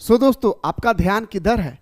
सो दोस्तों, आपका ध्यान किधर है?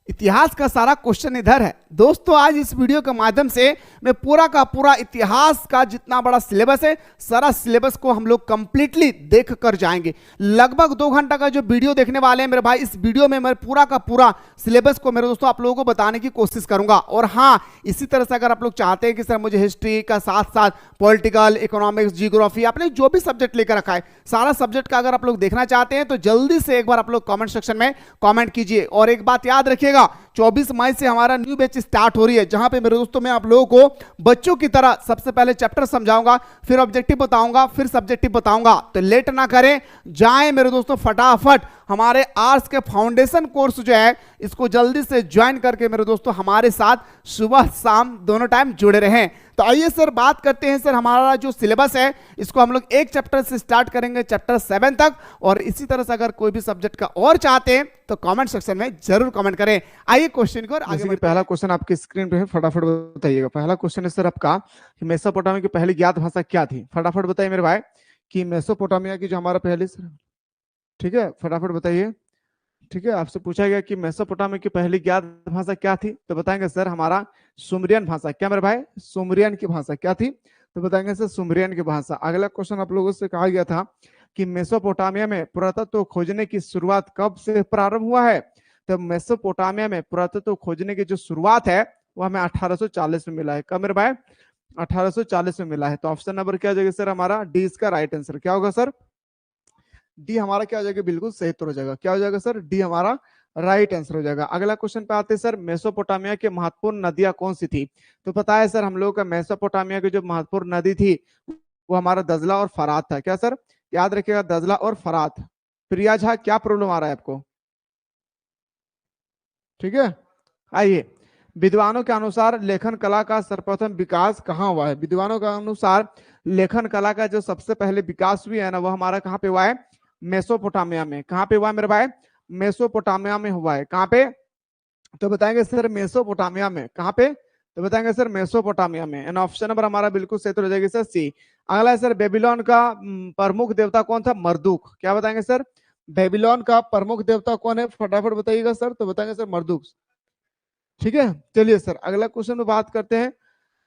इतिहास का सारा क्वेश्चन इधर है। दोस्तों, आज इस वीडियो के माध्यम से मैं पूरा का पूरा इतिहास का जितना बड़ा सिलेबस है, सारा सिलेबस को हम लोग कंप्लीटली देख कर जाएंगे। लगभग 2 घंटा का जो वीडियो देखने वाले हैं मेरे भाई, इस वीडियो में मैं पूरा का पूरा सिलेबस को मेरे दोस्तों आप लोगों को बताने की कोशिश करूंगा। और हाँ, इसी तरह से अगर आप लोग चाहते हैं कि सर मुझे हिस्ट्री का साथ साथ पॉलिटिकल, इकोनॉमिक्स, जियोग्राफी, आपने जो भी सब्जेक्ट लेकर रखा है, सारा सब्जेक्ट का अगर आप लोग देखना चाहते हैं तो जल्दी से एक बार आप लोग कमेंट सेक्शन में कमेंट कीजिए। और एक बात याद रखिएगा, 24 मई से हमारा न्यू बैच स्टार्ट हो रही है, जहां पे मेरे दोस्तों मैं आप लोगों को बच्चों की तरह सबसे पहले चैप्टर समझाऊंगा, फिर ऑब्जेक्टिव बताऊंगा, फिर सब्जेक्टिव बताऊंगा। तो लेट ना करें, जाएं मेरे दोस्तों फटाफट हमारे आर्ट्स के फाउंडेशन कोर्स जो है इसको जल्दी से ज्वाइन करके मेरे दोस्तों हमारे साथ सुबह शाम दोनों टाइम जुड़े रहें। तो आइए सर बात करते हैं। सर हमारा जो सिलेबस है इसको हम लोग एक चैप्टर से स्टार्ट करेंगे, चैप्टर 7 तक। और इसी तरह से अगर कोई भी सब्जेक्ट का और चाहते हैं तो कमेंट सेक्शन में जरूर कमेंट करें। आइए क्वेश्चन को आगे बढ़ते हैं। पहला क्वेश्चन आपकी स्क्रीन पे है, फटाफट बताइएगा। पहला क्वेश्चन है सर आपका कि मेसोपोटामिया की पहली ज्ञात भाषा क्या थी? फटाफट बताइए मेरे भाई कि मेसोपोटामिया की जो हमारा पहली, ठीक है, फटाफट बताइए। ठीक है, आपसे पूछा गया कि मेसोपोटामिया की पहली ज्ञात भाषा क्या थी, तो बताएंगे सर हमारा सुमरियन भाषा। क्या मेरे भाई? सुमरियन की भाषा क्या थी? तो बताएंगे सर सुमरियन की भाषा। अगला क्वेश्चन आप लोगों से कहा गया था कि मेसोपोटामिया में पुरातत्व खोजने की शुरुआत कब से प्रारंभ हुआ है? तो मेसोपोटामिया में पुरातत्व खोजने की जो शुरुआत है वो हमें 1840 में मिला है। कब मेरे भाई? 1840 में मिला है। तो ऑप्शन नंबर क्या हो जाएगा सर हमारा? डी इसका राइट आंसर क्या होगा सर? डी हमारा क्या हो जाएगा? बिल्कुल सही उत्तर हो जाएगा। क्या हो जाएगा सर? डी हमारा राइट आंसर हो जाएगा। अगला क्वेश्चन पे आते हैं सर, मेसोपोटामिया की महत्वपूर्ण नदियां कौन सी थी? तो पता है सर हम लोगों का मेसोपोटामिया की जो महत्वपूर्ण नदी थी वो हमारा दजला और फरात था। क्या सर? याद रखिएगा, दजला और फरात। प्रिया झा, क्या प्रॉब्लम आ रहा है आपको? ठीक है, आइए। विद्वानों के अनुसार लेखन कला का सर्वप्रथम विकास कहाँ हुआ है? विद्वानों के अनुसार लेखन कला का जो सबसे पहले विकास हुआ है ना, वो हमारा कहाँ पे हुआ है? मेसोपोटामिया में। कहाँ पे हुआ है मेरे भाई? मेसोपोटामिया में हुआ है। कहाँ पे? तो बताएंगे सर मेसोपोटामिया में। कहाँ पे? तो बताएंगे सर मेसोपोटामिया में। एंड ऑप्शन नंबर हमारा बिल्कुल सही हो जाएगी सर सी। अगला है सर, बेबीलोन का प्रमुख देवता कौन था? मर्दुक। क्या बताएंगे सर? बेबीलोन का प्रमुख देवता कौन है? फटाफट बताइएगा सर। तो बताएंगे सर मर्दुक। ठीक है, चलिए सर अगला क्वेश्चन में बात करते हैं।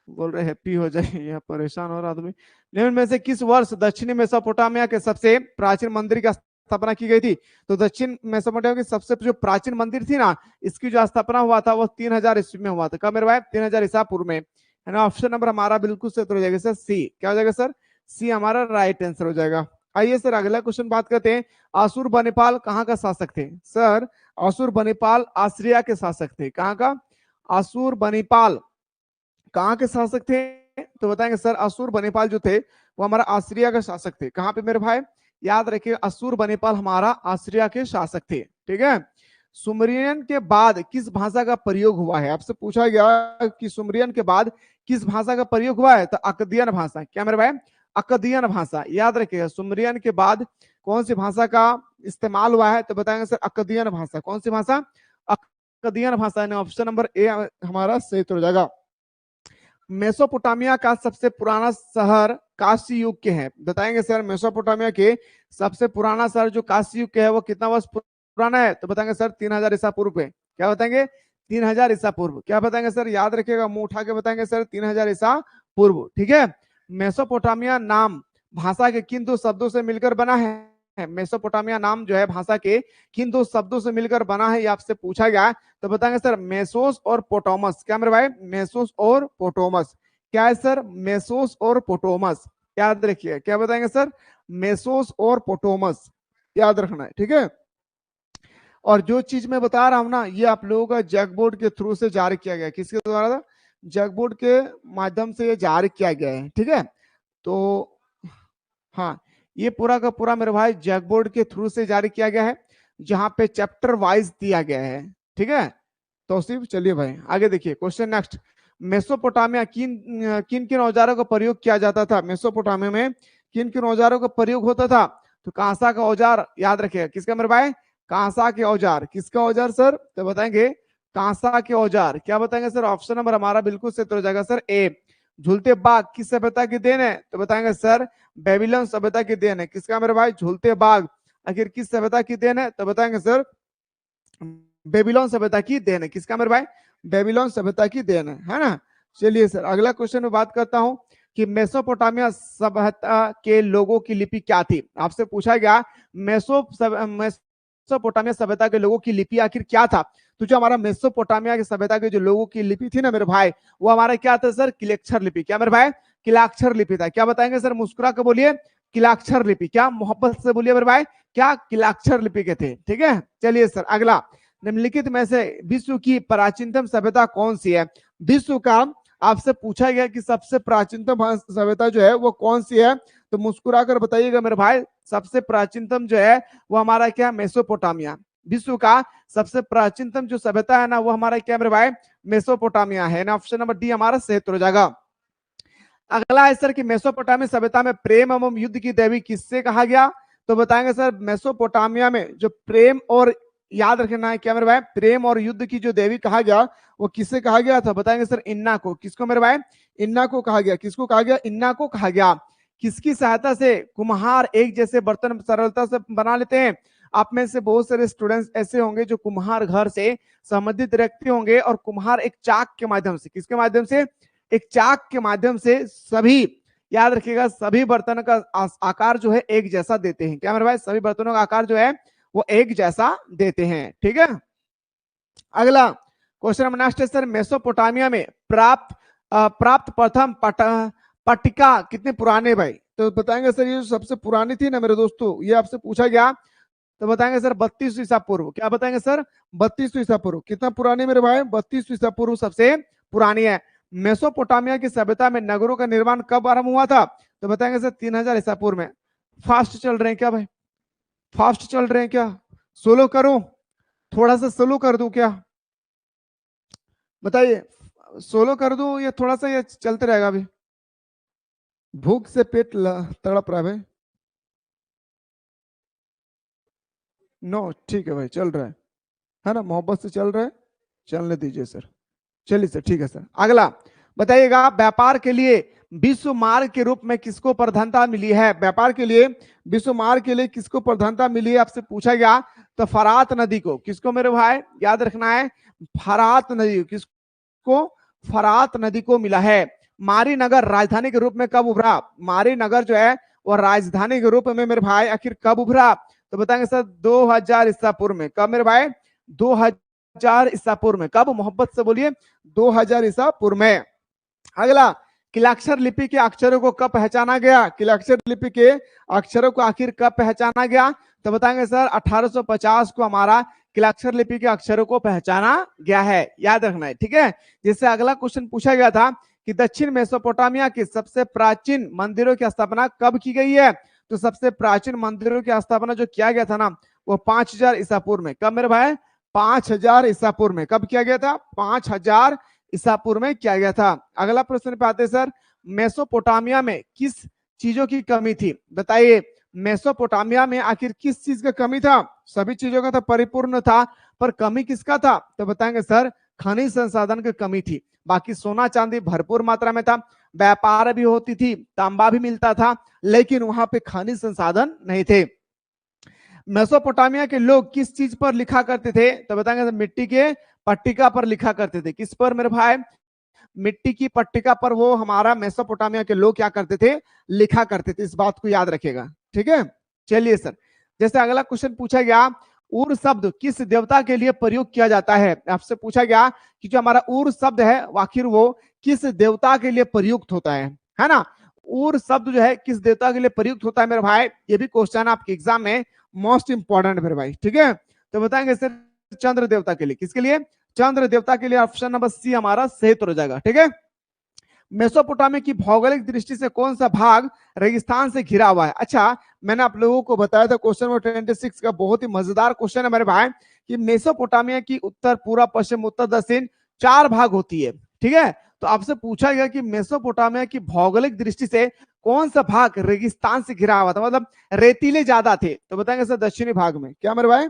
बोल रहे हैप्पी हो जाए, यह परेशान हो रहा आदमी। निम्न में से किस वर्ष दक्षिणी मेसोपोटामिया के सबसे प्राचीन मंदिर की स्थापना की गई थी? तो दक्षिण मेसोपोटामिया की सबसे जो प्राचीन मंदिर थी ना, इसकी जो स्थापना हुआ था वो 3000 ईस्वी में हुआ था। कब मेरे भाई? 3000 ईसा पूर्व में। है ना, ऑप्शन नंबर हमारा बिल्कुल सही हो जाएगा सर सी। क्या हो जाएगा सर? सी हमारा राइट आंसर हो जाएगा। आइए सर अगला क्वेश्चन बात करते हैं। आसुर बनीपाल कहाँ का शासक थे? सर आसुर बनीपाल आस्ट्रिया के शासक थे। कहाँ का? असुर बनीपाल कहाँ के शासक थे? तो बताएंगे सर असुर बनीपाल जो थे वो हमारा आस्ट्रिया के शासक थे। कहाँ पे मेरे भाई? याद रखिए, असुर बनीपाल हमारा आस्ट्रिया के शासक थे। ठीक है। सुमरियन के बाद किस भाषा का प्रयोग हुआ है? आपसे पूछा गया कि सुमरियन के बाद किस भाषा का प्रयोग हुआ है? तो अकदियन भाषा। क्या मेरे भाई? अकदियन भाषा। याद रखिएगा, सुमरियन के बाद कौन सी भाषा का इस्तेमाल हुआ है? तो बताएंगे सर अकदियन भाषा। कौन सी भाषा? अकदियन भाषा। ऑप्शन नंबर ए हमारा सही हो जाएगा। मेसोपोटामिया का सबसे पुराना शहर काशी युग के हैं। बताएंगे सर मेसोपोटामिया के सबसे पुराना शहर जो काशी युग के है वो कितना वर्ष पुराना है? तो बताएंगे सर 3000 ईसा पूर्व पे। क्या बताएंगे? 3000 ईसा पूर्व। क्या बताएंगे सर? याद रखिएगा, मुंह उठा के बताएंगे सर 3000 ईसा पूर्व। ठीक है। मेसोपोटामिया नाम भाषा के किन दो शब्दों से मिलकर बना है? मेसोपोटामिया नाम जो है भाषा के किन दो शब्दों से मिलकर बना है, ये आपसे पूछा गया। तो बताएंगे सर मेसोस और पोटोमस। क्या मेरे भाई? मेसोस और पोटोमस। क्या है सर? मेसोस और पोटोमस। याद रखिए, क्या बताएंगे सर? मेसोस और पोटोमस, याद रखना है। ठीक है। और जो चीज मैं बता रहा हूं ना, ये आप लोगों का जगबोर्ड के थ्रू से जारी किया गया। किसके द्वारा था? जगबोर्ड के माध्यम से ये जारी किया गया है। ठीक है। तो हाँ, ये पूरा का पूरा मेरे भाई जगबोर्ड के थ्रू से जारी किया गया है, जहां पे चैप्टर वाइज दिया गया है। ठीक है। तो सिर्फ चलिए भाई आगे देखिए क्वेश्चन नेक्स्ट। मेसोपोटामिया किन किन किन औजारों का प्रयोग किया जाता था? मेसोपोटामिया में किन किन औजारों का प्रयोग होता था? तो कांसा का औजार। याद रखिएगा, किसका मेरे भाई? कांसा के औजार। किसका औजार सर? तो बताएंगे कांसा के औजार। क्या बताएंगे सर? ऑप्शन नंबर हमारा बिल्कुल सही हो जाएगा सर ए। झूलते बाग किस सभ्यता की देन है? तो बताएंगे सर बेबीलोन सभ्यता की देन है। किसका मेरे भाई? झूलते बाग आखिर किस सभ्यता की देन है? तो बताएंगे सर बेबीलोन सभ्यता की देन है। किसका मेरे भाई? बेबीलोन सभ्यता की देन है ना। चलिए सर अगला क्वेश्चन में बात करता हूं कि मेसोपोटामिया सभ्यता के लोगों की लिपि क्या थी। आपसे पूछा गया मेसोपोटामिया सभ्यता के लोगों की लिपि आखिर क्या था। तो जो हमारा मेसोपोटामिया की सभ्यता के जो लोगों की लिपि थी ना मेरे भाई, वो हमारा क्या था सर? किलाक्षर लिपि। क्या मेरे भाई? किलाक्षर लिपि था। क्या बताएंगे सर? मुस्कुरा के बोलिए। किलाक्षर लिपि। क्या मोहब्बत से बोलिए मेरे भाई? क्या किलाक्षर लिपि के थे। ठीक है, चलिए सर अगला, निम्नलिखित में से विश्व की प्राचीनतम सभ्यता कौन सी है। विश्व का आपसे पूछा गया कि सबसे प्राचीनतम सभ्यता जो है वो कौन सी है, तो मुस्कुरा कर बताइएगा मेरे भाई। सबसे प्राचीनतम जो है वो हमारा क्या? मेसोपोटामिया। विश्व का सबसे प्राचीनतम जो सभ्यता है ना वो हमारा क्या मेरे भाई? मेसोपोटामिया है ना। ऑप्शन नंबर डी हमारा सही हो जाएगा। अगला है सर कि मेसोपोटामिया सभ्यता में प्रेम एवं युद्ध की देवी किससे कहा गया। तो बताएंगे सर मेसोपोटामिया में जो प्रेम और, याद रखना है क्या मेरे भाई? प्रेम और युद्ध की जो देवी कहा गया वो किससे कहा गया था। बताएंगे सर इन्ना को। किसको मेरे भाई? इन्ना को कहा गया। किसको कहा गया? इन्ना को कहा गया। किसकी सहायता से कुम्हार एक जैसे बर्तन सरलता से बना लेते हैं। आप में से बहुत सारे स्टूडेंट्स ऐसे होंगे जो कुम्हार घर से संबंधित व्यक्ति होंगे और कुम्हार एक चाक के माध्यम से, किसके माध्यम से? एक चाक के माध्यम से सभी, याद रखिएगा, सभी बर्तन का आकार जो है एक जैसा देते हैं। क्या मेरे भाई? सभी बर्तनों का आकार जो है वो एक जैसा देते हैं। ठीक है, अगला क्वेश्चन नंबर नेक्स्ट है सर मेसोपोटामिया में प्राप्त प्रथम पट्टिका कितने पुराने भाई। तो बताएंगे सर ये सबसे पुरानी थी ना मेरे दोस्तों, ये आपसे पूछा गया, तो बताएंगे सर 32 ईसा पूर्व। क्या बताएंगे सर? 32 ईसा पूर्व। कितना पुरानी मेरे भाई? 32 ईसा पूर्व सबसे पुरानी है। मेसोपोटामिया की सभ्यता में नगरों का निर्माण कब आरंभ हुआ था। तो बताएंगे सर 3000 ईसा पूर्व में। फास्ट चल रहे हैं क्या भाई? फास्ट चल रहे हैं क्या? सोलो करूं? थोड़ा सा स्लो कर दूं क्या? बताइए, सोलो कर दूं या थोड़ा सा ये चलते रहेगा अभी? भूख से पेट तड़प रहा है। नो ठीक है भाई, चल रहा है ना, मोहब्बत से चल रहा है, चलने दीजिए सर। चलिए सर ठीक है सर। अगला बताइएगा, व्यापार के लिए विश्व मार्ग के रूप में किसको प्रधानता मिली है। व्यापार के लिए विश्व मार्ग के लिए किसको प्रधानता मिली है आपसे पूछा गया। तो फरात नदी को। किसको मेरे भाई? याद रखना है, फरात नदी। किसको? फरात नदी को मिला है। मारी नगर राजधानी के रूप में कब उभरा। मारी नगर जो है वो राजधानी के रूप में मेरे भाई आखिर कब उभरा। तो बताएंगे सर 2000 ईसा पूर्व में। कब मेरे भाई? 2000 ईसा पूर्व में। कब? मोहब्बत से बोलिए। 2000 ईसा पूर्व में। अगला, किलाक्षर लिपि के अक्षरों को कब पहचाना गया। किलाक्षर लिपि के अक्षरों को आखिर कब पहचाना गया। तो बताएंगे सर 1850 को हमारा किलाक्षर लिपि के अक्षरों को पहचाना गया है। याद रखना है, ठीक है। जिससे अगला क्वेश्चन पूछा गया था कि दक्षिण मेसोपोटामिया के सबसे प्राचीन मंदिरों की स्थापना कब की गई है। तो सबसे प्राचीन मंदिरों की स्थापना जो किया गया था ना वो 5000 ईसा पूर्व में। कब मेरे भाई? 5000 ईसा पूर्व में। कब किया गया था? 5000 ईसा पूर्व में किया गया था। अगला प्रश्न पे आते हैं सर, मेसोपोटामिया में किस चीजों की कमी थी। बताइए, मेसोपोटामिया में आखिर किस चीज का कमी था। सभी चीजों का तो परिपूर्ण था, पर कमी किसका था। तो बताएंगे सर खनिज संसाधन की कमी थी। बाकी सोना चांदी भरपूर मात्रा में था, व्यापार भी होती थी, तांबा भी मिलता था, लेकिन वहां पे खनिज संसाधन नहीं थे। मेसोपोटामिया के लोग किस चीज पर लिखा करते थे। तो बताएंगे मिट्टी के पट्टिका पर लिखा करते थे। किस पर मेरे भाई? मिट्टी की पट्टिका पर वो हमारा मेसोपोटामिया के लोग क्या करते थे? लिखा करते थे। इस बात को याद रखेगा, ठीक है। चलिए सर, जैसे अगला क्वेश्चन पूछा गया, उर शब्द किस देवता के लिए प्रयोग किया जाता है। आपसे पूछा गया कि जो हमारा उर शब्द है आखिर वो किस देवता के लिए प्रयुक्त होता है ना। उर शब्द जो है किस देवता के लिए प्रयुक्त होता है मेरे भाई, ये भी क्वेश्चन आपके एग्जाम में मोस्ट इंपॉर्टेंट मेरे भाई, ठीक है। तो बताएंगे सर चंद्र देवता के लिए। किसके लिए? चंद्र देवता के लिए। ऑप्शन नंबर सी हमारा सही हो जाएगा, ठीक है। मेसोपोटामिया की भौगोलिक दृष्टि से कौन सा भाग रेगिस्तान से घिरा हुआ है। अच्छा, मैंने आप लोगों को बताया था क्वेश्चन नंबर 26 का बहुत ही मजेदार क्वेश्चन है मेरे भाई, कि मेसोपोटामिया की उत्तर, पूर्व, पश्चिम, उत्तर, दक्षिण 4 भाग होती है, ठीक है। तो आपसे पूछा गया कि मेसोपोटामिया की भौगोलिक दृष्टि से कौन सा भाग रेगिस्तान से घिरा हुआ था, मतलब रेतीले ज्यादा थे। तो बताएंगे सर दक्षिणी भाग में। क्या मेरे भाई?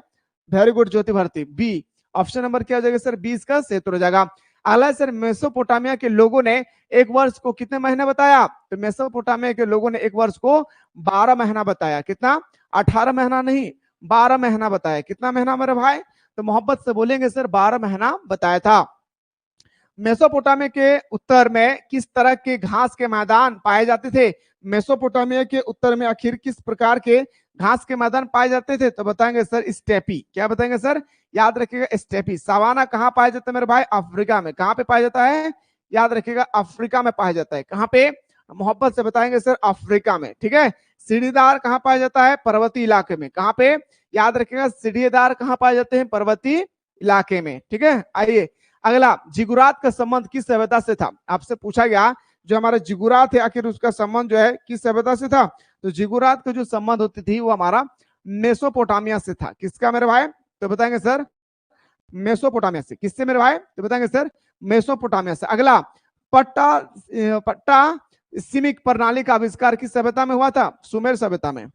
वेरी गुड ज्योति भारती, बी। ऑप्शन नंबर क्या हो जाएगा सर? 20 का सही हो जाएगा। अगला सर, मेसोपोटामिया के लोगों ने एक वर्ष को कितने महीने बताया। तो मेसोपोटामिया के लोगों ने एक वर्ष को 12 महीना बताया। कितना? 18 महीना नहीं, 12 महीना बताया। कितना महीना मेरे भाई? तो मोहब्बत से बोलेंगे सर 12 महीना बताया था। मेसोपोटामिया के उत्तर में किस तरह के घास के मैदान पाए जाते थे? मेसोपोटामिया के उत्तर में आखिर किस प्रकार के घास के मैदान पाए जाते थे? तो बताएंगे सर स्टेपी। क्या बताएंगे सर? याद रखिएगा स्टेपी। सवाना कहाँ पाया जाता है मेरे भाई? अफ्रीका में। कहाँ पे पाया जाता है? याद रखिएगा अफ्रीका में पाया जाता है। कहाँ पे? मोहब्बत से बताएंगे सर अफ्रीका में। ठीक है। सीढ़ीदार कहाँ पाया जाता है? पर्वतीय इलाके में। कहाँ पे? याद रखिएगा सीढ़ीदार कहाँ पाए जाते हैं? पर्वतीय इलाके में। ठीक है। आइए अगला, जिगुरात का संबंध किस सभ्यता से था? आपसे पूछा गया जो हमारा जिगुरात है आखिर उसका संबंध जो है किस सभ्यता से था? तो जिगुरात का जो संबंध होती थी वो हमारा मेसोपोटामिया से था। किसका मेरे भाई? तो बताएंगे सर मेसोपोटामिया से। किससे मेरे भाई? तो बताएंगे सर मेसोपोटामिया से। अगला, पट्टा सीमिक प्रणाली का आविष्कार किस सभ्यता में हुआ था? सुमेर सभ्यता में।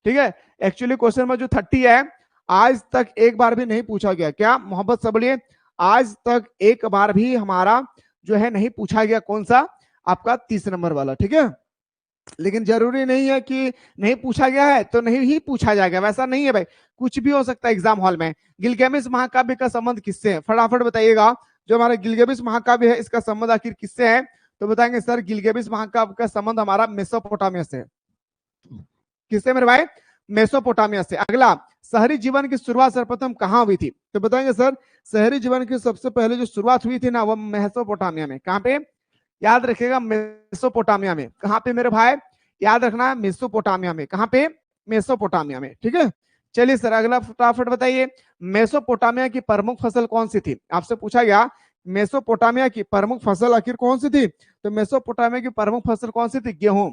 ठीक है। एक्चुअली क्वेश्चन में जो 30 है आज तक एक बार भी नहीं पूछा गया। क्या मोहब्बत से बोलिए? आज तक एक बार भी हमारा जो है नहीं पूछा गया। कौन सा? आपका 30 नंबर वाला। ठीक है। लेकिन जरूरी नहीं है कि नहीं पूछा गया है तो नहीं ही पूछा जाएगा, वैसा नहीं है भाई, कुछ भी हो सकता है एग्जाम हॉल में। गिलगामेश महाकाव्य का संबंध किससे है? फटाफट बताइएगा। जो हमारा गिलगामेश महाकाव्य है इसका संबंध आखिर किससे है? तो बताएंगे सर गिलगामेश महाकाव्य का संबंध हमारा मेसोपोटामिया से। किससे मेरे भाई? मेसोपोटामिया से। अगला, शहरी जीवन की शुरुआत सर्वप्रथम कहाँ हुई थी? तो बताएंगे सर शहरी जीवन की सबसे पहले जो शुरुआत हुई थी ना वो मेसोपोटामिया में। कहाँ पे? याद रखिएगा मेसोपोटामिया में। कहाँ पे मेरे भाई? याद रखना है मेसोपोटामिया में। कहाँ पे? मेसोपोटामिया में। ठीक है। चलिए सर अगला फटाफट बताइए, मेसोपोटामिया की प्रमुख फसल कौन सी थी? आपसे पूछा गया मेसोपोटामिया की प्रमुख फसल आखिर कौन सी थी? तो मेसोपोटामिया की प्रमुख फसल कौन सी थी? गेहूं।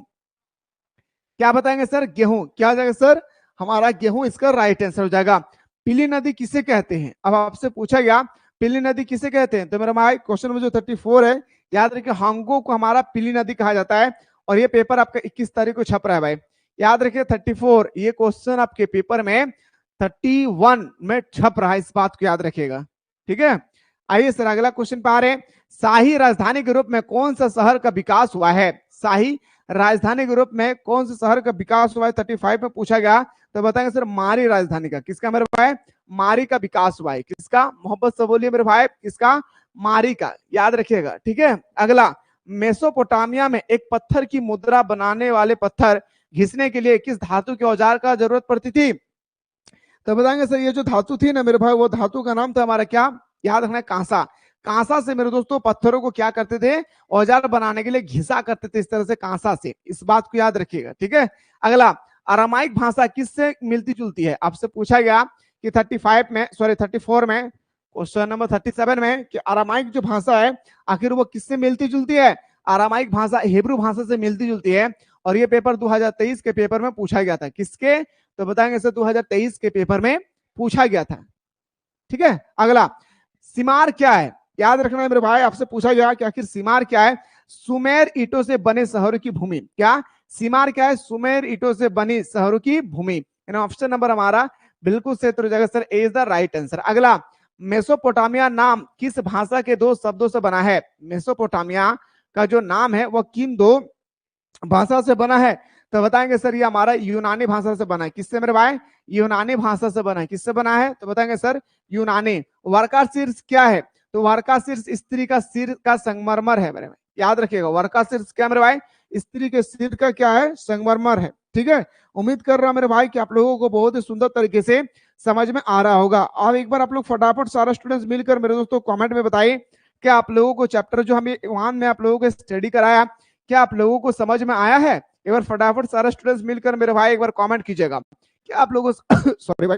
क्या बताएंगे सर? गेहूं। क्या हो जाएगा सर? हमारा गेहूं इसका राइट आंसर हो जाएगा। पीली नदी किसे कहते हैं? अब आपसे पूछा गया पीली नदी किसे कहते हैं? तो मेरा भाई क्वेश्चन में जो 34 है याद रखिए हांगो को हमारा पीली नदी कहा जाता है। और ये पेपर आपका 21 तारीख को छप रहा है भाई, याद रखिए 34। ये क्वेश्चन आपके पेपर में 31 में छप रहा है, इस बात को याद रखिएगा। ठीक है। आइए सर अगला क्वेश्चन पे आ रहे हैं। शाही राजधानी के रूप में कौन सा शहर का विकास हुआ है? शाही राजधानी के रूप में कौन से शहर का विकास हुआ है? 35 में पूछा गया। तो बताएंगे सर मारी राजधानी का। किसका मेरे भाई? मारी का विकास हुआ है। किसका? मोहब्बत से बोलिए मेरे भाई। किसका? मारी का। याद रखिएगा। ठीक है। अगला, मेसोपोटामिया में एक पत्थर की मुद्रा बनाने वाले पत्थर घिसने के लिए किस धातु के औजार का जरूरत पड़ती थी? तो बताएंगे सर ये जो धातु थी ना मेरे भाई वो धातु का नाम था हमारा क्या? याद रखना है कांसा। कांसा से मेरे दोस्तों पत्थरों को क्या करते थे? औजार बनाने के लिए घिसा करते थे, इस तरह से कांसा से। इस बात को याद रखिएगा। ठीक है। अगला, अरामाइक भाषा किससे मिलती जुलती है? आपसे पूछा गया कि 34 में क्वेश्चन नंबर 37 में कि अरामाइक जो भाषा है आखिर वो किससे मिलती जुलती है? अरामाइक भाषा हिब्रू भाषा से मिलती जुलती है। और ये पेपर 2023 के पेपर में पूछा गया था। किसके? तो बताएंगे सर 2023 के पेपर में पूछा गया था। ठीक है। अगला, सीमार क्या है? याद रखना है मेरे भाई, आपसे पूछा गया कि आखिर सीमार क्या है? सुमेर ईंटों से बने शहरों की भूमि। क्या सीमार क्या है? सुमेर ईंटों से बनी शहरों की भूमि। ऑप्शन नंबर हमारा बिल्कुल सही हो जाएगा sir, A is the right answer. अगला, मेसोपोटामिया नाम किस भाषा के दो शब्दों से बना है? मेसोपोटामिया का जो नाम है वो किन दो भाषा से बना है? तो बताएंगे सर ये हमारा यूनानी भाषा से बना है। किससे मेरे भाई? यूनानी भाषा से बना है। किससे बना है? तो बताएंगे सर यूनानी। वर्का शीर्ष क्या है? तो वर्का शीर्ष स्त्री का सिर का संगमरमर है मेरे भाई, याद रखिएगा। वर्का शीर्ष क्या मेरे भाई? स्त्री के सिर का क्या है? संगमरमर है। ठीक है। उम्मीद कर रहा हूं मेरे भाई कि आप लोगों को बहुत ही सुंदर तरीके से समझ में आ रहा होगा। अब एक बार आप लोग फटाफट सारा स्टूडेंट्स मिलकर मेरे दोस्तों कमेंट में बताइए क्या आप लोगों को चैप्टर जो हमें वहां में आप लोगों को स्टडी कराया क्या आप लोगों को समझ में आया है? एक बार फटाफट सारा स्टूडेंट्स मिलकर मेरे भाई एक बार कमेंट कीजिएगा क्या आप लोगों सॉरी भाई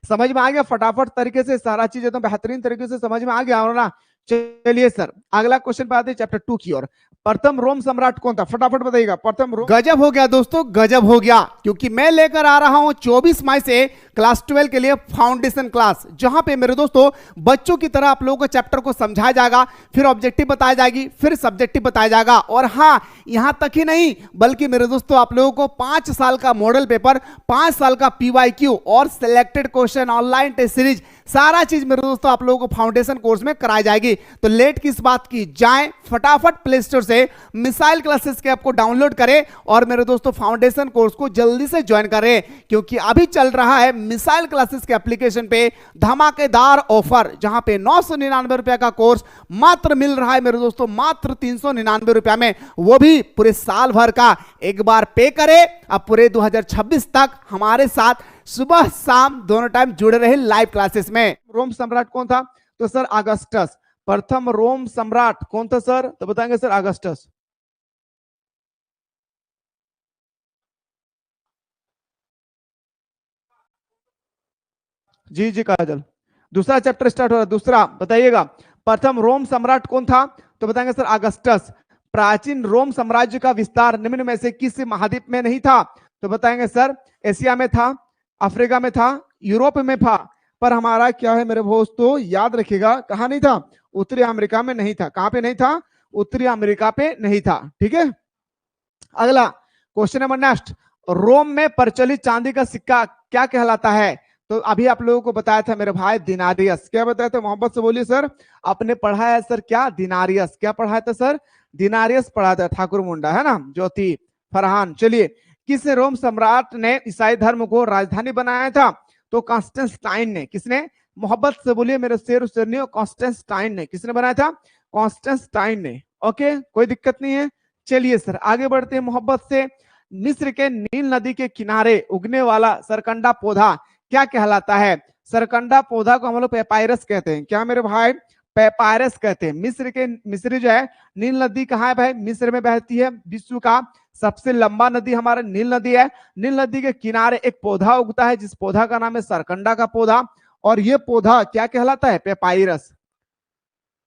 समझ में आ गया? फटाफट तरीके से सारा चीज एकदम बेहतरीन तरीके से समझ में आ गया हो ना? चलिए सर अगला क्वेश्चन पे आते हैं चैप्टर 2 की ओर। प्रथम रोम सम्राट कौन था? फटाफट बताइएगा। प्रथम रोम। गजब हो गया दोस्तों, गजब हो गया, क्योंकि मैं लेकर आ रहा हूं 24 मई से क्लास 12 के लिए फाउंडेशन क्लास, जहां पे मेरे दोस्तों बच्चों की तरह आप लोगों को चैप्टर को समझाया जाएगा, फिर ऑब्जेक्टिव बताया जाएगी, फिर सब्जेक्टिव बताया जाएगा। और हाँ, यहां तक ही नहीं बल्कि मेरे दोस्तों आप लोगों को 5 साल का मॉडल पेपर, 5 साल का PYQ और selected question, online test series, सारा चीज मेरे दोस्तों आप लोगों को फाउंडेशन कोर्स में कराई जाएगी। तो लेट किस बात की, जाएं फटाफट प्ले स्टोर से से मिसाइल क्लासेस के ऐप को डाउनलोड करें और मेरे दोस्तों फाउंडेशन कोर्स को जल्दी से ज्वाइन करें, क्योंकि अभी चल रहा है मिसाइल क्लासेस के एप्लीकेशन पे धमाकेदार ऑफर, जहां पे 999 रुपए का कोर्स मात्र मिल रहा है मेरे दोस्तों मात्र 399 रुपए में, वो भी पूरे साल भर का। एक बार पे करें, अब पूरे 2026 तक हमारे साथ सुबह शाम दोनों टाइम जुड़े रहे लाइव क्लासेस में। रोम सम्राट कौन था? तो सर अगस्टस। प्रथम रोम सम्राट कौन था सर? तो बताएंगे सर अगस्टस। जी जी काजल, दूसरा चैप्टर स्टार्ट हो रहा है। दूसरा बताइएगा, प्रथम रोम सम्राट कौन था? तो बताएंगे सर अगस्टस। प्राचीन रोम साम्राज्य का विस्तार निम्न में से किस महाद्वीप में नहीं था? तो बताएंगे सर एशिया में था, अफ्रीका में था, यूरोप में था। पर हमारा क्या है मेरे दोस्तों, याद रखिएगा कहां नहीं था? उत्तरी अमेरिका में नहीं था। कहां पे नहीं था? उत्तरी अमेरिका पे नहीं था। ठीक है, अगला क्वेश्चन नंबर नेक्स्ट, रोम में प्रचलित चांदी का सिक्का क्या कहलाता है? तो अभी आप लोगों को बताया था मेरे भाई दिनारियस। क्या बताया था? मोहब्बत से बोलिए सर। आपने पढ़ा है सर क्या? दिनारियस। क्या पढ़ाया था सर? दिनारियस पढ़ा था। ठाकुर मुंडा है ना, ज्योति फरहान। चलिए, किस रोम सम्राट ने ईसाई धर्म को राजधानी बनाया था? तो कॉन्स्टेंटाइन ने। किसने? मोहब्बत से बोलिए मेरे शेर शेरनियों, कॉन्स्टेंटाइन ने। किसने बनाया था? कॉन्स्टेंटाइन ने। ओके, कोई दिक्कत नहीं है। चलिए सर आगे बढ़ते हैं मोहब्बत से। मिस्र के नील नदी के किनारे उगने वाला सरकंडा पौधा क्या कहलाता है? सरकंडा पौधा को हम लोग पेपायरस कहते हैं। क्या मेरे भाई? पेपायरस कहते हैं। मिस्र जो है, नील नदी कहाँ है भाई? मिस्र में बहती है। विश्व का सबसे लंबा नदी हमारा नील नदी है। नील नदी के किनारे एक पौधा उगता है, जिस पौधा का नाम है सरकंडा का पौधा। और ये पौधा क्या कहलाता है? पेपायरस।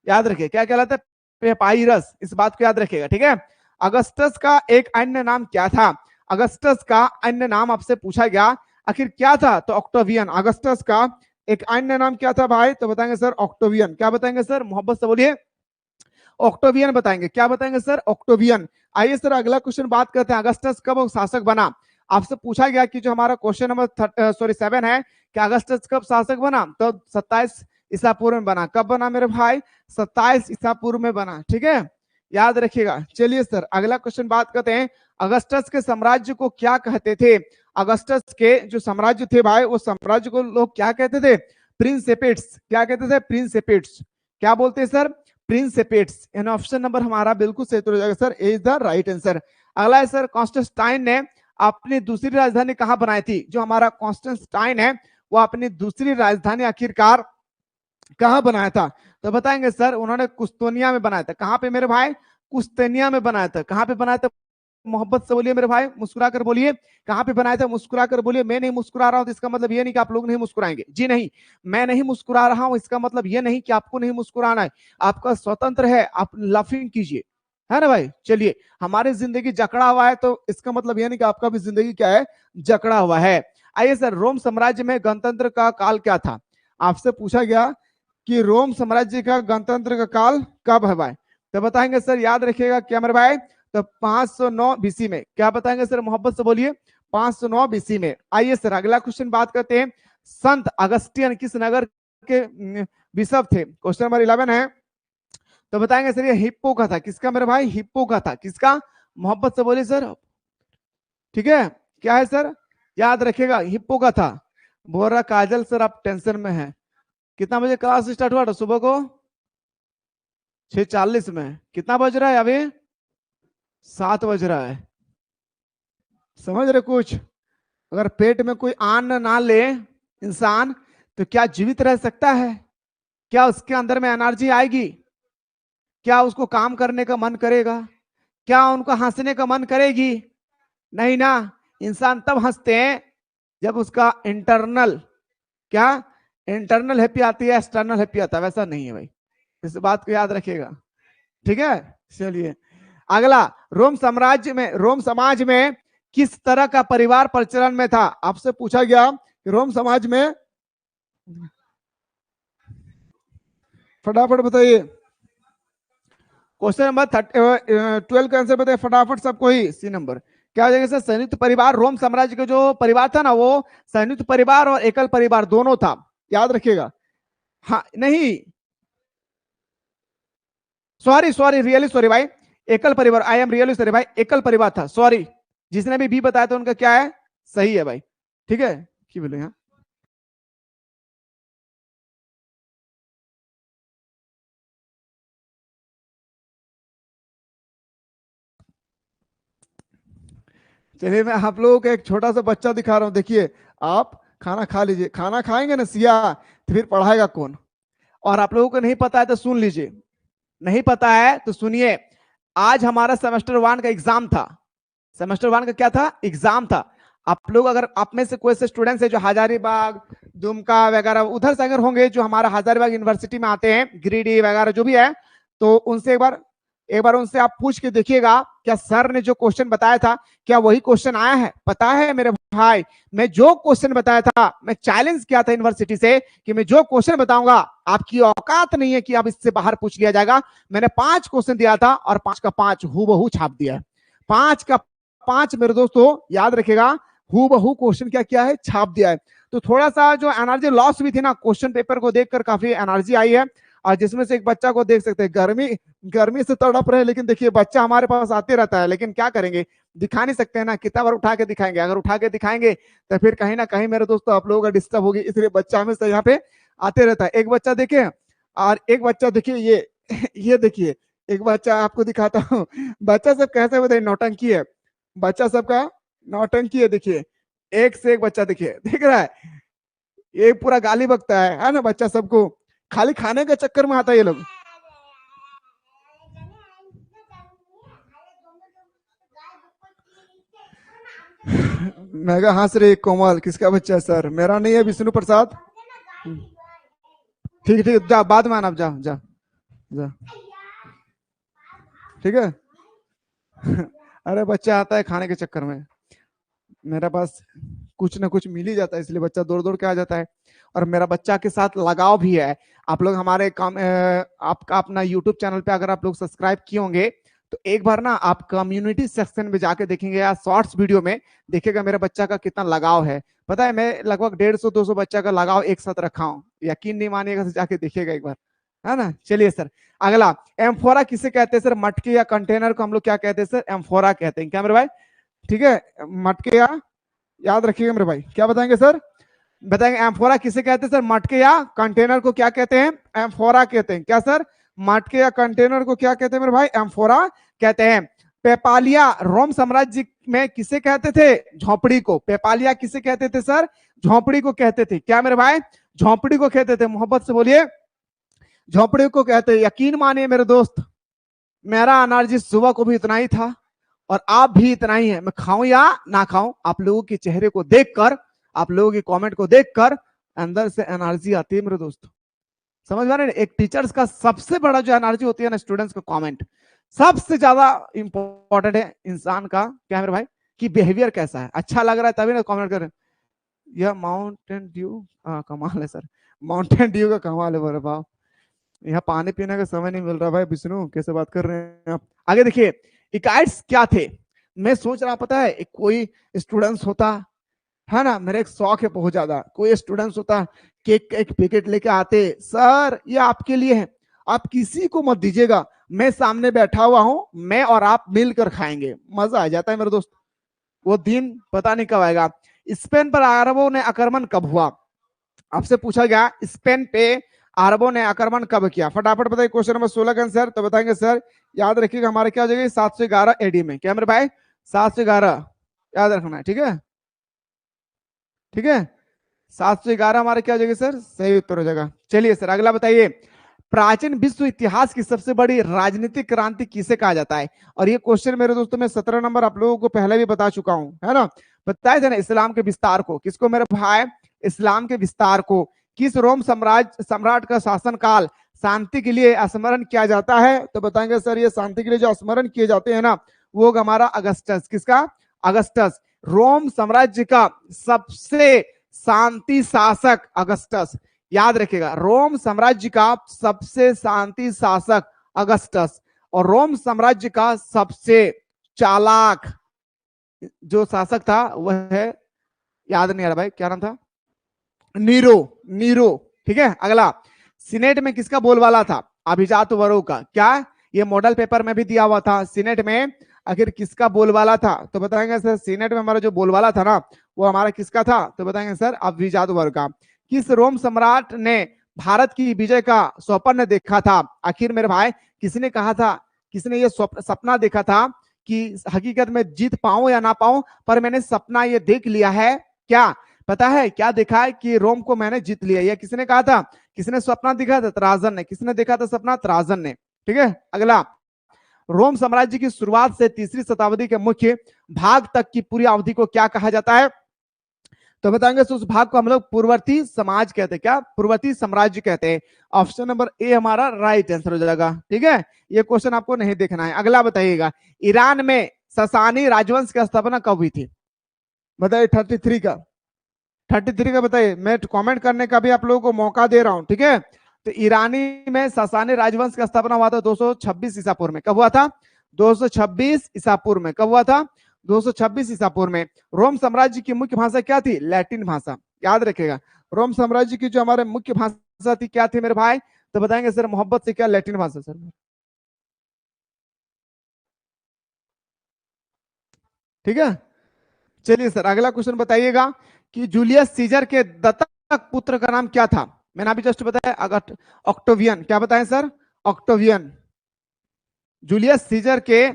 याद रखिए क्या कहलाता है? पेपायरस। इस बात को याद रखिएगा, ठीक है। अगस्टस का एक अन्य नाम क्या था? अगस्टस का अन्य नाम आपसे पूछा गया, आखिर क्या था? तो ऑक्टेवियन। अगस्टस का एक अन्य नाम क्या था भाई? तो बताएंगे सर ऑक्टेवियन। क्या बताएंगे सर? मोहब्बत से बोलिए। ऑक्टेवियन बताएंगे। क्या बताएंगे सर? ऑक्टेवियन। आइए सर अगला क्वेश्चन बात करते हैं, अगस्टस कब शासक बना? आपसे पूछा गया कि जो हमारा क्वेश्चन नंबर 7 है कि अगस्टस कब शासक बना? तो 27 ईसा पूर्व में बना। कब बना मेरे भाई? 27 ईसा पूर्व में बना। ठीक है, याद रखिएगा। चलिए सर अगला क्वेश्चन बात करते हैं, अगस्टस के साम्राज्य को क्या कहते थे? अगस्टस के जो साम्राज्य थे भाई, वो साम्राज्य को लोग क्या कहते थे? प्रिंसिपेट्स। क्या कहते थे? प्रिंसिपेट्स। क्या बोलते हैं सर? प्रिंसिपेट्स। ऑप्शन नंबर हमारा बिल्कुल सही हो जाएगा sir, A is the right answer. अगला है सर, कॉन्स्टेंटाइन ने अपनी दूसरी राजधानी कहां बनाई थी? जो हमारा कॉन्स्टेंटाइन है वो अपनी दूसरी राजधानी आखिरकार कहां बनाया था? तो बताएंगे सर उन्होंने कुस्तोनिया में बनाया था। कहां पे मेरे भाई? कुस्तोनिया में बनाया था। कहां पे बनाया था? मोहब्बत से बोलिए मेरे भाई, मुस्कुरा कर बोलिए। कहां पे बनाया था? मुस्कुरा कर बोलिए। मैं नहीं मुस्कुरा रहा हूं तो इसका मतलब ये नहीं कि आप लोग नहीं मुस्कुराएंगे। जी नहीं, मैं नहीं मुस्कुरा रहा हूं इसका मतलब ये नहीं कि आपको नहीं मुस्कुराना है। आपका स्वतंत्र है, आप लाफिंग कीजिए, है ना भाई। चलिए, हमारी जिंदगी जकड़ा हुआ है तो इसका मतलब ये नहीं कि आपका भी जिंदगी क्या है? जकड़ा हुआ है। आइए सर, रोम साम्राज्य में गणतंत्र का काल क्या था? आपसे पूछा गया कि रोम साम्राज्य का गणतंत्र का काल कब है भाई? तो बताएंगे सर, याद रखिएगा क्या मेरे भाई? तो 509 बीसी में। क्या बताएंगे सर? मोहब्बत से बोलिए। 509 बीसी में। आइए सर अगला क्वेश्चन बात करते हैं, संत अगस्टियन किस नगर के बिशप थे? क्वेश्चन नंबर 11 है। तो बताएंगे सर ये हिप्पो का था। किसका मेरे भाई? हिप्पो का था। किसका? मोहब्बत से बोलिए सर। ठीक है, क्या है सर? याद रखिएगा हिप्पो का था। बोल रहा काजल सर आप टेंशन में हैं। कितना बजे क्लास स्टार्ट हुआ था? सुबह को 6:40 में। कितना बज रहा है अभी? 7 बज रहा है। समझ रहे कुछ? अगर पेट में कोई अन्न ना ले इंसान तो क्या जीवित रह सकता है? क्या उसके अंदर में एनर्जी आएगी? क्या उसको काम करने का मन करेगा? क्या उनको हंसने का मन करेगी? नहीं ना। इंसान तब हंसते हैं जब उसका इंटरनल हैप्पी आती है, एक्सटर्नल हैप्पी आता है। वैसा नहीं है भाई, इस बात को याद रखिएगा, ठीक है। चलिए अगला, रोम समाज में किस तरह का परिवार प्रचलन में था? आपसे पूछा गया कि रोम समाज में, फटाफट बताइए। क्वेश्चन नंबर 12 का आंसर बताइए फटाफट सबको ही। सी नंबर क्या हो जाएगा सर? संयुक्त परिवार। रोम साम्राज्य का जो परिवार था ना, वो संयुक्त परिवार और एकल परिवार दोनों था, याद रखिएगा। हाँ नहीं, सॉरी रियली सॉरी भाई, एकल परिवार, आई एम रियली सॉरी भाई, एकल परिवार था, सॉरी। जिसने भी बी बताया तो उनका क्या है, सही है भाई, ठीक है। की बोले यहाँ, चलिए मैं आप लोगों को एक छोटा सा बच्चा दिखा रहा हूं, देखिए। आप खाना खा लीजिए, खाना खाएंगे ना सिया, तो फिर पढ़ाएगा कौन। और आप लोगों को नहीं पता है तो सुन लीजिए, नहीं पता है तो सुनिए। आज हमारा सेमेस्टर 1 का एग्जाम था। सेमेस्टर 1 का क्या था, एग्जाम था। आप लोग अगर आप में से कोई से स्टूडेंट्स है जो हजारीबाग, दुमका वगैरह उधर से अगर होंगे, जो हमारा हजारीबाग यूनिवर्सिटी में आते हैं, गिरिडीह वगैरह जो भी है, तो उनसे एक बार उनसे आप पूछ के देखिएगा, क्या सर ने जो क्वेश्चन बताया था क्या वही क्वेश्चन आया है। पता है मेरे भाई, मैं जो क्वेश्चन बताया था, मैं चैलेंज किया था यूनिवर्सिटी से कि मैं जो क्वेश्चन बताऊंगा आपकी औकात नहीं है कि अब इससे बाहर पूछ लिया जाएगा। मैंने 5 क्वेश्चन दिया था और 5 का 5 हूबहू छाप दिया है। 5 का 5 मेरे दोस्तों याद रखेगा, हूबहू क्वेश्चन क्या किया है, छाप दिया है। तो थोड़ा सा जो एनर्जी लॉस हुई थी ना, क्वेश्चन पेपर को देखकर काफी एनर्जी आई है। और जिसमें से एक बच्चा को देख सकते हैं, गर्मी गर्मी से तड़प रहे, लेकिन देखिए बच्चा हमारे पास आते रहता है, लेकिन क्या करेंगे, दिखा नहीं सकते हैं ना, कितना बार उठा के दिखाएंगे। अगर उठा के दिखाएंगे तो फिर कहीं ना कहीं मेरे दोस्तों आप लोगों का डिस्टर्ब होगी, इसलिए बच्चा हमेशा यहाँ पे आते रहता है। एक बच्चा देखिए, और एक बच्चा देखिए ये ये देखिए, एक बच्चा आपको दिखाता हूँ। बच्चा सब कैसे बताइए, नौटंकी है बच्चा सबका, नौटंकी है। देखिए एक से एक बच्चा देखिए, दिख रहा है, ये पूरा गाली बकता है ना बच्चा सबको, खाली खाने के चक्कर में आता है ये लोग। मेगा हंस रही, कोमल किसका बच्चा है सर, मेरा नहीं है, विष्णु प्रसाद। ठीक ठीक, जा बाद में आना, जा जा जा, ठीक है। अरे बच्चा आता है खाने के चक्कर में, मेरे पास कुछ ना कुछ मिल ही जाता है, इसलिए बच्चा दौड़ दौड़ के आ जाता है। और मेरा बच्चा के साथ लगाव भी है। आप लोग हमारे काम आपका अपना यूट्यूब चैनल पे अगर आप लोग सब्सक्राइब किए होंगे, तो एक बार ना आप कम्युनिटी सेक्शन में जाके देखेंगे या शॉर्ट्स वीडियो में देखिएगा मेरे बच्चा का कितना लगाव है। पता है मैं लगभग 150-200 बच्चा का लगाव एक साथ रखा हूँ, यकीन नहीं मानिएगा तो जाके देखिएगा एक बार, है ना। चलिए सर, अगला एम्फोरा किसे कहते हैं सर, मटके या कंटेनर को हम लोग क्या कहते हैं सर, एम्फोरा कहते हैं, क्या मेरे भाई, ठीक है। मटके या, याद रखिएगा मेरे भाई, क्या बताएंगे सर, बताएंगे एम्फोरा किसे कहते हैं सर, मटके या कंटेनर को क्या कहते हैं, एम्फोरा कहते हैं, क्या सर, मटके या कंटेनर को क्या कहते हैं मेरे भाई, एम्फोरा कहते हैं। पेपालिया रोम साम्राज्य में किसे कहते थे, झोपड़ी को। पेपालिया किसे कहते थे सर, झोपड़ी को कहते थे, क्या मेरे भाई, झोपड़ी को कहते थे, मोहब्बत से बोलिए, झोपड़ी को कहते हैं। यकीन मानिए मेरे दोस्त, मेरा एनर्जी सुबह को भी इतना ही था और आप भी इतना ही है। मैं खाऊं या ना खाऊं, आप लोगों के चेहरे को देखकर, आप लोगों के कमेंट को देखकर अंदर से एनर्जी आती है मेरे दोस्तों, समझ में आ रहे हैं। एक टीचर्स का सबसे बड़ा जो एनर्जी होती है ना, स्टूडेंट्स का कमेंट सबसे ज्यादा इंपॉर्टेंट है। इंसान का क्या है मेरे भाई, कि बिहेवियर कैसा है, अच्छा लग रहा है तभी ना कमेंट करें। यह माउंटेन ड्यू, कमाल है सर, माउंटेन ड्यू का कमाल है मेरे बाप। यहाँ पानी पीने का समय नहीं मिल रहा भाई, विष्णु कैसे बात कर रहे हैं आप। आगे देखिए, इकाइट्स क्या थे। मैं सोच रहा, पता है कोई स्टूडेंट्स होता है ना, मेरा एक शौक है बहुत ज्यादा, कोई स्टूडेंट्स होता केक एक पैकेट लेके आते, सर ये आपके लिए है, आप किसी को मत दीजिएगा, मैं सामने बैठा हुआ हूं, मैं और आप मिलकर खाएंगे, मजा आ जाता है मेरे दोस्त। वो दिन पता नहीं कब आएगा। स्पेन पर अरबों ने आक्रमण कब हुआ, आपसे पूछा गया स्पेन पे अरबों ने आक्रमण कब किया, फटाफट बताइए। क्वेश्चन नंबर 16 का आंसर तो बताएंगे सर, याद रखिएगा हमारे क्या हो जाएगा, 711 एडी में, क्या मेरे भाई, 711 याद रखना है, ठीक है, ठीक है। 711 हमारे क्या हो जाएगा सर, सही उत्तर हो जाएगा। चलिए सर अगला बताइए, प्राचीन विश्व इतिहास की सबसे बड़ी राजनीतिक क्रांति किसे कहा जाता है। और ये क्वेश्चन मेरे दोस्तों में 17 नंबर आप लोगों को पहले भी बता चुका हूं, है ना। बताए थे ना, इस्लाम के विस्तार को, किसको मेरे भाई, इस्लाम के विस्तार को। किस रोम सम्राट का शासनकाल शांति के लिए स्मरण किया जाता है, तो बताएंगे सर ये शांति के लिए जो स्मरण किए जाते हैं ना, वो हमारा अगस्टस, किसका, अगस्टस। रोम साम्राज्य का सबसे शांति शासक अगस्टस, याद रखिएगा, रोम साम्राज्य का सबसे शांति शासक अगस्टस। और रोम साम्राज्य का सबसे चालाक जो शासक था वह है, याद नहीं आ रहा भाई, क्या नाम था, नीरो, नीरो, ठीक है। अगला, सीनेट में किसका बोलबाला था, अभिजात वर्गों का, क्या, ये मॉडल पेपर में भी दिया हुआ था। सीनेट में आखिर किसका बोलबाला था? तो बताएंगे सर सीनेट में हमारा जो बोलबाला था ना वो हमारा किसका था? तो बताएंगे सर अभिजातवर्ग का। किस रोम सम्राट ने भारत की विजय का स्वप्न देखा था? आखिर मेरे भाई किसने कहा था, किसने ये सपना देखा था कि हकीकत में जीत पाऊं या ना पाऊं, पर मैंने सपना ये देख लिया है? क्या पता है क्या देखा है? कि रोम को मैंने जीत लिया। यह किसने कहा था? किसने सपना देखा था? त्राजन ने। किसने देखा था सपना? त्राजन ने। ठीक है, अगला, रोम साम्राज्य की शुरुआत से तीसरी शताब्दी के मुख्य भाग तक की पूरी अवधि को क्या कहा जाता है? तो बताएंगे उस भाग को हम लोग पूर्ववर्ती समाज कहते हैं। क्या? पूर्ववर्ती साम्राज्य कहते हैं। ऑप्शन नंबर ए हमारा राइट आंसर हो जाएगा। ठीक है, ये क्वेश्चन आपको नहीं देखना है। अगला बताइएगा, ईरान में ससानी राजवंश की स्थापना कब हुई थी? बताइए 33 का, 33 का बताइए। मैं कमेंट करने का भी आप लोगों को मौका दे रहा हूं। ठीक है, तो ईरानी में ससानी राजवंश का स्थापना हुआ था 226 ईसा पूर्व में। कब हुआ था? 226 ईसा पूर्व में। कब हुआ था? 226 ईसा पूर्व में। रोम साम्राज्य की मुख्य भाषा क्या थी? लैटिन भाषा। याद रखिएगा, रोम साम्राज्य की जो हमारे मुख्य भाषा थी क्या थी मेरे भाई? तो बताएंगे सर मोहब्बत से क्या? लैटिन भाषा सर। ठीक है, चलिए सर अगला क्वेश्चन बताइएगा कि जूलियस सीजर के दत्तक पुत्र का नाम क्या था? मैंने अभी जस्ट बताया ऑक्टोवियन। क्या बताएं सर? ऑक्टोवियन। जूलियस सीजर के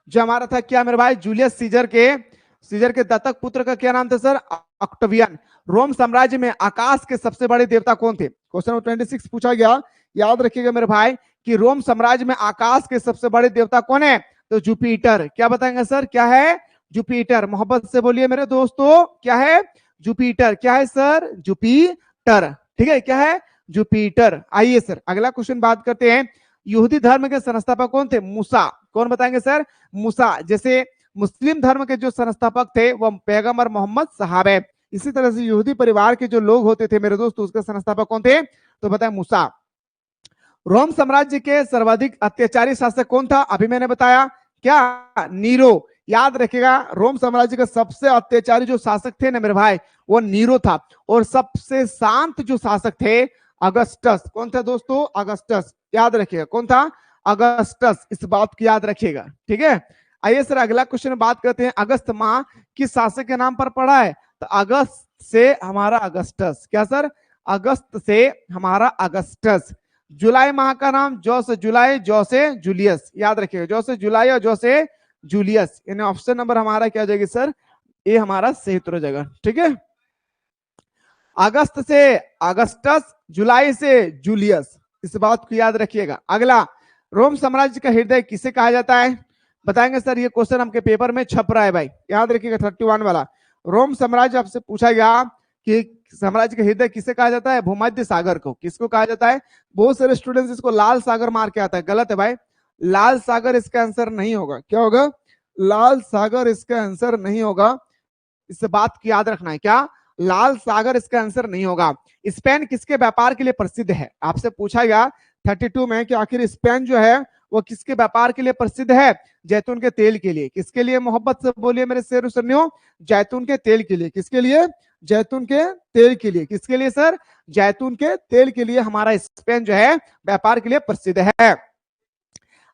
जो हमारा था क्या मेरे भाई? जूलियस सीजर के दत्तक पुत्र का क्या नाम था सर? ऑक्टोवियन। रोम साम्राज्य में आकाश के सबसे बड़े देवता कौन थे? क्वेश्चन नंबर 26 पूछा गया। याद रखिएगा मेरे भाई कि रोम साम्राज्य में आकाश के सबसे बड़े देवता कौन है? तो जुपिटर। क्या बताएंगे सर? क्या है? जुपिटर। मोहब्बत से बोलिए मेरे दोस्तों, क्या है? जुपिटर। क्या है सर? जुपिटर। ठीक है, क्या है? जुपिटर। आइए सर अगला क्वेश्चन बात करते हैं। यहूदी धर्म के संस्थापक कौन थे? मूसा। कौन बताएंगे सर? मूसा। जैसे मुस्लिम धर्म के जो संस्थापक थे वो पैगंबर मोहम्मद साहब है, इसी तरह से यहूदी परिवार के जो लोग होते थे मेरे दोस्त उसके संस्थापक कौन थे? तो बताए मूसा। रोम साम्राज्य के सर्वाधिक अत्याचारी शासक कौन था? अभी मैंने बताया, क्या? नीरो। याद रखिएगा रोम साम्राज्य का सबसे अत्याचारी जो शासक थे ना मेरे भाई वो नीरो था, और सबसे शांत जो शासक थे अगस्टस। कौन था दोस्तों? अगस्टस। याद रखिएगा कौन था? अगस्टस। इस बात को याद रखिएगा। ठीक है, आइए सर अगला क्वेश्चन बात करते हैं। अगस्त माह किस शासक के नाम पर पड़ा है? तो अगस्त से हमारा अगस्टस। क्या सर? अगस्त से हमारा अगस्टस। जुलाई माह का नाम जो से जुलाई, जो से जूलियस। याद रखिएगा जो से जुलाई और जो से जूलियस। यानी ऑप्शन नंबर हमारा क्या हो जाएगी सर? ये हमारा सही उत्तर हो जाएगा। ठीक है, अगस्त से अगस्टस, जुलाई से जूलियस। इस बात को याद रखिएगा। अगला, रोम साम्राज्य का हृदय किसे कहा जाता है? बताएंगे सर, ये क्वेश्चन आपके पेपर में छप रहा है भाई, याद रखिएगा 31 वाला। रोम साम्राज्य आपसे पूछा गया कि साम्राज्य का हृदय किसे कहा जाता है? भूमध्य सागर को। किसको कहा जाता है? बहुत सारे स्टूडेंट्स इसको लाल सागर मार के आता है, गलत है भाई। लाल सागर इसका आंसर नहीं होगा। क्या होगा? लाल सागर इसका आंसर नहीं होगा। इस बात की याद रखना है। क्या? लाल सागर इसका आंसर नहीं होगा। स्पेन किसके व्यापार के लिए प्रसिद्ध है? आपसे पूछा गया 32 में कि आखिर स्पेन जो है वो किसके व्यापार के लिए प्रसिद्ध है? जैतून के तेल के लिए। किसके लिए? मोहब्बत से बोलिए मेरे शेर सुनियो। जैतून के तेल के लिए। किसके लिए? जैतून के तेल के लिए। किसके लिए सर? जैतून के तेल के लिए हमारा स्पेन जो है व्यापार के लिए प्रसिद्ध है।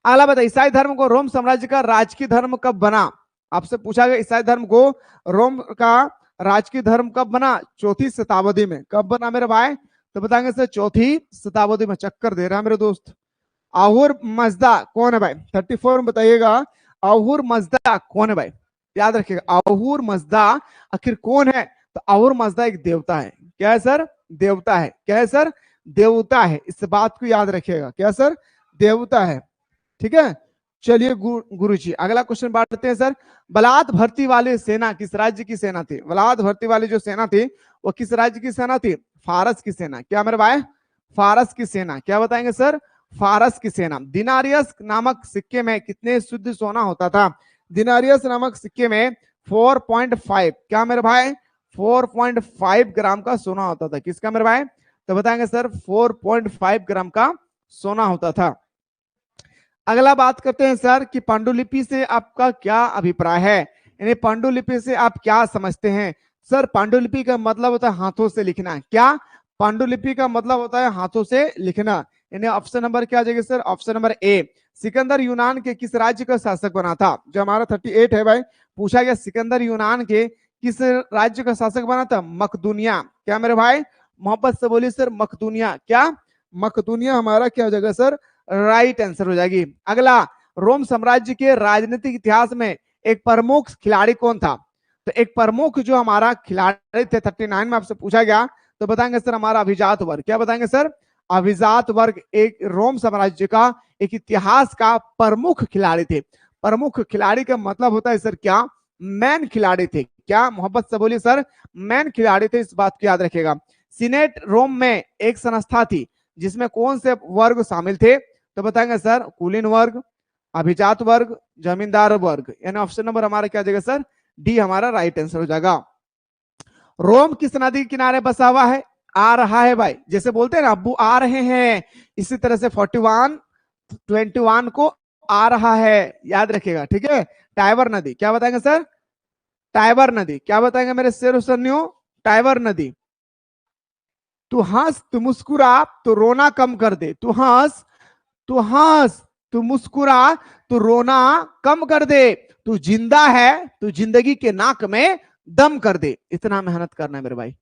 अगला बताइए, ईसाई धर्म को रोम साम्राज्य का राजकीय धर्म कब बना? आपसे पूछा गया ईसाई धर्म को रोम का राजकीय धर्म कब बना? चौथी शताब्दी में। कब बना मेरे भाई? तो बताएंगे सर चौथी शताब्दी में। चक्कर दे रहा है मेरे दोस्त। आहुर मजदा कौन है भाई? 34 में बताइएगा आहुर मजदा कौन है भाई? याद रखिएगा आहुर मजदा आखिर कौन है? तो आहुर मजदा एक देवता है। क्या है सर? देवता है। क्या है सर? देवता है। इस बात को याद रखिएगा। क्या सर? देवता है। ठीक है, चलिए गुरुजी अगला क्वेश्चन बांटते हैं सर। बलात भर्ती वाली सेना किस राज्य की सेना थी? बलात भर्ती वाली जो सेना थी वो किस राज्य की सेना थी? फारस की सेना। क्या मेरे भाई? फारस की सेना। क्या बताएंगे सर? फारस की सेना। दिनारियस नामक सिक्के में कितने शुद्ध सोना होता था? दिनारियस नामक सिक्के में 4.5। क्या मेरे भाई? 4.5 ग्राम का सोना होता था। किसका मेरे भाई? तो बताएंगे सर 4.5 ग्राम का सोना होता था। अगला बात करते हैं सर कि पांडुलिपि से आपका क्या अभिप्राय है? यानी पांडुलिपि से आप क्या समझते हैं? सर पांडुलिपि का मतलब होता है हाथों से लिखना। क्या? पांडुलिपि का मतलब होता है हाथों से लिखना। यानी ऑप्शन नंबर क्या आ जाएगा सर, ऑप्शन नंबर ए। सिकंदर यूनान के किस राज्य का शासक बना था? जो हमारा 38 है भाई, पूछा गया सिकंदर यूनान के किस राज्य का शासक बना था? मकदूनिया। क्या मेरे भाई, मोहब्बत से बोलिए सर, मकदूनिया। क्या मकदूनिया हमारा क्या हो जाएगा सर, राइट आंसर हो जाएगी। अगला, रोम साम्राज्य के राजनीतिक इतिहास में एक प्रमुख खिलाड़ी कौन था? तो एक प्रमुख जो हमारा खिलाड़ी थे 39 में आपसे पूछा गया, तो बताएंगे सर हमारा अभिजात वर्ग। क्या बताएंगे सर? अभिजात वर्ग एक रोम साम्राज्य का एक इतिहास का प्रमुख खिलाड़ी थे। प्रमुख खिलाड़ी का मतलब होता है सर क्या, मैन खिलाड़ी थे। क्या, मोहब्बत से बोलिए सर, मैन खिलाड़ी थे, इस बात को याद रखेगा। सीनेट रोम में एक संस्था थी जिसमें कौन से वर्ग शामिल थे? तो बताएंगे सर कुलीन वर्ग, अभिजात वर्ग, जमींदार वर्ग। यानी ऑप्शन नंबर हमारा क्या जाएगा सर, डी हमारा राइट आंसर हो जाएगा। रोम किस नदी के किनारे बसा हुआ है? आ रहा है भाई, जैसे बोलते हैं ना अब्बू आ रहे हैं, इसी तरह से 41 21 को आ रहा है, याद रखिएगा, ठीक है। टाइबर नदी, क्या बताएंगे सर? टाइबर नदी। क्या बताएंगे मेरे शेर सन्नियों? टाइबर नदी। तू हंस तू मुस्कुरा तो रोना कम कर दे, तू हंस तू मुस्कुरा तू रोना कम कर दे, तू जिंदा है तू जिंदगी के नाक में दम कर दे। इतना मेहनत करना है मेरे भाई,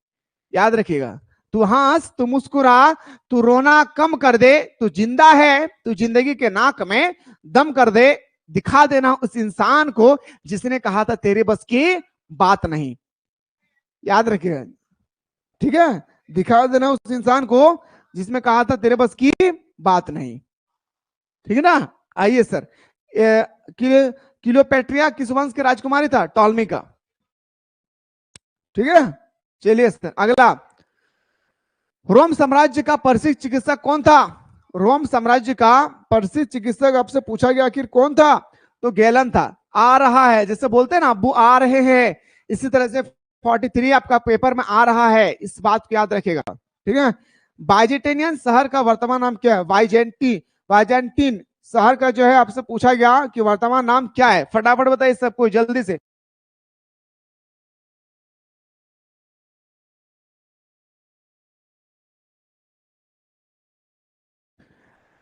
याद रखिएगा। तू हंस तू मुस्कुरा तू रोना कम कर दे, तू जिंदा है तू जिंदगी के नाक में दम कर दे, दिखा देना उस इंसान को जिसने कहा था तेरे बस की बात नहीं। याद रखिएगा, ठीक है। दिखा देना उस इंसान को जिसमें कहा था तेरे बस की बात नहीं, ठीक है ना। आइए सर, क्लियोपेट्रिया किस वंश के राजकुमारी था? टॉलमी का, ठीक है। चलिए सर अगला, रोम साम्राज्य का प्रसिद्ध चिकित्सक कौन था? रोम साम्राज्य का प्रसिद्ध चिकित्सक आपसे पूछा गया आखिर कौन था? तो गैलन था। आ रहा है, जैसे बोलते हैं ना अब्बू आ रहे हैं, इसी तरह से 43 आपका पेपर में आ रहा है, इस बात को याद रखेगा, ठीक है। बाइजेंटियन शहर का वर्तमान नाम क्या है? बाइजेंटीन शहर का जो है आपसे पूछा गया कि वर्तमान नाम क्या है? फटाफट बताइए सबको जल्दी से।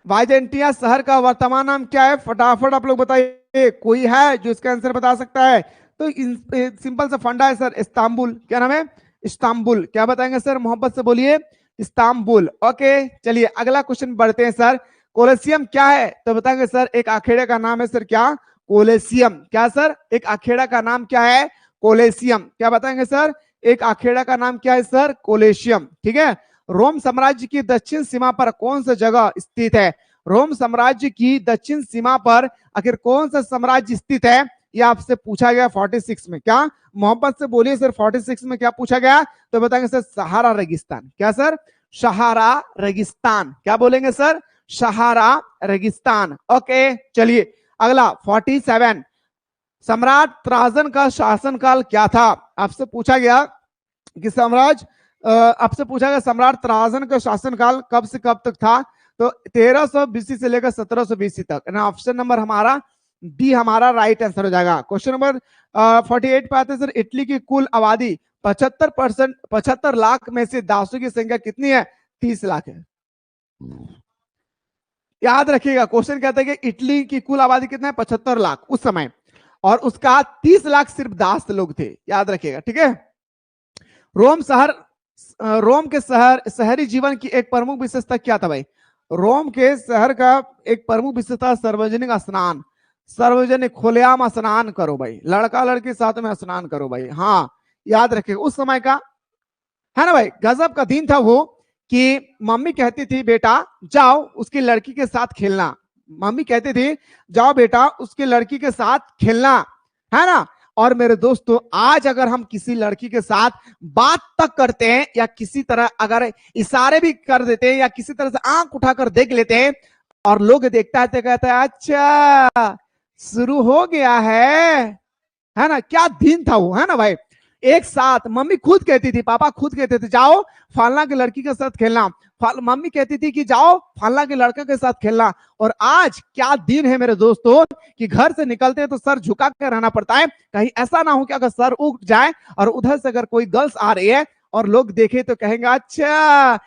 बाइजेंटिया शहर का वर्तमान नाम क्या है? फटाफट आप लोग बताइए, कोई है जो इसका आंसर बता सकता है? तो सिंपल सा फंडा है सर, इस्तांबुल। क्या नाम है? इस्तांबुल। क्या बताएंगे सर? मोहब्बत से बोलिए, इस्तांबुल। ओके चलिए अगला क्वेश्चन बढ़ते हैं सर। कोलेसियम क्या है? तो बताएंगे सर एक अखेड़े का नाम है सर क्या? कोलेसियम। क्या सर? एक अखेड़ा का नाम क्या है? कोलेसियम। क्या बताएंगे सर? एक अखेड़ा का नाम क्या है सर? कोलेशियम, ठीक है। रोम साम्राज्य की दक्षिण सीमा पर कौन सा जगह स्थित है? रोम साम्राज्य की दक्षिण सीमा पर आखिर कौन सा साम्राज्य स्थित है? यह आपसे पूछा गया 46 में। क्या, मोहब्बत से बोलिए सर, 46 में क्या पूछा गया? तो बताएंगे सर सहारा रेगिस्तान। क्या सर? सहारा रेगिस्तान। क्या बोलेंगे सर? सहारा रेगिस्तान। ओके चलिए अगला 47, सम्राट त्राजन का शासनकाल क्या था? आपसे पूछा गया कि आपसे पूछा गया सम्राट त्राजन का शासनकाल कब से कब तक था? तो 1300 बीसी से लेकर 1700 बीसी तक। ऑप्शन नंबर हमारा डी हमारा राइट आंसर हो जाएगा। क्वेश्चन नंबर 48 पे आते हैं सर, इटली की कुल आबादी 75 लाख में से दासों की संख्या कितनी है? 30 लाख है। याद रखिएगा क्वेश्चन कहता है कि इटली की कुल आबादी कितना है? 75 लाख उस समय, और उसका 30 लाख सिर्फ दास लोग थे, याद रखिएगा, ठीक है। रोम के शहरी जीवन की एक प्रमुख विशेषता क्या था भाई? रोम के शहर का एक प्रमुख विशेषता सार्वजनिक स्नान। सार्वजनिक खुलेआम स्नान करो भाई, लड़का लड़की साथ में स्नान करो भाई। हाँ याद रखिएगा उस समय का, है ना भाई, गजब का दिन था वो कि मम्मी कहती थी बेटा जाओ उसकी लड़की के साथ खेलना। मम्मी कहती थी जाओ बेटा उसकी लड़की के साथ खेलना, है ना। और मेरे दोस्तों आज अगर हम किसी लड़की के साथ बात तक करते हैं या किसी तरह अगर इशारे भी कर देते हैं या किसी तरह से आंख उठाकर देख लेते हैं और लोग देखता है तो कहता है अच्छा शुरू हो गया है ना। क्या दिन था वो, है ना भाई। एक साथ मम्मी खुद कहती थी, पापा खुद कहते थे जाओ फलाना की लड़की के साथ खेलना, मम्मी कहती थी कि जाओ फलाना के लड़के के साथ खेलना। और आज क्या दिन है मेरे दोस्तों कि घर से निकलते हैं तो सर झुका कर रहना पड़ता है, कहीं ऐसा ना हो कि अगर सर उठ जाए और उधर से अगर कोई गर्ल्स आ रही है और लोग देखे तो कहेंगे अच्छा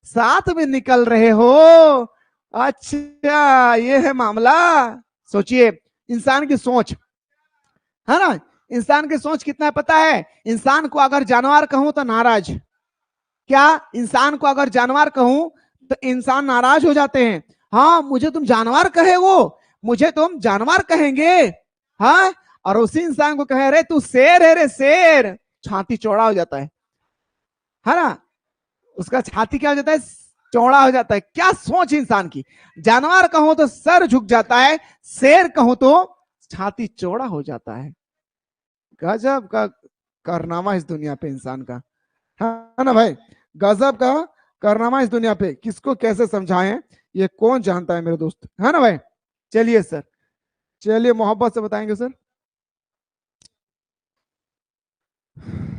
साथ में निकल रहे हो, अच्छा ये है मामला। सोचिए, इंसान की सोच है ना, इंसान की सोच कितना है पता है? इंसान को अगर जानवर कहूं तो नाराज, क्या इंसान को अगर जानवर कहूं तो इंसान नाराज हो जाते हैं। हाँ मुझे तुम जानवर कहे, वो मुझे तुम जानवर कहेंगे। हाँ, और उसी इंसान को कहे रे तू शेर है रे शेर, छाती चौड़ा हो जाता है ना, उसका छाती क्या हो जाता है? चौड़ा हो जाता है। क्या सोच इंसान की! जानवर कहूं तो सर झुक जाता है, शेर कहूं तो छाती चौड़ा हो जाता है। गजब का कारनामा इस दुनिया पे इंसान का, है ना भाई? गजब का कारनामा इस दुनिया पे, किसको कैसे समझाएं ये कौन जानता है मेरे दोस्त, है ना भाई? चलिए सर, चलिए मोहब्बत से बताएंगे सर,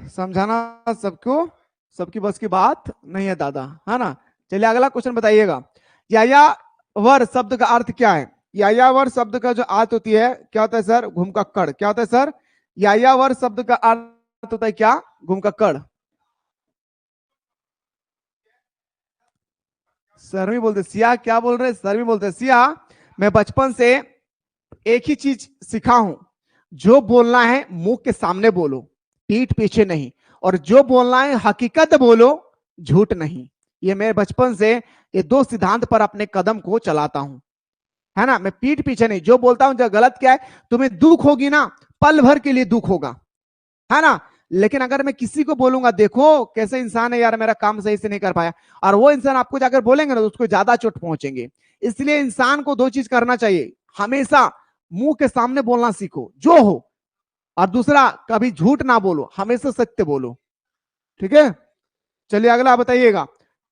समझाना सबको सबकी बस की बात नहीं है दादा, है ना? चलिए अगला क्वेश्चन बताइएगा। यायावर शब्द का अर्थ क्या है? यायावर शब्द का जो अर्थ होती है क्या होता है सर? घुमक्कड़। क्या होता है सर? यायावर शब्द का अर्थ होता है क्या? घुमक्कड़। सर भी बोलते सिया, क्या बोल रहे? सर भी बोलते सिया। मैं बचपन से एक ही चीज सीखा हूं, जो बोलना है मुंह के सामने बोलो, पीठ पीछे नहीं, और जो बोलना है हकीकत बोलो, झूठ नहीं। ये मैं बचपन से ये दो सिद्धांत पर अपने कदम को चलाता हूं, है ना? मैं पीठ पीछे नहीं, जो बोलता हूं जो गलत क्या है, तुम्हें दुख होगी ना, पल भर के लिए दुख होगा, है ना? लेकिन अगर मैं किसी को बोलूंगा देखो कैसे इंसान है यार, मेरा काम सही से नहीं कर पाया, और वो इंसान आपको जाकर बोलेंगे ना तो उसको ज्यादा चोट पहुंचेंगे। इसलिए इंसान को दो चीज करना चाहिए हमेशा, मुंह के सामने बोलना सीखो जो हो, और दूसरा कभी झूठ ना बोलो, हमेशा सत्य बोलो। ठीक है, चलिए अगला बताइएगा।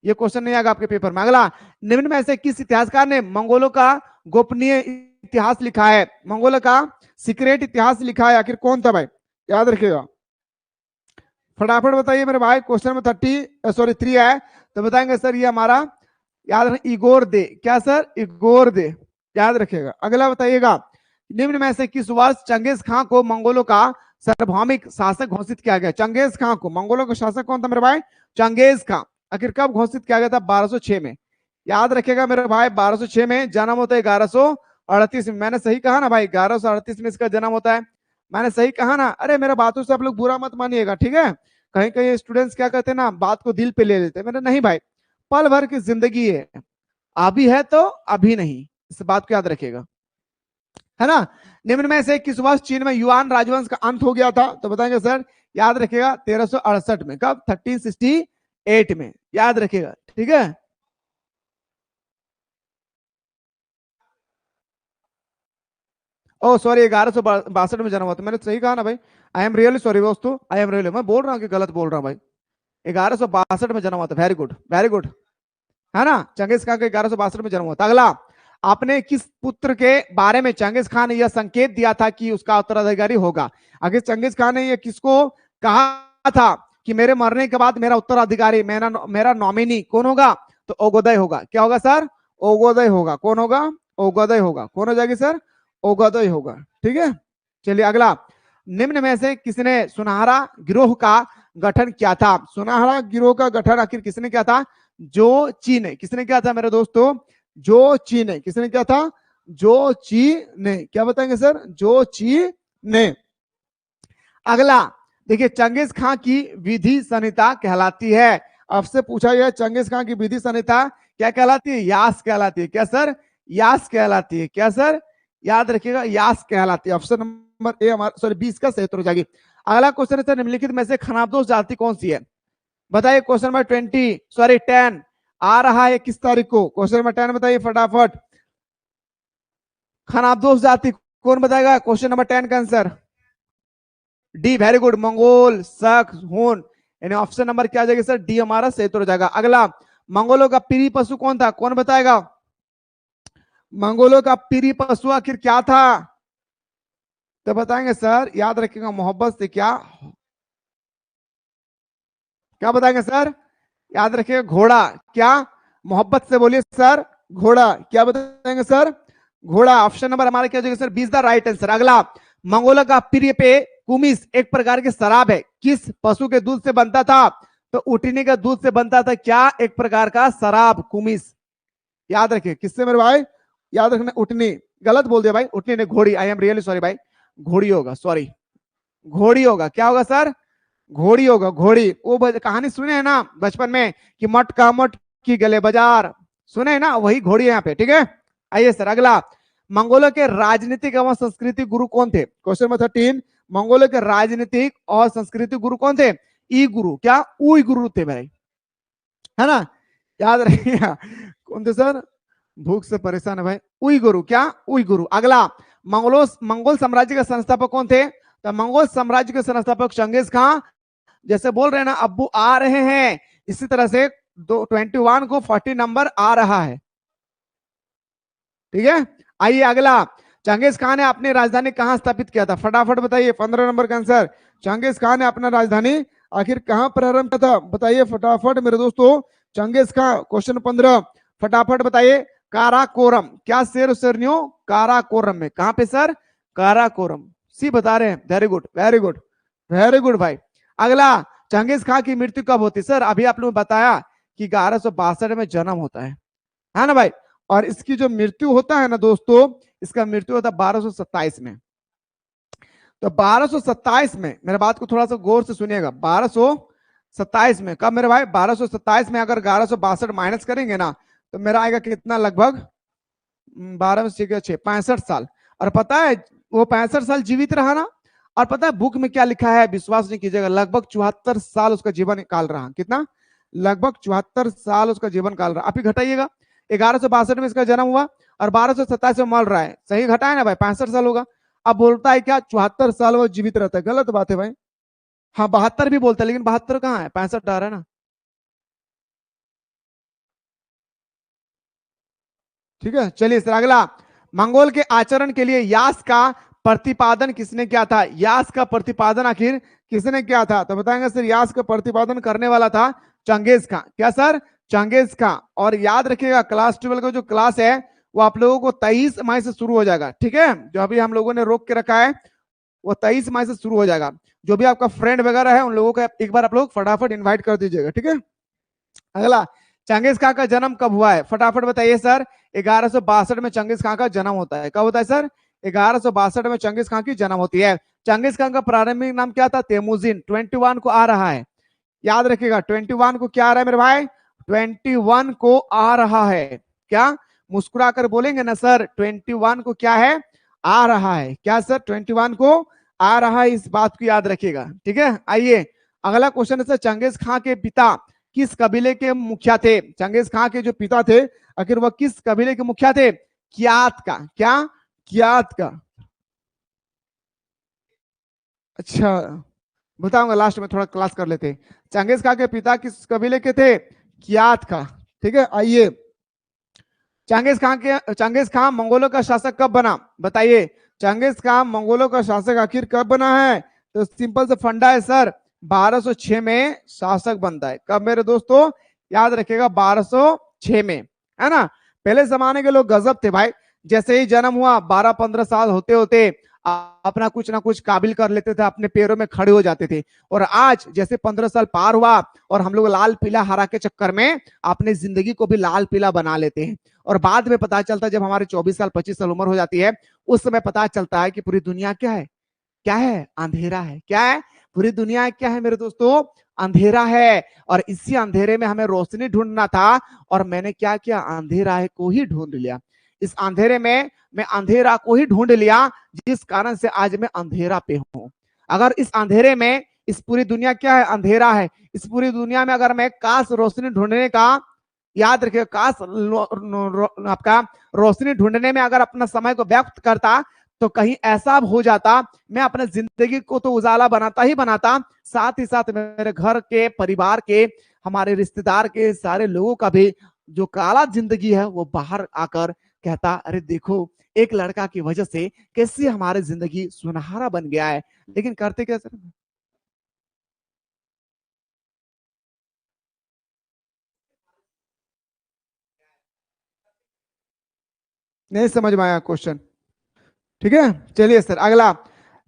ये क्वेश्चन नहीं आएगा आपके पेपर में। अगला, निम्न में से किस इतिहासकार ने मंगोलों का गोपनीय इतिहास लिखा है? मंगोलों का सीक्रेट इतिहास लिखा है, आखिर कौन था भाई? याद रखिएगा, फटाफट बताइए मेरे भाई। क्वेश्चन में 3 है तो बताएंगे सर ये हमारा, याद रखें, इगोर दे। क्या सर? इगोर दे, याद रखिएगा। अगला बताइएगा, निम्न में से किस वर्ष चंगेज खां को मंगोलों का सार्वभौमिक शासक घोषित किया गया? चंगेज खां को मंगोलों का शासक कौन था मेरे भाई? चंगेज खां। आखिर कब घोषित किया गया था? 1206 में। याद रखेगा मेरे भाई, 1206 में जन्म होता है, 1138 में। मैंने सही कहा ना भाई? 1138 में इसका जन्म होता है, मैंने सही कहा ना? अरे मेरे बातों से आप लोग बुरा मत मानिएगा, ठीक है? कहीं कहीं स्टूडेंट्स क्या करते हैं ना, बात को दिल पे ले लेते हैं। मैंने नहीं भाई, पल भर की जिंदगी है, अभी है तो अभी नहीं, इस बात को याद रखिएगा, है ना? निम्न में से किस वर्ष चीन में युआन राजवंश का अंत हो गया था? तो बताएंगे सर, याद रखिएगा 1368 में। कब? 1368 में, याद रखिएगा, ठीक है? ओ सॉरी, 1162 में जन्म हुआ था। मैंने सही कहा ना भाई? आई एम रियली सॉरी दोस्तों, आई एम रियली, मैं बोल रहा हूँ कि गलत बोल रहा हूँ भाई। 1162 में जन्म हुआ था। वेरी गुड, वेरी गुड, है ना? चंगेज खान का 1162 में जन्म हुआ था। अगला, आपने किस पुत्र के बारे में चंगेज खान ने यह संकेत दिया था कि उसका उत्तराधिकारी होगा? आखिर चंगेज खान ने यह किसको कहा था कि मेरे मरने के बाद मेरा उत्तराधिकारी, मेरा नॉमिनी कौन होगा? तो ओगोदय होगा। क्या होगा सर? ओगोदय होगा। कौन होगा? ओगोदय होगा। कौन हो जाएगी सर? ओगोदय होगा। ठीक है, चलिए अगला, निम्न में से किसने सुनहरा गिरोह का गठन किया था? सुनहरा गिरोह का गठन आखिर किसने किया था? जो ची ने। किसने किया था मेरे दोस्तों? जो ची ने। किसने किया था? जो ची ने। क्या बताएंगे सर? जो ची ने। अगला देखिए, चंगेज खां की विधि संहिता कहलाती है, आपसे पूछा गया चंगेज खां की विधि संहिता क्या कहलाती है? यास कहलाती है। क्या सर? यास कहलाती है। क्या सर? याद रखिएगा, यास कहलाती है। ऑप्शन नंबर ए हमारा, सॉरी 20 का सही उत्तर हो जाएगी। अगला क्वेश्चन है, निम्नलिखित में से खनाबदोश जाति कौन सी है? बताइए। क्वेश्चन नंबर 10 आ रहा है किस तारीख को? क्वेश्चन नंबर 10 बताइए फटाफट। खनाबदोश जाति कौन बताएगा? क्वेश्चन नंबर 10 का answer D. Very good, Mongol शक हून, यानी ऑप्शन नंबर क्या आ जाएगा सर? डी हमारा सही उत्तर हो जाएगा। अगला, मंगोलों का प्रिय पशु कौन था? कौन बताएगा? मंगोलों का प्रिय पशु आखिर क्या था? तो बताएंगे सर, याद रखिएगा, मोहब्बत से क्या क्या बताएंगे सर? याद रखिएगा, घोड़ा। क्या? मोहब्बत से बोलिए सर, घोड़ा। क्या बताएंगे सर? घोड़ा। ऑप्शन नंबर हमारा क्या हो जाएगा सर? 20 the right answer. अगला, मंगोला का प्रिय पेय कुमिस एक प्रकार की शराब है, किस पशु के दूध से बनता था? तो उटनी का दूध से बनता था। क्या? एक प्रकार का शराब, कुमिस। याद रखिए, किससे मेरे भाई, याद रखना, उठनी, गलत बोल दिया भाई, उठनी नहीं, घोड़ी, आई एम रियली सॉरी भाई, घोड़ी होगा, सॉरी, घोड़ी होगा, क्या होगा सर, घोड़ी होगा, घोड़ी। वो कहानी सुने है ना बचपन में कि मट का मट की गले बाजार, सुने है ना, वही घोड़ी है यहाँ पे, ठीक है। आइए सर अगला, मंगोलों के राजनीतिक एवं सांस्कृतिक गुरु कौन थे, क्वेश्चन नंबर 13, मंगोलों के राजनीतिक और सांस्कृतिक गुरु कौन थे, ई गुरु, क्या उई गुरु थे भाई, है ना, याद रखिएगा, कौन थे सर, भूख से परेशान है भाई, उई गुरु, क्या उई गुरु। अगला, मंगोल साम्राज्य के संस्थापक कौन थे, तो मंगोल साम्राज्य के संस्थापक चंगेज खान, जैसे बोल रहे हैं ना अब्बू आ रहे हैं, इसी तरह से 21 को 40 नंबर आ रहा है, ठीक है। आइए अगला, चंगेज खान ने अपनी राजधानी कहां स्थापित किया था, फटाफट बताइए, 15 नंबर का आंसर, चंगेज खान ने अपना राजधानी आखिर कहां प्रारंभ किया था, बताइए फटाफट मेरे दोस्तों, चंगेज खान, क्वेश्चन 15 फटाफट बताइए, काराकोरम, क्या शेर शेरनियों, काराकोरम में, कहां पे सर, काराकोरम, सी बता रहे हैं, very good very good very good भाई। अगला, चंगेज खान की मृत्यु कब होती, सर अभी आप लोगों ने बताया कि 1162 में जन्म होता है ना भाई, और इसकी जो मृत्यु होता है ना दोस्तों, इसका मृत्यु होता है 1227 में। तो 1227 में, मेरे बात को थोड़ा सा गौर से सुनिएगा, 1227 में, कब मेरे भाई, 1227 में अगर 1162 माइनस करेंगे ना, तो मेरा आएगा कितना, लगभग 12 में 6 65 साल। और पता है वो 65 साल जीवित रहा ना, और पता है बुक में क्या लिखा है, विश्वास नहीं कीजिएगा, लगभग 74 साल उसका जीवन काल रहा, कितना, लगभग 74 साल उसका जीवन काल रहा। आप ही घटाइएगा, 1162 में इसका जन्म हुआ और 1227 में मर रहा है, सही घटाए ना भाई, 65 साल होगा। अब बोलता है क्या 74 साल वो जीवित रहता है, गलत बात है भाई, हाँ 72 भी बोलता है, लेकिन 72 कहाँ है, 65 आ रहा है ना, ठीक है। चलिए सर अगला, मंगोल के आचरण के लिए यास का प्रतिपादन किसने किया था, यास का प्रतिपादन आखिर किसने किया था, तो बताएंगे सर, यास का प्रतिपादन करने वाला था चंगेज खान, क्या सर, चंगेज खान। और याद रखिएगा क्लास 12 का जो क्लास है वो आप लोगों को 23 मई से शुरू हो जाएगा, ठीक है, जो अभी हम लोगों ने रोक के रखा है वो 23 मई से शुरू हो जाएगा। जो भी आपका फ्रेंड वगैरह है उन लोगों को एक बार आप लोग फटाफट इन्वाइट कर दीजिएगा, ठीक है। अगला, चंगेज खान का जन्म कब हुआ है, फटाफट बताइए सर, 1162 में चंगेज खान का जन्म होता है, कब होता है सर, 1162 में चंगेज खान की जन्म होती है। चंगेज खान का प्रारंभिक नाम क्या था, तेमुजिन, 21 को आ रहा है, याद रखिएगा 21 को क्या आ रहा है मेरे भाई, 21 को आ रहा है, क्या मुस्कुरा कर बोलेंगे ना सर, 21 को क्या है, आ रहा है, क्या सर 21 को आ रहा है, इस बात को याद रखिएगा, ठीक है। आइए अगला क्वेश्चन है सर, चंगेज खान के पिता किस कबीले के मुखिया थे, चंगेज खान के जो पिता थे आखिर वह किस कबीले के मुखिया थे, कियात का, क्या कियात का, अच्छा बताऊंगा लास्ट में, थोड़ा क्लास कर लेते। चंगेज खान के पिता किस कबीले के थे, कियात का, ठीक है। आइए चंगेज खान मंगोलों का शासक कब बना, बताइए, चंगेज खान मंगोलों का शासक आखिर कब बना है, तो सिंपल से फंडा है सर, 1206 में शासक बनता है, कब मेरे दोस्तों, याद रखिएगा 1206 में, है ना। पहले जमाने के लोग गजब थे भाई, जैसे ही जन्म हुआ 12-15 साल होते होते अपना कुछ ना कुछ काबिल कर लेते थे, अपने पैरों में खड़े हो जाते थे। और आज जैसे 15 साल पार हुआ और हम लोग लाल पीला हरा के चक्कर में अपनी जिंदगी को भी लाल पीला बना लेते हैं, और बाद में पता चलता है जब हमारे 24 साल 25 साल उम्र हो जाती है, उस समय पता चलता है कि पूरी दुनिया क्या है, क्या है, अंधेरा है, क्या है, पूरी दुनिया क्या है मेरे दोस्तों, अंधेरा है। और इसी अंधेरे में हमें रोशनी ढूंढना था, और मैंने क्या किया, अंधेरा को ही ढूंढ लिया, इस अंधेरे में मैं अंधेरा को ही ढूंढ लिया, जिस कारण से आज मैं अंधेरा पे हूं। अगर इस अंधेरे में, इस पूरी दुनिया क्या है, अंधेरा है, इस पूरी दुनिया में अगर मैं काश रोशनी ढूंढने का, याद रखिए काश आपका रोशनी ढूंढने में अगर अपना समय को व्यक्त करता, तो कहीं ऐसा हो जाता मैं अपने जिंदगी को तो उजाला बनाता ही बनाता, साथ ही साथ मेरे घर के, परिवार के, हमारे रिश्तेदार के, सारे लोगों का भी जो काला जिंदगी है वो बाहर आकर कहता, अरे देखो एक लड़का की वजह से कैसे हमारी जिंदगी सुनहरा बन गया है। लेकिन करते कैसे, नहीं समझ में आया क्वेश्चन, ठीक है। चलिए सर अगला,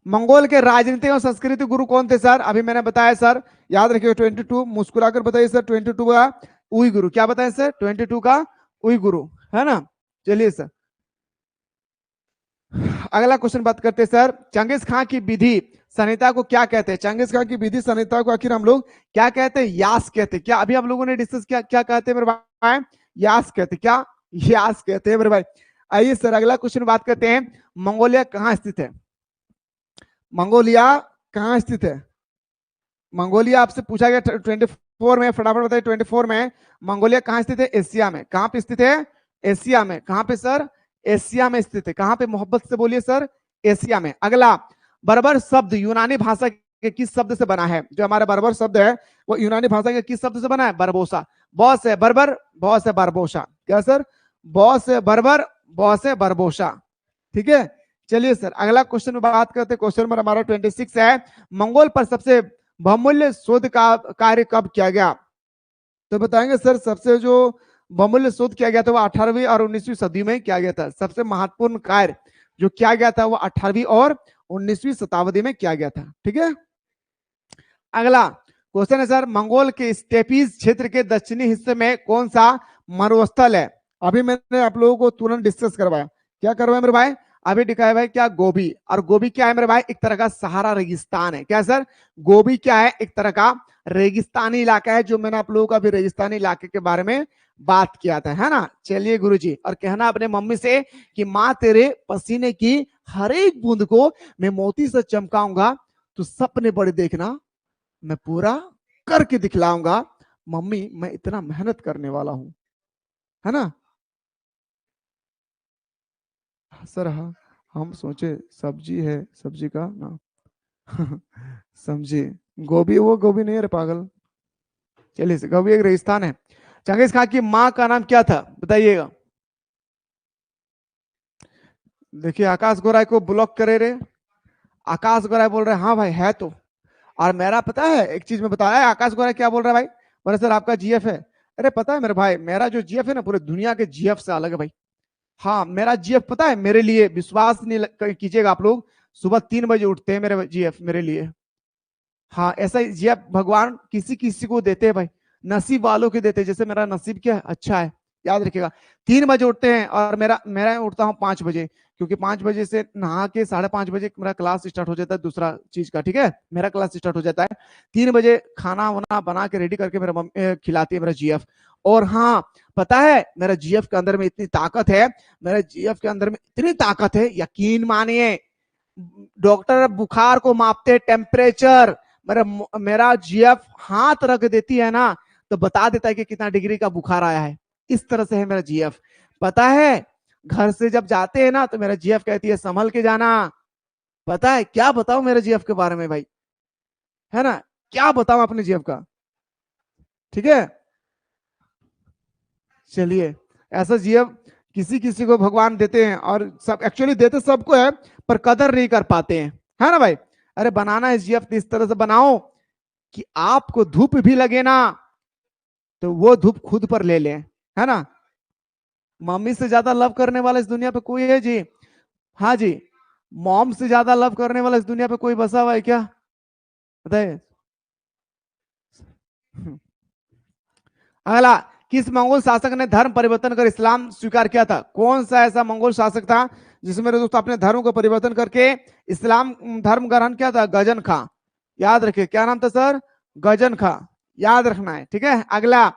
मंगोल के राजनीतिक और संस्कृति गुरु कौन थे सर, अभी मैंने बताया सर, याद रखिए 22, मुस्कुराकर बताइए सर, 22 का उई गुरु, क्या बताएं सर, 22 का उई गुरु, है ना। चलिए सर अगला क्वेश्चन बात करते हैं सर, चंगेज खां की विधि संहिता को क्या कहते हैं? चंगेज खां की विधि संहिता को आखिर हम लोग क्या कहते हैं? यास कहते हैं। क्या अभी आप लोगों ने डिस्कस क्या क्या कहते हैं मेरे भाई? यास कहते हैं। क्या यास कहते हैं मेरे भाई? आइए सर अगला क्वेश्चन बात करते हैं, मंगोलिया कहाँ स्थित है? मंगोलिया कहाँ स्थित है? मंगोलिया आपसे पूछा गया 24 में, फटाफट बताइए 24 में मंगोलिया कहाँ स्थित है? एशिया में। कहाँ पे स्थित है? एशिया में। कहाँ पे सर? एशिया में स्थित है। कहाँ पे? मोहब्बत से बोलिए सर। एशिया में। अगला, बर्बर शब्द यूनानी भाषा के किस शब्द से बना है? जो हमारा बर्बर शब्द है वो यूनानी भाषा के किस शब्द से बना है? बरबोसा। बॉस है बर्बर, बॉस है बरबोसा। क्या सर? बॉस है बर्बर, बॉस है बरबोसा। ठीक है। चलिए सर अगला क्वेश्चन में बात करते हैं। क्वेश्चन नंबर हमारा 26 है, मंगोल पर सबसे बहुमूल्य शोध का कार्य कब किया गया? तो बताएंगे सर, सबसे जो बहुमूल्य शोध किया गया था वो 18वीं और 19वीं सदी में किया गया था। सबसे महत्वपूर्ण कार्य जो किया गया था वो 18वीं और 19वीं शताब्दी में किया गया था। ठीक है। अगला क्वेश्चन है सर, मंगोल के स्टेपीज क्षेत्र के दक्षिणी हिस्से में कौन सा मरुस्थल है? अभी मैंने आप लोगों को तुरंत डिस्कस करवाया। क्या करवाया मेरे भाई? अभी दिखाया भाई क्या? गोबी। और गोबी क्या है मेरे भाई? एक तरह का सहारा रेगिस्तान है। क्या सर? गोबी क्या है? एक तरह का रेगिस्तानी इलाका है, जो मैंने आप लोगों का भी रेगिस्तानी इलाके के बारे में बात किया था, है ना। चलिए गुरुजी, और कहना अपने मम्मी से कि माँ तेरे पसीने की हर एक बूंद को मैं मोती से चमकाऊंगा, तो सपने बड़े देखना, मैं पूरा करके दिखलाऊंगा। मम्मी मैं इतना मेहनत करने वाला हूं, है ना। सर हाँ, हम सोचे सब्जी है, सब्जी का नाम समझे, गोभी? वो गोभी नहीं है रे पागल। चलिए, गोभी एक रेगिस्तान है। चंगेज खान की माँ का नाम क्या था? बताइएगा। देखिए आकाश गोराई को ब्लॉक करे रे। आकाश गोराई बोल रहे हाँ भाई है तो। और मेरा पता है एक चीज में बताया, आकाश गोराई क्या बोल रहा है भाई? बोले सर आपका जीएफ है। अरे पता है मेरे भाई, मेरा जो जीएफ है ना पूरे दुनिया के जीएफ से अलग है भाई। हाँ मेरा जीएफ पता है मेरे लिए, विश्वास नहीं कीजिएगा आप लोग, सुबह 3 बजे उठते हैं मेरे जीएफ मेरे लिए। हाँ ऐसा ही जीएफ भगवान किसी किसी को देते हैं भाई, नसीब वालों के देते हैं। जैसे मेरा नसीब क्या है? अच्छा है। याद रखिएगा 3 बजे उठते हैं, और मेरा मेरा उठता हूँ 5 बजे, क्योंकि 5 बजे से नहा के 5:30 बजे मेरा क्लास स्टार्ट हो जाता है दूसरा चीज का। ठीक है, मेरा क्लास स्टार्ट हो जाता है 3 बजे। खाना वाना बना के रेडी करके मेरा मम्मी खिलाती है मेरा जीएफ। और हाँ पता है मेरा जीएफ के अंदर में इतनी ताकत है, मेरे जीएफ के अंदर में इतनी ताकत है, यकीन मानिए डॉक्टर बुखार को मापते टेम्परेचर, मेरा जीएफ हाथ रख देती है ना तो बता देता है कि कितना डिग्री का बुखार आया है। इस तरह से है मेरा जीएफ। पता है घर से जब जाते हैं ना तो मेरा जीएफ कहती है संभल के जाना। पता है क्या बताऊं मेरे जीएफ के बारे में भाई, है ना, क्या बताऊं अपने जीएफ का। ठीक है। चलिए, ऐसा जीएफ किसी किसी को भगवान देते हैं, और सब एक्चुअली देते सबको है पर कदर नहीं कर पाते हैं, है ना भाई। अरे बनाना है जीएफ इस तरह से बनाओ कि आपको धूप भी लगे ना तो वो धूप खुद पर ले लें, है ना। मम्मी से ज्यादा लव करने वाला इस दुनिया पे कोई है जी? हाँ जी, मॉम से ज्यादा लव करने वाला इस दुनिया पे कोई बसा हुआ है क्या? बताइए। अगला, किस मंगोल शासक ने धर्म परिवर्तन कर इस्लाम स्वीकार किया था? कौन सा ऐसा मंगोल शासक था जिसमें मेरे दोस्त अपने धर्म को परिवर्तन करके इस्लाम धर्म ग्रहण किया था? गजन खां। याद रखिए क्या नाम था सर? गजन खां। याद रखना है। ठीक है। अगला,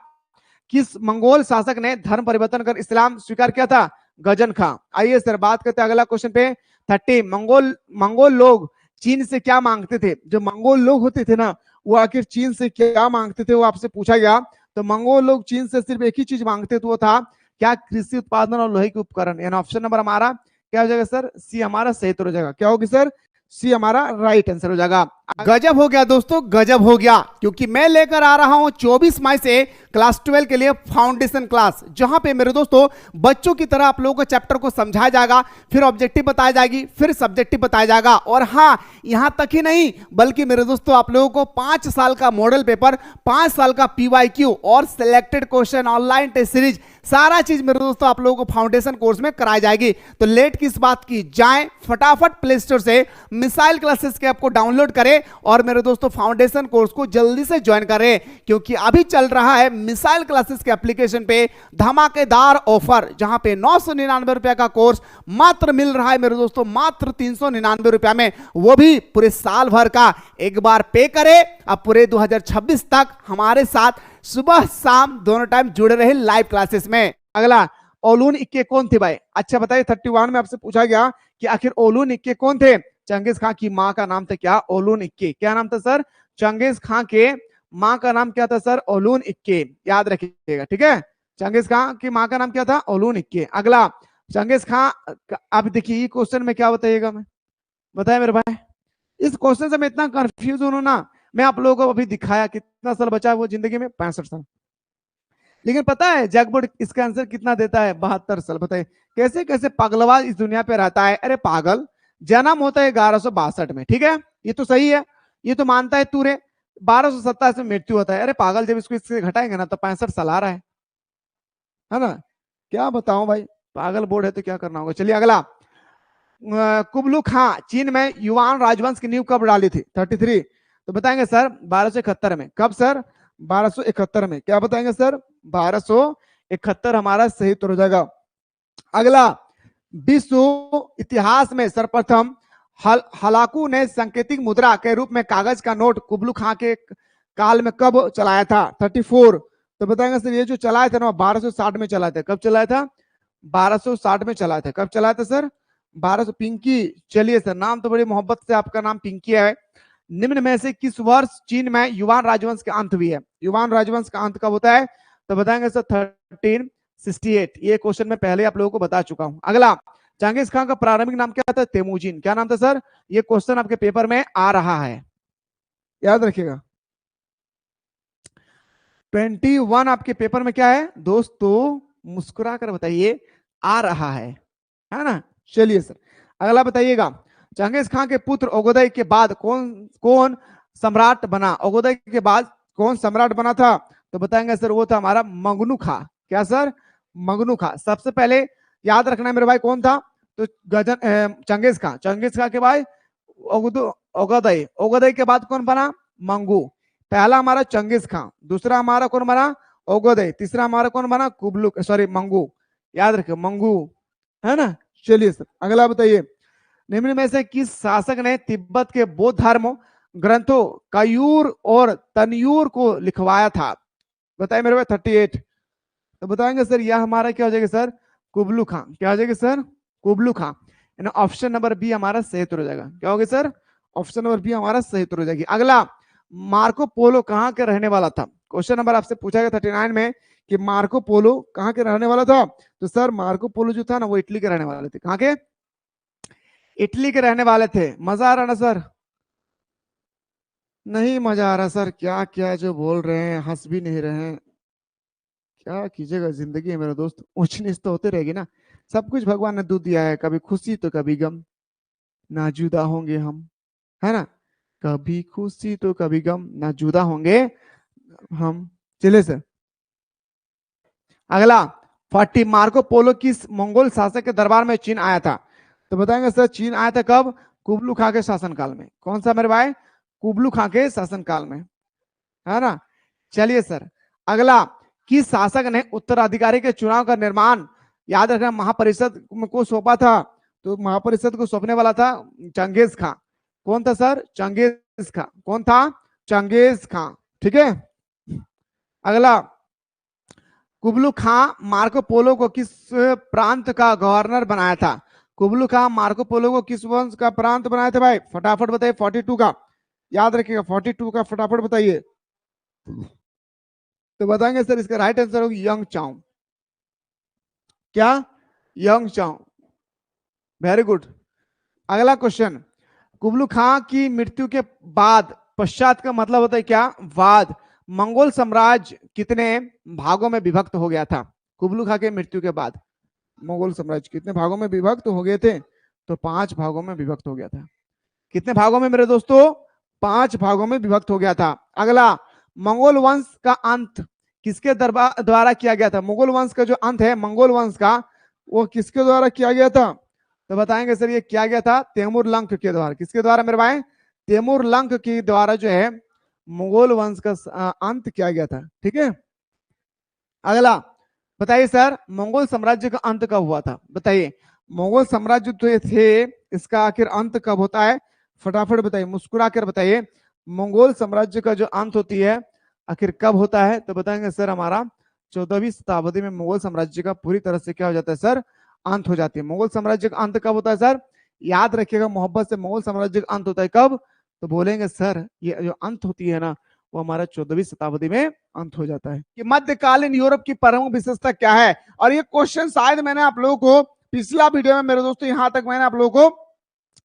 किस मंगोल शासक ने धर्म परिवर्तन कर इस्लाम स्वीकार किया था? गजन खां। आइए सर बात करते हैं अगला क्वेश्चन पे 30। मंगोल लोग चीन से क्या मांगते थे? जो मंगोल लोग होते थे ना वो आखिर चीन से क्या मांगते थे, वो आपसे पूछा गया। तो मंगोल लोग चीन से सिर्फ एक ही चीज मांगते थे, वो था क्या? कृषि उत्पादन और लोहे के उपकरण। यानी ऑप्शन नंबर हमारा क्या हो जाएगा सर? सी हमारा सही तो हो जाएगा। क्या होगी सर? सी हमारा राइट आंसर हो जाएगा। गजब हो गया दोस्तों, गजब हो गया, क्योंकि मैं लेकर आ रहा हूं 24 मई से क्लास 12 के लिए फाउंडेशन क्लास, जहां पे मेरे दोस्तों बच्चों की तरह आप लोगों को चैप्टर को समझाया जाएगा, फिर ऑब्जेक्टिव बताया जाएगी, फिर सब्जेक्टिव बताया जाएगा। और हां यहां तक ही नहीं, बल्कि मेरे दोस्तों आप लोगों को 5 साल का मॉडल पेपर, 5 साल का पीवाईक्यू और selected question, online test series, सारा चीज मेरे दोस्तों आप लोगों को फाउंडेशन कोर्स में कराई जाएगी। तो लेट किस बात की, जाएं फटाफट प्ले स्टोर से मिसाइल क्लासेस के ऐप को डाउनलोड करें करें और मेरे दोस्तों फाउंडेशन कोर्स को जल्दी से ज्वाइन करें, क्योंकि अभी चल रहा है मिसाइल क्लासेस के एप्लीकेशन पे धमाकेदार ऑफर, जहां पे 999 रुपए का कोर्स मात्र मिल रहा है मेरे दोस्तों मात्र 399 रुपए में, वो भी पूरे साल भर का। एक बार पे करें, अब पूरे 2026 तक हमारे साथ सुबह शाम दोनों टाइम जुड़े रहे लाइव क्लासेस में। अगला, ओलून इक्के कौन थे भाई? अच्छा बताइए, 31 में आपसे पूछा गया कि आखिर ओलून इक्के कौन थे? चंगेज खां की मां का नाम था क्या? ओलून इक्के। क्या नाम था सर? चंगेज खां के मां का नाम क्या था सर? ओलून इक्के। याद रखिएगा, ठीक है। चंगेज खां की मां का नाम क्या था? ओलून इक्के। अगला, चंगेज खां, अब देखिए ये क्वेश्चन में क्या बताइएगा, मैं बताए मेरे भाई, इस क्वेश्चन से मैं इतना कंफ्यूज हूं ना। मैं आप लोगों को अभी दिखाया कितना साल बचा है वो जिंदगी में, 65 साल, लेकिन पता है जैकबोर्ड इसका आंसर कितना देता है? 72 साल। बताइए कैसे कैसे पागलवाज इस दुनिया पे रहता है। अरे पागल, जन्म होता है 1162 में, ठीक है, ये तो सही है, ये तो मानता है तूरे। 1227 में मृत्यु होता है। अरे पागल, जब इसको इससे घटाएंगे ना तो 65 साल आ रहा है ना। क्या बताऊं भाई, पागल बोर्ड है तो क्या करना होगा। चलिए अगला, कुबलू खां चीन में युवान राजवंश की नींव कब डाली थी? 33। तो बताएंगे सर 1271 में। कब सर? 1271 में। क्या बताएंगे सर? 1271 हमारा सही उत्तर हो जाएगा। अगला, विश्व इतिहास में सर्वप्रथम हलाकू ने सांकेतिक मुद्रा के रूप में कागज का नोट कुबलू खां के काल में कब चलाया था? 34। तो बताएंगे सर ये जो चलाया था ना 1260 में चलाया था। कब चलाया था? 1260 में चलाया था। कब चलाया था सर? 1200। पिंकी, चलिए सर, नाम तो बड़ी मोहब्बत से आपका नाम पिंकी है। निम्न में से किस वर्ष चीन में युवान राजवंश का अंत हुई है? युवान राजवंश का अंत कब होता है? तो बताएंगे सर 1368। ये क्वेश्चन मैं पहले आप लोगों को बता चुका हूं। अगला, चंगेज खान का प्रारंभिक नाम क्या था? तेमुजिन। क्या नाम था सर? ये क्वेश्चन आपके पेपर में आ रहा है, याद रखिएगा। 21 आपके पेपर में क्या है दोस्तों? मुस्कुरा कर बताइए, आ रहा है ना। चलिए सर अगला बताइएगा, चंगेज खान के पुत्र ओगोदय के बाद कौन कौन सम्राट बना? ओगोदय के बाद कौन सम्राट बना था? तो बताएंगे सर वो था हमारा मंगनू खां। क्या सर? मंगनू खां। सबसे पहले याद रखना है मेरे भाई कौन था? तो चंगेज खां। चंगेज खां के बाद ओगोदय। ओगोदय के बाद कौन बना? मंगू। पहला हमारा चंगेज खां, दूसरा हमारा कौन बना? ओगोदय, तीसरा हमारा कौन बना? कुबलू, सॉरी मंगू। याद रखिए मंगू, है ना। चलिए सर अगला बताइए, निम्न में से किस शासक ने तिब्बत के बौद्ध धर्म ग्रंथों कायूर और तनयूर को लिखवाया था? बताइए मेरे भाई 38। तो बताएंगे सर यह हमारा क्या हो जाएगा सर? कुबलू खां। क्या हो जाएगा सर? कुबलू खां। ऑप्शन नंबर बी हमारा सही उत्तर हो जाएगा। क्या होगा सर? ऑप्शन नंबर बी हमारा सही उत्तर हो जाएगी। अगला, मार्को पोलो कहां के रहने वाला था? क्वेश्चन नंबर आपसे पूछा गया 39 में कि मार्को पोलो कहां के रहने वाला था? तो सर मार्को पोलो जो था ना वो इटली के रहने वाले थे। कहां के? इटली के रहने वाले थे। मजा आ रहा ना सर? नहीं मजा आ रहा सर, क्या क्या जो बोल रहे हैं, हंस भी नहीं रहे हैं। क्या कीजिएगा, जिंदगी है मेरे दोस्त, ऊंच नीच तो होते रहेगी ना। सब कुछ भगवान ने दूध दिया है, कभी खुशी तो कभी गम, ना जुदा होंगे हम, है ना। कभी खुशी तो कभी गम, ना जुदा होंगे हम। चलिए सर अगला, 40 मार्को पोलो किस मंगोल शासक के दरबार में चीन आया था? तो बताएंगे सर चीन आया था कब? कुबलू खां के शासनकाल में। कौन सा मेरे भाई? कुबलू खां के शासनकाल में, है ना। चलिए सर अगला, किस शासक ने उत्तराधिकारी के चुनाव का निर्माण, याद रखना, महापरिषद को सौंपा था? तो महापरिषद को सौंपने वाला था चंगेज खां। कौन था सर? चंगेज खां। कौन था? चंगेज खां, ठीक है। अगला, कुबलू खां मार्को पोलो को किस प्रांत का गवर्नर बनाया था? कुबलू खां मार्को पोलो को किस वंश का प्रांत बनाया था भाई? फटाफट बताइए। 42 का, याद रखिएगा 42 का, फटाफट बताइए। तो बताएंगे सर इसका राइट आंसर होगी यंग चाओ। क्या? यंग चाओ, वेरी गुड। अगला क्वेश्चन, कुबलू खां की मृत्यु के बाद, पश्चात का मतलब होता है क्या? बाद। मंगोल साम्राज्य कितने भागों में विभक्त हो गया था? कुबलू खां के मृत्यु के बाद मंगोल साम्राज्य कितने भागों में विभक्त हो गए थे? तो 5 भागों में विभक्त हो गया था। कितने भागों में मेरे दोस्तों? 5 भागों में विभक्त हो गया था। अगला, मंगोल वंश का अंत किसके दरबार द्वारा किया गया था? मुगल वंश का जो अंत है मंगोल वंश का, वो किसके द्वारा किया गया था? तो बताएंगे सर ये किया गया था तैमूर लंग के द्वारा। किसके द्वारा मेरे भाई? तेमुरलंक के द्वारा जो है मुगल वंश का अंत किया गया था। ठीक है, अगला बताइए सर, मंगोल साम्राज्य का अंत कब हुआ था? बताइए, मंगोल साम्राज्य जो थे इसका आखिर अंत कब होता है? फटाफट बताइए, मुस्कुरा कर बताइए, मंगोल साम्राज्य का जो अंत होती है आखिर कब होता है? तो बताएंगे सर हमारा 14वीं शताब्दी में मंगोल साम्राज्य का पूरी तरह से क्या हो जाता है सर? अंत हो जाती है। मंगोल साम्राज्य का अंत कब होता है सर? याद रखिएगा मोहब्बत से, मंगोल साम्राज्य का अंत होता है कब? तो बोलेंगे सर ये जो अंत होती है ना वो हमारा 14वीं शताब्दी में अंत हो जाता है। कि मध्यकालीन यूरोप की प्रमुख विशेषता क्या है? और ये क्वेश्चन शायद मैंने आप लोगों को पिछला वीडियो में मेरे दोस्तों यहां तक मैंने आप लोगों को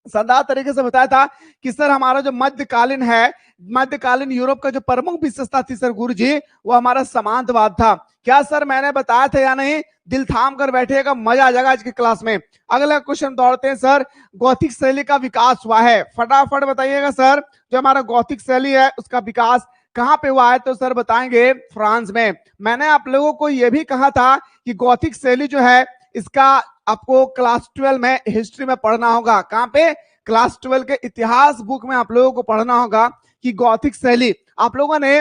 शानदार तरीके से बताया था कि सर हमारा जो मध्यकालीन है, मध्यकालीन यूरोप का जो प्रमुख विशेषता थी सर गुरु जी, वो हमारा समांतवाद था। क्या सर मैंने बताया था या नहीं? दिल थाम कर बैठिएगा, मजा आ जाएगा आज की क्लास में। अगला क्वेश्चन दौड़ते हैं सर, गौथिक शैली का विकास हुआ है, फटाफट बताइएगा सर। जो हमारा गौथिक शैली है उसका विकास कहां पे हुआ है? तो सर बताएंगे फ्रांस में। मैंने आप लोगों को यह भी कहा था कि गौथिक शैली जो है इसका आपको क्लास 12 में हिस्ट्री में पढ़ना होगा। कहां पे? क्लास 12 के इतिहास बुक में आप लोगों को पढ़ना होगा कि गौथिक शैली। आप लोगों ने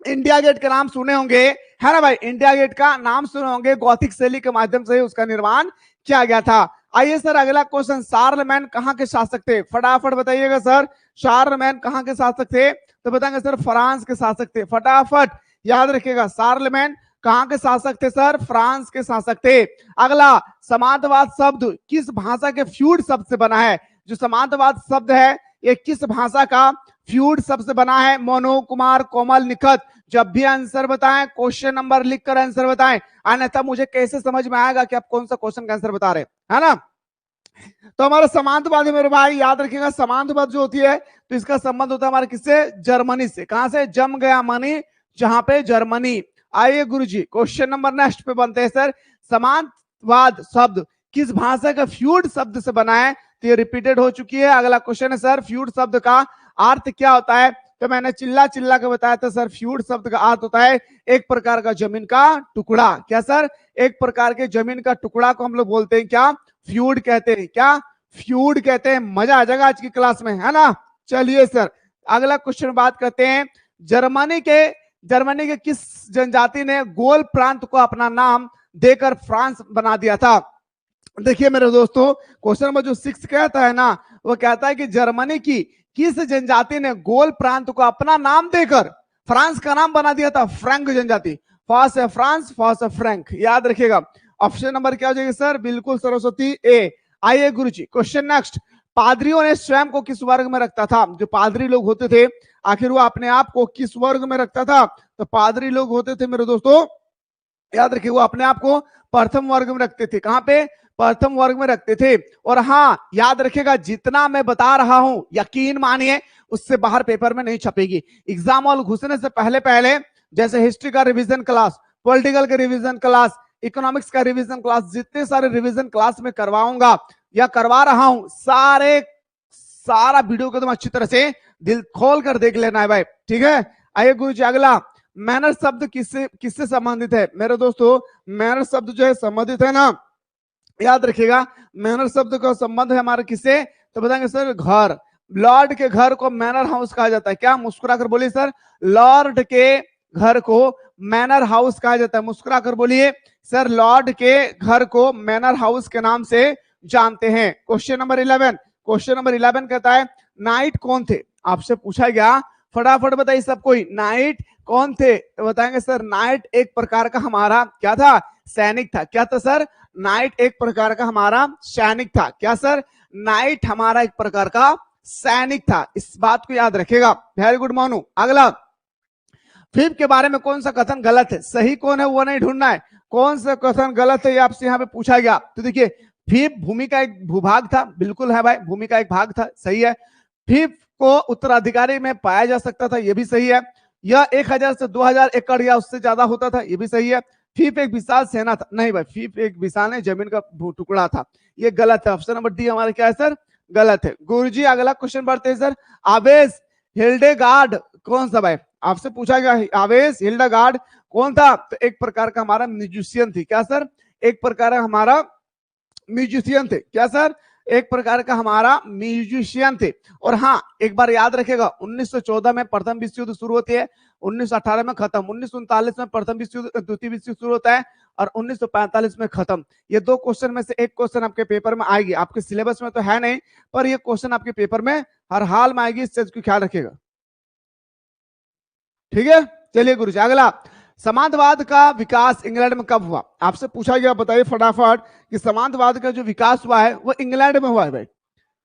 इंडिया गेट का नाम सुने होंगे, है ना भाई? इंडिया गेट का नाम सुने होंगे, गौथिक शैली के माध्यम से उसका निर्माण किया गया था। आइए सर अगला क्वेश्चन, शार्लमैन कहां के शासक थे? फटाफट बताइएगा सर, शार्लमैन कहां के शासक थे? तो बताएंगे सर फ्रांस के शासक थे। फटाफट याद रखिएगा, शार्लमैन कहां के शासक थे सर? फ्रांस के शासक थे। अगला, समांतवाद शब्द किस भाषा के फ्यूड शब्द से बना है? जो समांतवाद शब्द है ये किस भाषा का फ्यूड शब्द से बना है? मोनो, कुमार, कोमल, निखत। जब भी आंसर बताएं क्वेश्चन नंबर लिखकर आंसर बताएं, अन्यथा मुझे कैसे समझ में आएगा कि आप कौन सा क्वेश्चन का आंसर बता रहे हैं, है ना? तो हमारा समांतवाद मेरे भाई याद रखिएगा, समांतवाद जो होती है तो इसका संबंध होता है हमारे किससे? जर्मनी से। कहां से? जम गया मनी, जहां पे जर्मनी। आइए गुरुजी क्वेश्चन नंबर नेक्स्ट पे बनते हैं सर, समांतवाद शब्द किस भाषा का फ्यूड शब्द से बना है? तो ये रिपीटेड हो चुकी है। अगला क्वेश्चन है सर, फ्यूड शब्द का अर्थ क्या होता है? तो मैंने चिल्ला चिल्ला के बताया था सर, फ्यूड शब्द का अर्थ होता है एक प्रकार का जमीन का टुकड़ा। क्या सर? एक प्रकार के जमीन का टुकड़ा को हम लोग बोलते हैं क्या? फ्यूड कहते हैं। क्या? फ्यूड कहते हैं। मजा आ जाएगा आज की क्लास में, है ना? चलिए सर अगला क्वेश्चन बात करते हैं, जर्मनी के किस जनजाति ने गोल प्रांत को अपना नाम देकर फ्रांस बना दिया था? देखिए मेरे दोस्तों, क्वेश्चन नंबर जो 6 कहता है ना, वो कहता है कि जर्मनी की किस जनजाति ने गोल प्रांत को अपना नाम देकर फ्रांस का नाम बना दिया था? फ्रैंक जनजाति। फर्स्ट है फ्रांस, फर्स्ट है फ्रैंक, याद रखिएगा। ऑप्शन नंबर क्या हो जाएगा सर? बिल्कुल सरस्वती, ए। आइए गुरुजी क्वेश्चन नेक्स्ट, पादरियों ने स्वयं को किस वर्ग में रखता था? जो पादरी लोग होते थे आखिर वो अपने आप को किस वर्ग में रखता था? तो पादरी लोग होते थे मेरे दोस्तों, याद रखिए, वो अपने आप को प्रथम वर्ग में रखते थे। कहां पे? प्रथम वर्ग में रखते थे। और हाँ याद रखिएगा, जितना मैं बता रहा हूं यकीन मानिए उससे बाहर पेपर में नहीं छपेगी। एग्जाम हॉल घुसने से पहले पहले जैसे हिस्ट्री का रिवीजन क्लास, पॉलिटिकल का रिवीजन क्लास, इकोनॉमिक्स का रिवीजन क्लास, जितने सारे रिवीजन क्लास में करवाऊंगा या करवा रहा हूं, सारा वीडियो को तुम अच्छी तरह से दिल खोल कर देख लेना है भाई, ठीक है? आइए गुरुजी अगला, मैनर शब्द किससे संबंधित है? मेरे दोस्तों मैनर शब्द जो है संबंधित है ना, याद रखिएगा, मैनर शब्द का संबंध है हमारे किससे? तो बताएंगे सर घर। लॉर्ड के घर को मैनर हाउस कहा जाता है। क्या? मुस्कुरा कर बोलिए सर, लॉर्ड के घर को मैनर हाउस कहा जाता है। मुस्कुरा कर बोलिए सर, लॉर्ड के घर को मैनर हाउस के नाम से जानते हैं। क्वेश्चन नंबर 11 कहता है नाइट कौन थे? आपसे पूछा गया, फटाफट बताइए सब कोई, नाइट कौन थे? तो बताएंगे सर, नाइट एक प्रकार का हमारा क्या था? सैनिक था। क्या था सर? नाइट एक प्रकार का हमारा सैनिक था। क्या सर? नाइट हमारा एक प्रकार का सैनिक था। इस बात को याद रखिएगा। Very good Monu. अगला, फिब के बारे में कौन सा कथन गलत है? सही कौन है वो नहीं ढूंढना है, कौन सा कथन गलत है ये आपसे यहाँ पे पूछा गया। तो देखिए, फिब भूमि का एक भूभाग था, बिल्कुल है भाई, भूमि का एक भाग था, सही है। फिब को उत्तराधिकारी में पाया जा सकता था, ये भी सही है। यह 1000 से 2000 एकड़ या उससे ज्यादा होता था, ये भी सही है। फिर एक विशाल सेना था, नहीं भाई, फिर एक विशाल ने जमीन का टुकड़ा था, ये गलत है। ऑप्शन नंबर डी हमारा क्या है सर? गलत है। गुरुजी अगला क्वेश्चन बढ़ते हैं सर, आवेश हिल्डेगार्ड कौन सा भाई? आपसे पूछा गया आवेश हिल्डेगार्ड कौन था? तो एक प्रकार का हमारा म्यूजिशियन थी। क्या सर? एक प्रकार का हमारा म्यूजिशियन थे। क्या सर? एक प्रकार का हमारा म्यूजिशियन थे। और हाँ, एक बार याद रखेगा, 1914 में प्रथम विश्व युद्ध शुरू होती है, 1918 में खत्म, 1939 में प्रथम विश्व युद्ध, द्वितीय विश्व युद्ध शुरू होता है और 1945 में खत्म। ये दो क्वेश्चन में से एक क्वेश्चन आपके पेपर में आएगी, आपके सिलेबस में तो है नहीं, पर ये क्वेश्चन आपके पेपर में हर हाल में आएगी, इस चीज को ख्याल रखिएगा। ठीक है, चलिए गुरुजी अगला, समांतवाद का विकास इंग्लैंड में कब हुआ? आपसे पूछा गया, बताइए फटाफट कि समांतवाद का जो विकास हुआ है वो इंग्लैंड में हुआ है भाई।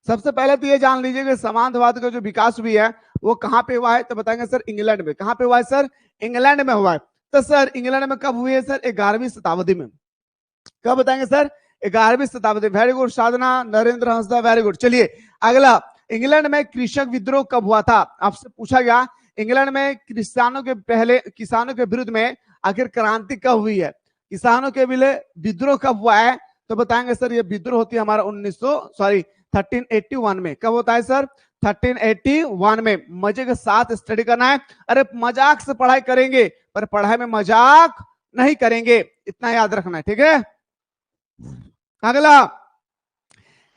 सबसे पहले तो ये जान लीजिए कि समांतवाद का जो विकास हुई है वो कहां पे हुआ है, तो बताएंगे सर इंग्लैंड में। कहां पे हुआ है सर? इंग्लैंड में हुआ है। तो सर इंग्लैंड में कब हुई है सर? 11वीं शताब्दी में। कब बताएंगे सर? 11वीं शताब्दी। वेरी गुड साधना, नरेंद्र हंसदा, वेरी गुड। चलिए अगला, इंग्लैंड में कृषक विद्रोह कब हुआ था? आपसे पूछा गया इंग्लैंड में किसानों के विरुद्ध में आखिर क्रांति कब हुई है, किसानों के विद्रोह कब हुआ है, तो बताएंगे सर ये विद्रोह होती है हमारा 1381 में। कब होता है सर? 1381 में। मजे के साथ स्टडी करना है, अरे मजाक से पढ़ाई करेंगे पर पढ़ाई में मजाक नहीं करेंगे, इतना याद रखना है, ठीक है। अगला,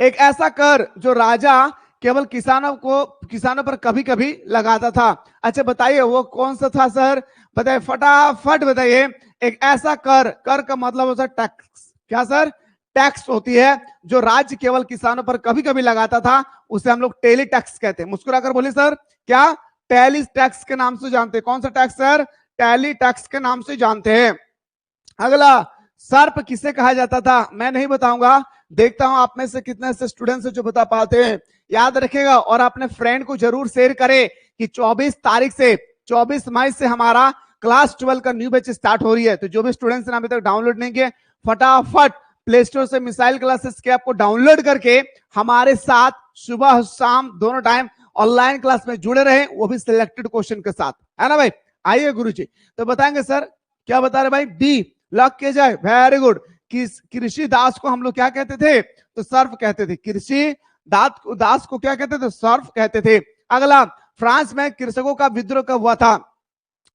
एक ऐसा कर जो राजा केवल किसानों पर कभी कभी लगाता था। अच्छा बताइए वो कौन सा था सर? बताइए फटाफट बताइए। एक ऐसा कर का मतलब होता है टैक्स। क्या सर? टैक्स होती है जो राज्य केवल किसानों पर कभी कभी लगाता था, उसे हम लोग टेली टैक्स कहते हैं। मुस्कुराकर बोलिए सर, क्या? टेली टैक्स के नाम से जानते हैं। कौन सा टैक्स सर? टेली टैक्स के नाम से जानते हैं। अगला, सर्प किसे कहा जाता था? मैं नहीं बताऊंगा, देखता हूं आप में से कितने से स्टूडेंट्स जो बता पाते हैं। याद रखेगा और अपने फ्रेंड को जरूर शेयर करें कि 24 मई से हमारा क्लास 12 का न्यू बैच स्टार्ट हो रही है। तो जो भी स्टूडेंट्स ने अभी तक डाउनलोड नहीं किए, फटाफट प्ले स्टोर से मिसाइल क्लासेस के ऐप को डाउनलोड करके हमारे साथ सुबह शाम दोनों टाइम ऑनलाइन क्लास में जुड़े रहे, वो भी सिलेक्टेड क्वेश्चन के साथ, है ना भाई। आइए गुरुजी, तो बताएंगे सर क्या बता रहे भाई? डी लॉक किया जाए, वेरी गुड। कृषि दास को हम लोग क्या कहते थे? तो सर्फ कहते थे। कृषि दास को क्या कहते थे? सर्फ कहते थे। अगला, फ्रांस में कृषकों का विद्रोह कब हुआ था?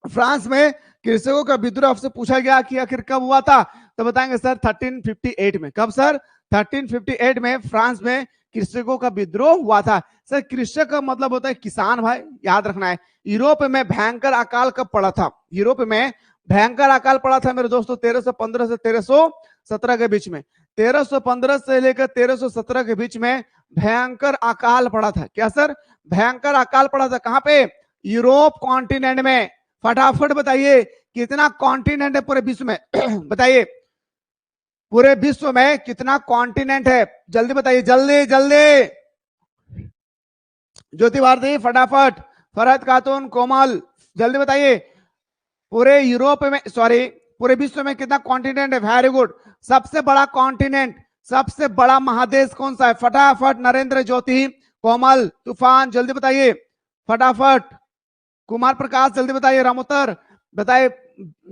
फ्रांस में कृषकों का विद्रोह आपसे पूछा गया कि आखिर कब हुआ था, तो बताएंगे सर 1358 में। कब सर? 1358 में फ्रांस में कृषकों का विद्रोह हुआ था। सर कृषक का मतलब होता है किसान भाई, याद रखना है। यूरोप में भयंकर अकाल कब पड़ा था? यूरोप में भयंकर अकाल पड़ा था मेरे दोस्तों 1315 से 1317 के बीच में। 1315 से लेकर 1317 के बीच में भयंकर अकाल पड़ा था। क्या सर? भयंकर अकाल पड़ा था। कहां पे? यूरोप कॉन्टिनेंट में। फटाफट बताइए कितना कॉन्टिनेंट है पूरे विश्व में? बताइए पूरे विश्व में कितना कॉन्टिनेंट है? जल्दी बताइए, जल्दी जल्दी। ज्योति भारती फटाफट, फरहत खातून, कोमल जल्दी बताइए। पूरे यूरोप में, सॉरी पूरे विश्व में कितना कॉन्टिनेंट है? Very good. सबसे बड़ा कॉन्टिनेंट, सबसे बड़ा महादेश कौन सा है? फटाफट नरेंद्र, ज्योति, कोमल, तूफान जल्दी बताइए फटाफट। कुमार प्रकाश जल्दी बताइए। रामोत्तर बताइए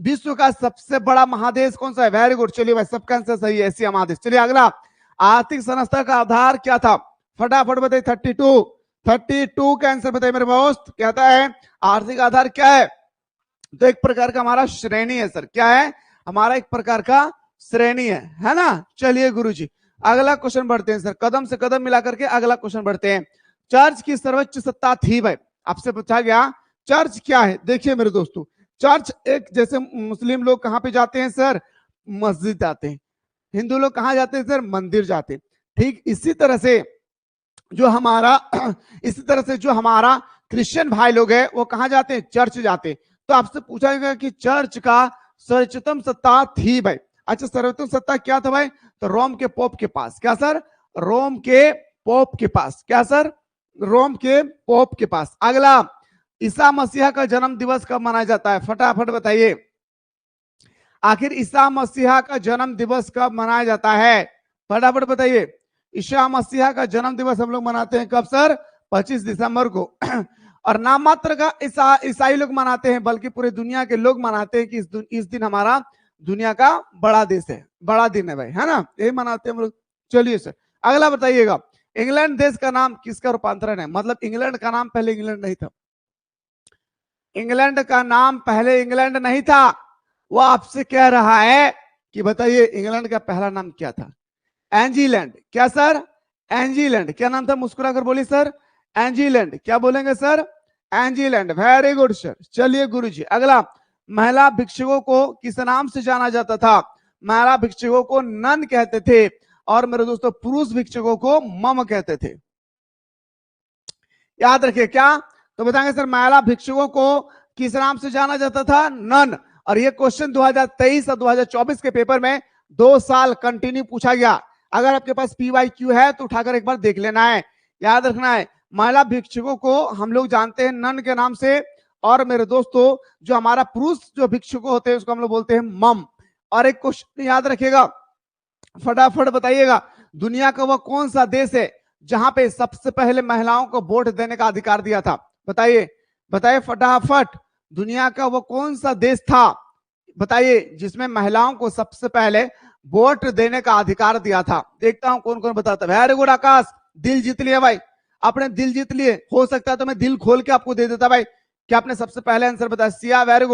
विश्व का सबसे बड़ा महादेश कौन सा है? Very good. चलिए भाई सबका आंसर सही है, एशिया महादेश। चलिए अगला, आर्थिक संस्था का आधार क्या था? फटाफट बताइए। 32 का आंसर बताइए मेरे दोस्त। कहता है आर्थिक आधार क्या है? तो एक प्रकार का हमारा श्रेणी है सर। क्या है? हमारा एक प्रकार का श्रेणी है ना। चलिए गुरुजी अगला क्वेश्चन बढ़ते हैं सर, कदम से कदम मिलाकर के अगला क्वेश्चन बढ़ते हैं। चर्च की सर्वोच्च सत्ता थी भाई, आपसे पूछा गया चर्च क्या है। देखिए मेरे दोस्तों, चर्च एक, जैसे मुस्लिम लोग कहां पे जाते हैं सर? मस्जिद जाते हैं। हिंदू लोग कहां जाते हैं सर? मंदिर जाते हैं। ठीक इसी तरह से जो हमारा क्रिश्चियन भाई लोग हैं वो कहां जाते हैं? चर्च जाते हैं। तो आपसे पूछा गया कि चर्च का सर्वोच्चतम सत्ता थी भाई। अच्छा सर्वोच्चतम सत्ता क्या था भाई? तो रोम के पोप के पास। क्या सर? रोम के पोप के पास। क्या सर? रोम के पोप के पास। अगला, ईसा मसीहा का जन्म दिवस कब मनाया जाता है? फटाफट बताइए आखिर ईसा मसीहा का जन्म दिवस कब मनाया जाता है? फटाफट बताइए। ईसा मसीहा का जन्म दिवस हम लोग मनाते हैं कब सर? 25 दिसंबर को। और नाम मात्र का ईसाई लोग मनाते हैं, बल्कि पूरे दुनिया के लोग मनाते हैं कि इस दिन हमारा दुनिया का बड़ा देश है, बड़ा दिन है भाई, है ना, यही मनाते हैं हम लोग। चलिए सर अगला बताइएगा, इंग्लैंड देश का नाम किसका रूपांतरण है? मतलब इंग्लैंड का नाम पहले इंग्लैंड नहीं था। इंग्लैंड का नाम पहले इंग्लैंड नहीं था। वो आपसे कह रहा है कि बताइए इंग्लैंड का पहला नाम क्या था? एंजीलैंड। क्या सर? एंजीलैंड। क्या नाम था, मुस्कुरा कर बोलिए सर। एंजीलैंड। क्या बोलेंगे sir, England. Very good sir. चलिए गुरुजी, अगला, महिला भिक्षुकों को किस नाम से जाना जाता था? महिला भिक्षुकों को नन कहते थे, और मेरे दोस्तों पुरुष भिक्षुकों को मम कहते थे। याद रखिए क्या, तो बताएंगे सर महिला भिक्षुकों को किस नाम से जाना जाता था? नन। और ये क्वेश्चन 2023 और 2024 के पेपर में 2 साल कंटिन्यू पूछा गया। अगर आपके पास PYQ है तो उठाकर एक बार देख लेना है, याद रखना है। महिला भिक्षुकों को हम लोग जानते हैं नन के नाम से, और मेरे दोस्तों जो हमारा पुरुष जो भिक्षुक होते हैं उसको हम लोग बोलते हैं मम। और एक क्वेश्चन याद रखिएगा, फटाफट बताइएगा, दुनिया का वह कौन सा देश है जहां पे सबसे पहले महिलाओं को वोट देने का अधिकार दिया था? बताइए बताइए फटाफट, दुनिया का वो कौन सा देश था, बताइए, जिसमें महिलाओं को सबसे पहले वोट देने का अधिकार दिया था? देखता हूं कौन कौन बताता है। वेरी गुड आकाश, दिल जीत लिया भाई, आपने दिल जीत लिए। हो सकता है तो मैं दिल खोल के आपको दे देता भाई, कि आपने सबसे पहले आंसर बताया। सिया वेरी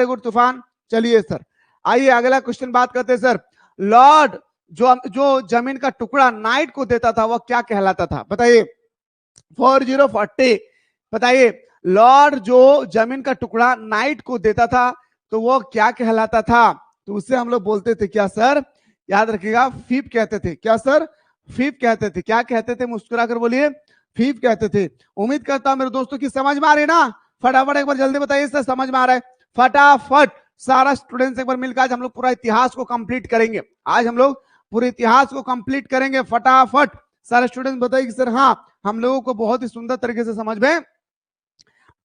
गुड तूफान। चलिए सर, आइए अगला क्वेश्चन बात करते हैं सर। लॉर्ड जो जमीन का टुकड़ा नाइट को देता था वह क्या कहलाता था? बताइए 4040, बताइए लॉर्ड जो जमीन का टुकड़ा नाइट को देता था तो वो क्या कहलाता था? तो उसे हम लोग बोलते थे क्या सर? याद रखिएगा फीप कहते थे। क्या सर? फीप कहते थे। क्या कहते थे, मुस्कुरा कर बोलिए, फीप कहते थे। उम्मीद करता हूं मेरे दोस्तों की समझ में आ रही ना? फटाफट एक बार जल्दी बताइए सर, समझ में आ रहा है? फटाफट सारा स्टूडेंट्स एक बार मिलकर आज हम लोग पूरा इतिहास को कंप्लीट करेंगे। आज हम लोग पूरे इतिहास को कंप्लीट करेंगे। फटाफट सारे स्टूडेंट्स बताइए कि सर हाँ, हम लोगों को बहुत ही सुंदर तरीके से समझ में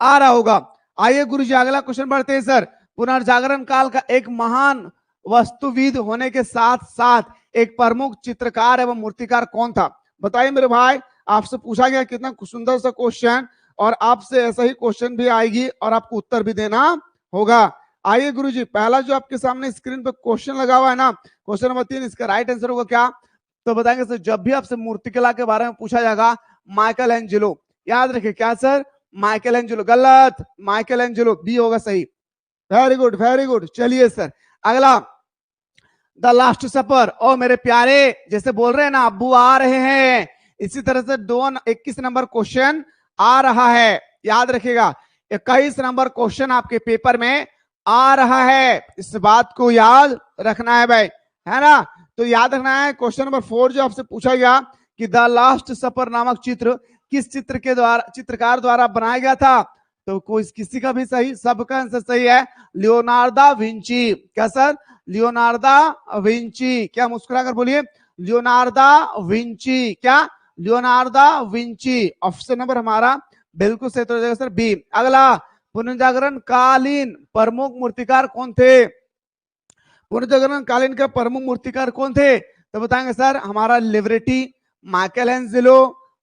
आ रहा होगा। आइए गुरुजी अगला क्वेश्चन बढ़ते हैं सर। पुनर्जागरण काल का एक महान वस्तुविद होने के साथ साथ एक प्रमुख चित्रकार एवं मूर्तिकार कौन था? बताइए मेरे भाई, आपसे पूछा गया, कितना सुंदर सा क्वेश्चन, और आपसे ऐसा ही क्वेश्चन भी आएगी और आपको उत्तर भी देना होगा। आइए गुरुजी, पहला जो आपके सामने स्क्रीन पे क्वेश्चन लगा हुआ है ना, क्वेश्चन नंबर 3, इसका राइट आंसर होगा क्या? तो बताएंगे सर, जब भी आपसे मूर्तिकला के बारे में पूछा जाएगा, माइकल एंजेलो। याद रखिए क्या सर? Michael Angelo. गलत, माइकल एंजेलो, बी होगा सही। Very good. चलिए सर अगला, द लास्ट सपर। ओ मेरे प्यारे, जैसे बोल रहे हैं ना अब्बू आ रहे हैं, इसी तरह से 21 नंबर क्वेश्चन आ रहा है। याद रखिएगा 21 नंबर क्वेश्चन आपके पेपर में आ रहा है, इस बात को याद रखना है भाई, है ना? तो याद रखना है क्वेश्चन नंबर 4 जो आपसे पूछा गया कि द लास्ट सपर नामक चित्र किस चित्रकार द्वारा बनाया गया था? तो कोई किसी का भी सही, सबका आंसर सही है, लियोनार्डो विंची। क्या सर? Leonardo Vinci. क्या मुस्कुरा कर बोलिए, लियोनार्डो विंची। क्या? Leonardo Vinci. ऑप्शन नंबर हमारा बिल्कुल सही तो हो जाएगा सर, बी। अगला, पुनर्जागरण कालीन प्रमुख मूर्तिकार कौन थे? पुनर्जागरण कालीन के प्रमुख मूर्तिकार कौन थे? तो बताएंगे सर हमारा लिबर्टी, माइकल एंजेलो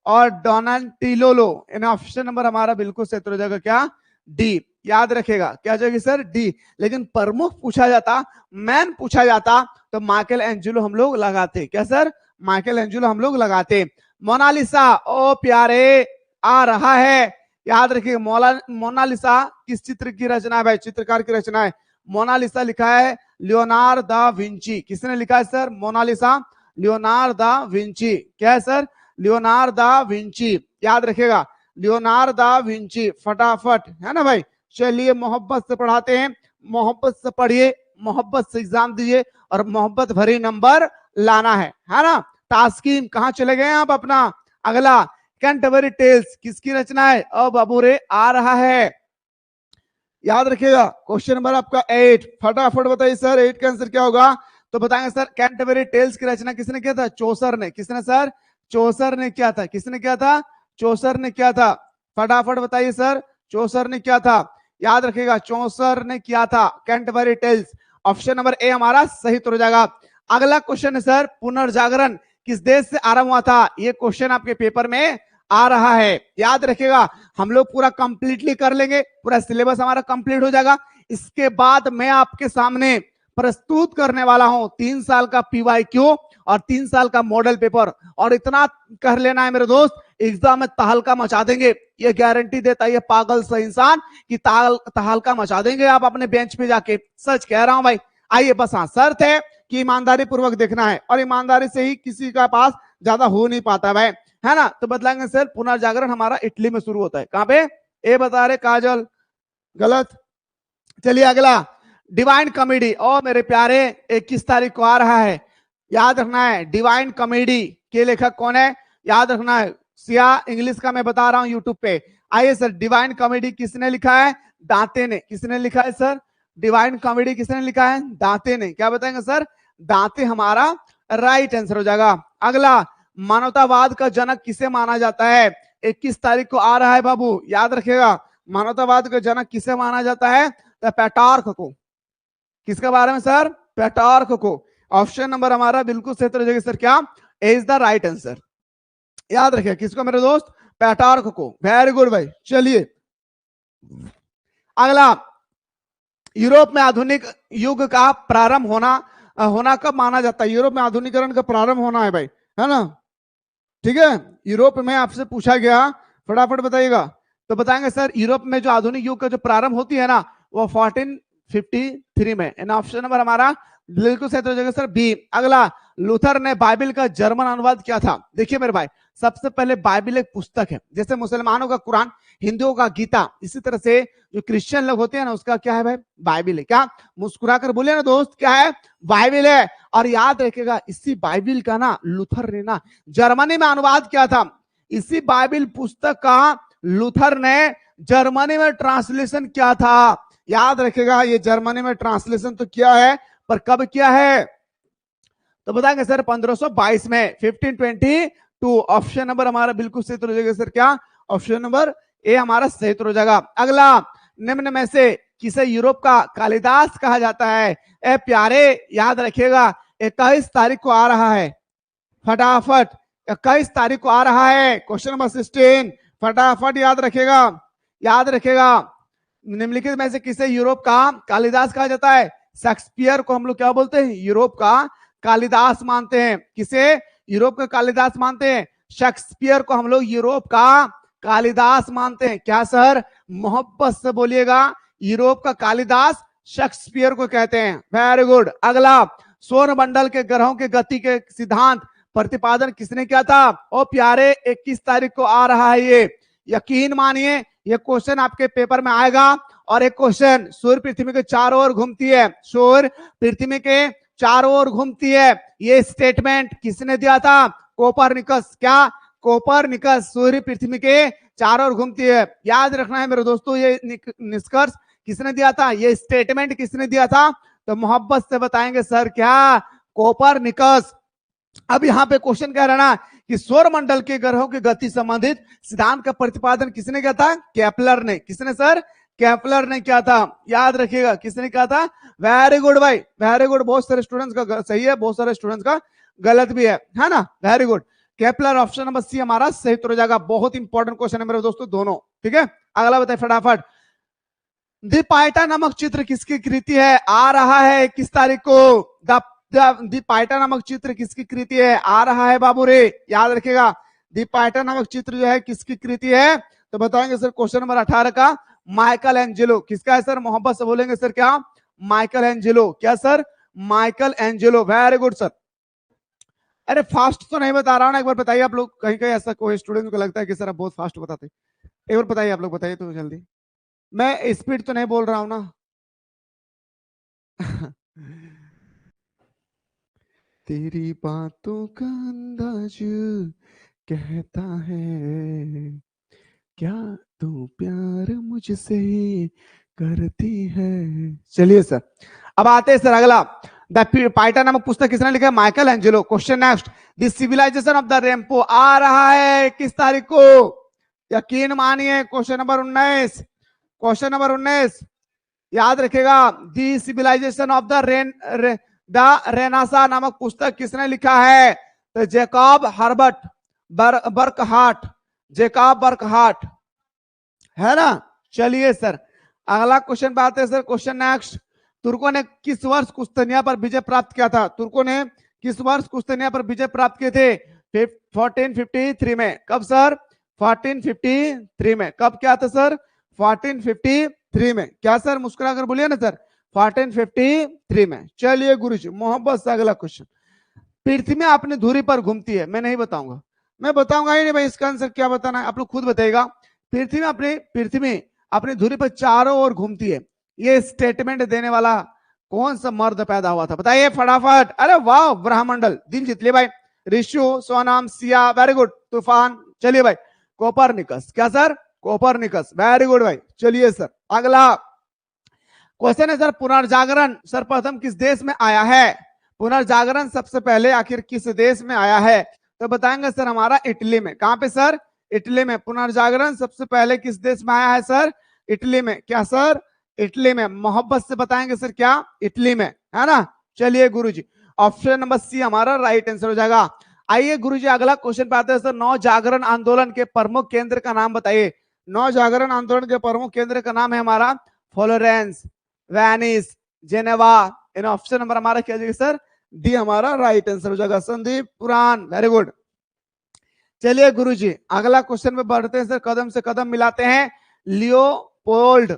और डोनाटिलो। इन ऑप्शन नंबर हमारा बिल्कुल सही हो जाएगा क्या? डी। याद रखेगा क्या जाएगी सर? डी। लेकिन प्रमुख पूछा जाता, मैन पूछा जाता, तो माइकल एंजेलो हम लोग लगाते। क्या सर? माइकल एंजेलो हम लोग लगाते। मोनालिसा, ओ प्यारे आ रहा है, याद रखिए मोनालिसा किस चित्र की रचना है भाई? चित्रकार की रचना है। मोनालिसा लिखा है लियोनार्डो विंची। किसने लिखा है सर मोनालिसा? Leonardo Vinci. क्या है सर? Leonardo Vinci. याद रखिएगा लियोनार्डो विंची। फटाफट, है ना भाई? चलिए मोहब्बत से पढ़ाते हैं, मोहब्बत से पढ़िए, मोहब्बत से एग्जाम दीजिए और मोहब्बत भरी नंबर लाना है ना? तास्कीन कहां चले गए आप अपना? अगला, कैंटरबरी टेल्स किसकी रचना है? अब बाबू रे आ रहा है, याद रखिएगा। क्वेश्चन नंबर आपका 8, फटाफट बताइए सर 8 का आंसर क्या होगा? तो बताएंगे सर कैंटरबरी टेल्स की रचना किसने किया था? चौसर ने। किसने सर? चौसर ने किया था। किसने किया था? चौसर ने किया था। फटाफट बताइए सर, चौसर ने किया था। याद रखिएगा चौसर ने किया था Canterbury Tales. Option number A हमारा सही तो हो जाएगा। अगला क्वेश्चन है सर, पुनर्जागरण किस देश से आरंभ हुआ था? ये क्वेश्चन आपके पेपर में आ रहा है, याद रखिएगा। हम लोग पूरा कंप्लीटली कर लेंगे, पूरा सिलेबस हमारा कंप्लीट हो जाएगा। इसके बाद मैं आपके सामने प्रस्तुत करने वाला हूं 3 साल का PYQ और 3 साल का मॉडल पेपर। और इतना कर लेना है मेरे दोस्त, एग्जाम में तहलका मचा देंगे, ये गारंटी देता है ये पागल सा इंसान कि तहलका मचा देंगे आप अपने बेंच पे जाके। सच कह रहा हूं भाई। आइए बस हाँ, शर्त है कि ईमानदारी पूर्वक देखना है, और ईमानदारी से ही किसी का पास ज्यादा हो नहीं पाता भाई, है ना। तो बतलाएंगे सर पुनर्जागरण हमारा इटली में शुरू होता है। कहां पे? ए बता रहे काजल, गलत। चलिए अगला, डिवाइन कॉमेडी। ओ मेरे प्यारे 21 तारीख को आ रहा है, याद रखना है। डिवाइन कॉमेडी के लेखक कौन है, याद रखना है। सिया इंग्लिश का मैं बता रहा हूं यूट्यूब पे। आइए सर, डिवाइन कॉमेडी किसने लिखा है? दांते ने। किसने लिखा है सर? डिवाइन कॉमेडी किसने लिखा है? दांते ने। क्या बताएंगे सर? दांते हमारा राइट आंसर हो जाएगा। अगला, मानवतावाद का जनक किसे माना जाता है? 21 तारीख को आ रहा है बाबू, याद रखिएगा। मानवतावाद का जनक किसे माना जाता है? तो पेट्रार्क को। किसके बारे में सर? पेट्रार्क को। ऑप्शन नंबर हमारा बिल्कुल सही हो जाएगा सर, क्या? ए इज द राइट आंसर। याद रखिए किसको मेरे दोस्त? पेट्रार्क को। वेरी गुड भाई। चलिए अगला, यूरोप में आधुनिक युग का प्रारंभ होना कब माना जाता है? यूरोप में आधुनिकीकरण का प्रारंभ होना है भाई, है ना। ठीक है, यूरोप में आपसे पूछा गया, फटाफट बताइएगा। तो बताएंगे सर यूरोप में जो आधुनिक युग का जो प्रारंभ होती है ना, वो 1453 में। ऑप्शन नंबर हमारा बिल्कुल सही हो जाएगा सर, बी। अगला, लूथर ने बाइबल का जर्मन अनुवाद किया था। देखिए मेरे भाई, सबसे पहले बाइबल एक पुस्तक है, जैसे मुसलमानों का कुरान, हिंदुओं का गीता, इसी तरह से जो क्रिश्चियन लोग होते हैं ना, उसका क्या है भाई? बाइबल है। क्या मुस्कुरा कर बोले ना दोस्त, क्या है? बाइबल है। और याद रखिएगा इसी बाइबल का ना लूथर ने ना जर्मनी में अनुवाद किया था। इसी बाइबल पुस्तक का लूथर ने जर्मनी में ट्रांसलेशन किया था। याद रखिएगा, ये जर्मनी में ट्रांसलेशन तो किया है, पर कब किया है? तो बताएंगे सर 1522 में, 1522। ऑप्शन नंबर हमारा बिल्कुल सही हो जाएगा सर, क्या? ऑप्शन नंबर ए हमारा सही हो जाएगा। अगला, निम्न में से किसे यूरोप का कालिदास कहा जाता है? ए प्यारे याद रखिएगा, 21 तारीख को आ रहा है, फटाफट 21 तारीख को आ रहा है। क्वेश्चन नंबर 16 फटाफट याद रखिएगा, याद रखिएगा। निम्नलिखित में से किसे यूरोप का कालिदास कहा जाता है? शेक्सपियर को हम लोग क्या बोलते हैं? यूरोप का कालिदास मानते हैं। किसे यूरोप का कालिदास मानते हैं? शेक्सपियर को हम लोग यूरोप का कालिदास मानते हैं। क्या सर? मोहब्बत से बोलिएगा, यूरोप का कालिदास शेक्सपियर को कहते हैं। Very good. अगला, सौरमंडल के ग्रहों के गति के सिद्धांत प्रतिपादन किसने किया था? ओ प्यारे 21 तारीख को आ रहा है ये, यकीन मानिए ये क्वेश्चन आपके पेपर में आएगा। और एक क्वेश्चन, सूर्य पृथ्वी के चारों ओर घूमती है, सूर्य पृथ्वी के चारों ओर घूमती है, ये स्टेटमेंट किसने दिया था? कोपरनिकस। क्या? कोपरनिकस। सूर्य पृथ्वी के चारों ओर घूमती है, याद रखना है मेरे दोस्तों। ये निष्कर्ष किसने दिया था? ये स्टेटमेंट किसने दिया था? तो मोहब्बत से बताएंगे सर, क्या? कोपरनिकस। अब यहाँ पे क्वेश्चन कह रहा ना कि सौरमंडल के ग्रहों की गति संबंधित सिद्धांत का प्रतिपादन किसने किया था? केपलर ने। किसने सर? केपलर ने किया था। याद रखिएगा किसने किया था? वेरी गुड भाई, वेरी गुड। बहुत सारे स्टूडेंट्स का सही है, बहुत सारे स्टूडेंट्स का गलत भी है ना। Very good. Kepler, option number C हमारा सही हो जाएगा। बहुत इंपॉर्टेंट क्वेश्चन है मेरे दोस्तों दोनों। ठीक है, अगला बताए फटाफट। दी पाइटा नामक चित्र किसकी कृति है? आ रहा है 21 तारीख को। दी पाइटा नामक चित्र किसकी कृति है? आ रहा है बाबू रे, याद रखिएगा। दी पाइटा नामक चित्र जो है किसकी कृति है? तो बताएंगे सर क्वेश्चन नंबर 18 का, माइकल एंजेलो। किसका है सर? मोहब्बत से बोलेंगे सर, क्या? Michelangelo. क्या sir? Michelangelo. Very good sir. अरे फास्ट तो नहीं बता रहा हूं ना, एक बार बताइए आप लोग। कहीं कहीं ऐसा कोई स्टूडेंट को लगता है कि सर आप बहुत फास्ट बताते, एक बार बताइए आप लोग, बताइए तो जल्दी। मैं स्पीड तो नहीं बोल रहा हूं ना? तेरी बातों का अंदाज कहता है, क्या तू प्यार मुझसे करती है। चलिए सर, अब आते हैं सर अगला। द पाइटा नामक पुस्तक किसने लिखा है? Michelangelo. Question next, the civilization of the रेम्पो आ रहा है 21 तारीख को, यकीन मानिए। क्वेश्चन नंबर 19, क्वेश्चन नंबर 19 याद रखेगा। The civilization of the Renaissance नामक पुस्तक किसने लिखा है? तो Jacob Herbert Burckhardt, Jacob Burckhardt, है ना। चलिए सर, अगला क्वेश्चन बात है सर। क्वेश्चन नेक्स्ट, तुर्कों ने किस वर्ष कुस्तनिया पर विजय प्राप्त किया था? तुर्कों ने किस वर्ष कुस्तनिया पर विजय प्राप्त किए थे? 1453 में। कब सर? 1453 में। कब क्या था सर? 1453 में। क्या सर? मुस्कुरा कर बोलिए ना सर, 1453 में। चलिए गुरुजी, मोहब्बत से अगला क्वेश्चन। पृथ्वी अपनी धुरी पर घूमती है, मैं नहीं बताऊंगा, मैं बताऊंगा ही नहीं भाई, इसका आंसर क्या बताना है आप लोग खुद बताइएगा। पृथ्वी अपनी धुरी पर चारों ओर घूमती है, ये स्टेटमेंट देने वाला कौन सा मर्द पैदा हुआ था, बताइए फटाफट। अरे वाह, ब्रह्मंडल, दिल जीत लिए भाई। Rishu, Sonam, Siya, very good. तूफान, चलिए भाई। कोपरनिकस, क्या सर? कोपरनिकस, वेरी गुड भाई। चलिए सर, अगला क्वेश्चन है सर, पुनर्जागरण सर्वप्रथम किस देश में आया है? पुनर्जागरण सबसे पहले आखिर किस देश में आया है? तो बताएंगे सर हमारा इटली में। कहां पे सर? इटली में। पुनर्जागरण सबसे पहले किस देश में आया है सर? इटली में। क्या सर? इटली में। मोहब्बत से बताएंगे सर, क्या? इटली में, है ना। चलिए गुरुजी, ऑप्शन नंबर सी हमारा राइट आंसर हो जाएगा। आइए गुरुजी, अगला क्वेश्चन पे आते हैं सर। नौ जागरण आंदोलन के प्रमुख केंद्र का नाम बताइए। नौ जागरण आंदोलन के प्रमुख केंद्र का नाम है हमारा फ्लोरेंस, वेनिस, जेनेवा। इन ऑप्शन नंबर हमारा क्या जाएगा सर? डी हमारा राइट आंसर हो जाएगा। संदीप पुराण, वेरी गुड। चलिए गुरुजी, अगला क्वेश्चन में बढ़ते हैं सर, कदम से कदम मिलाते हैं। लियोपोल्ड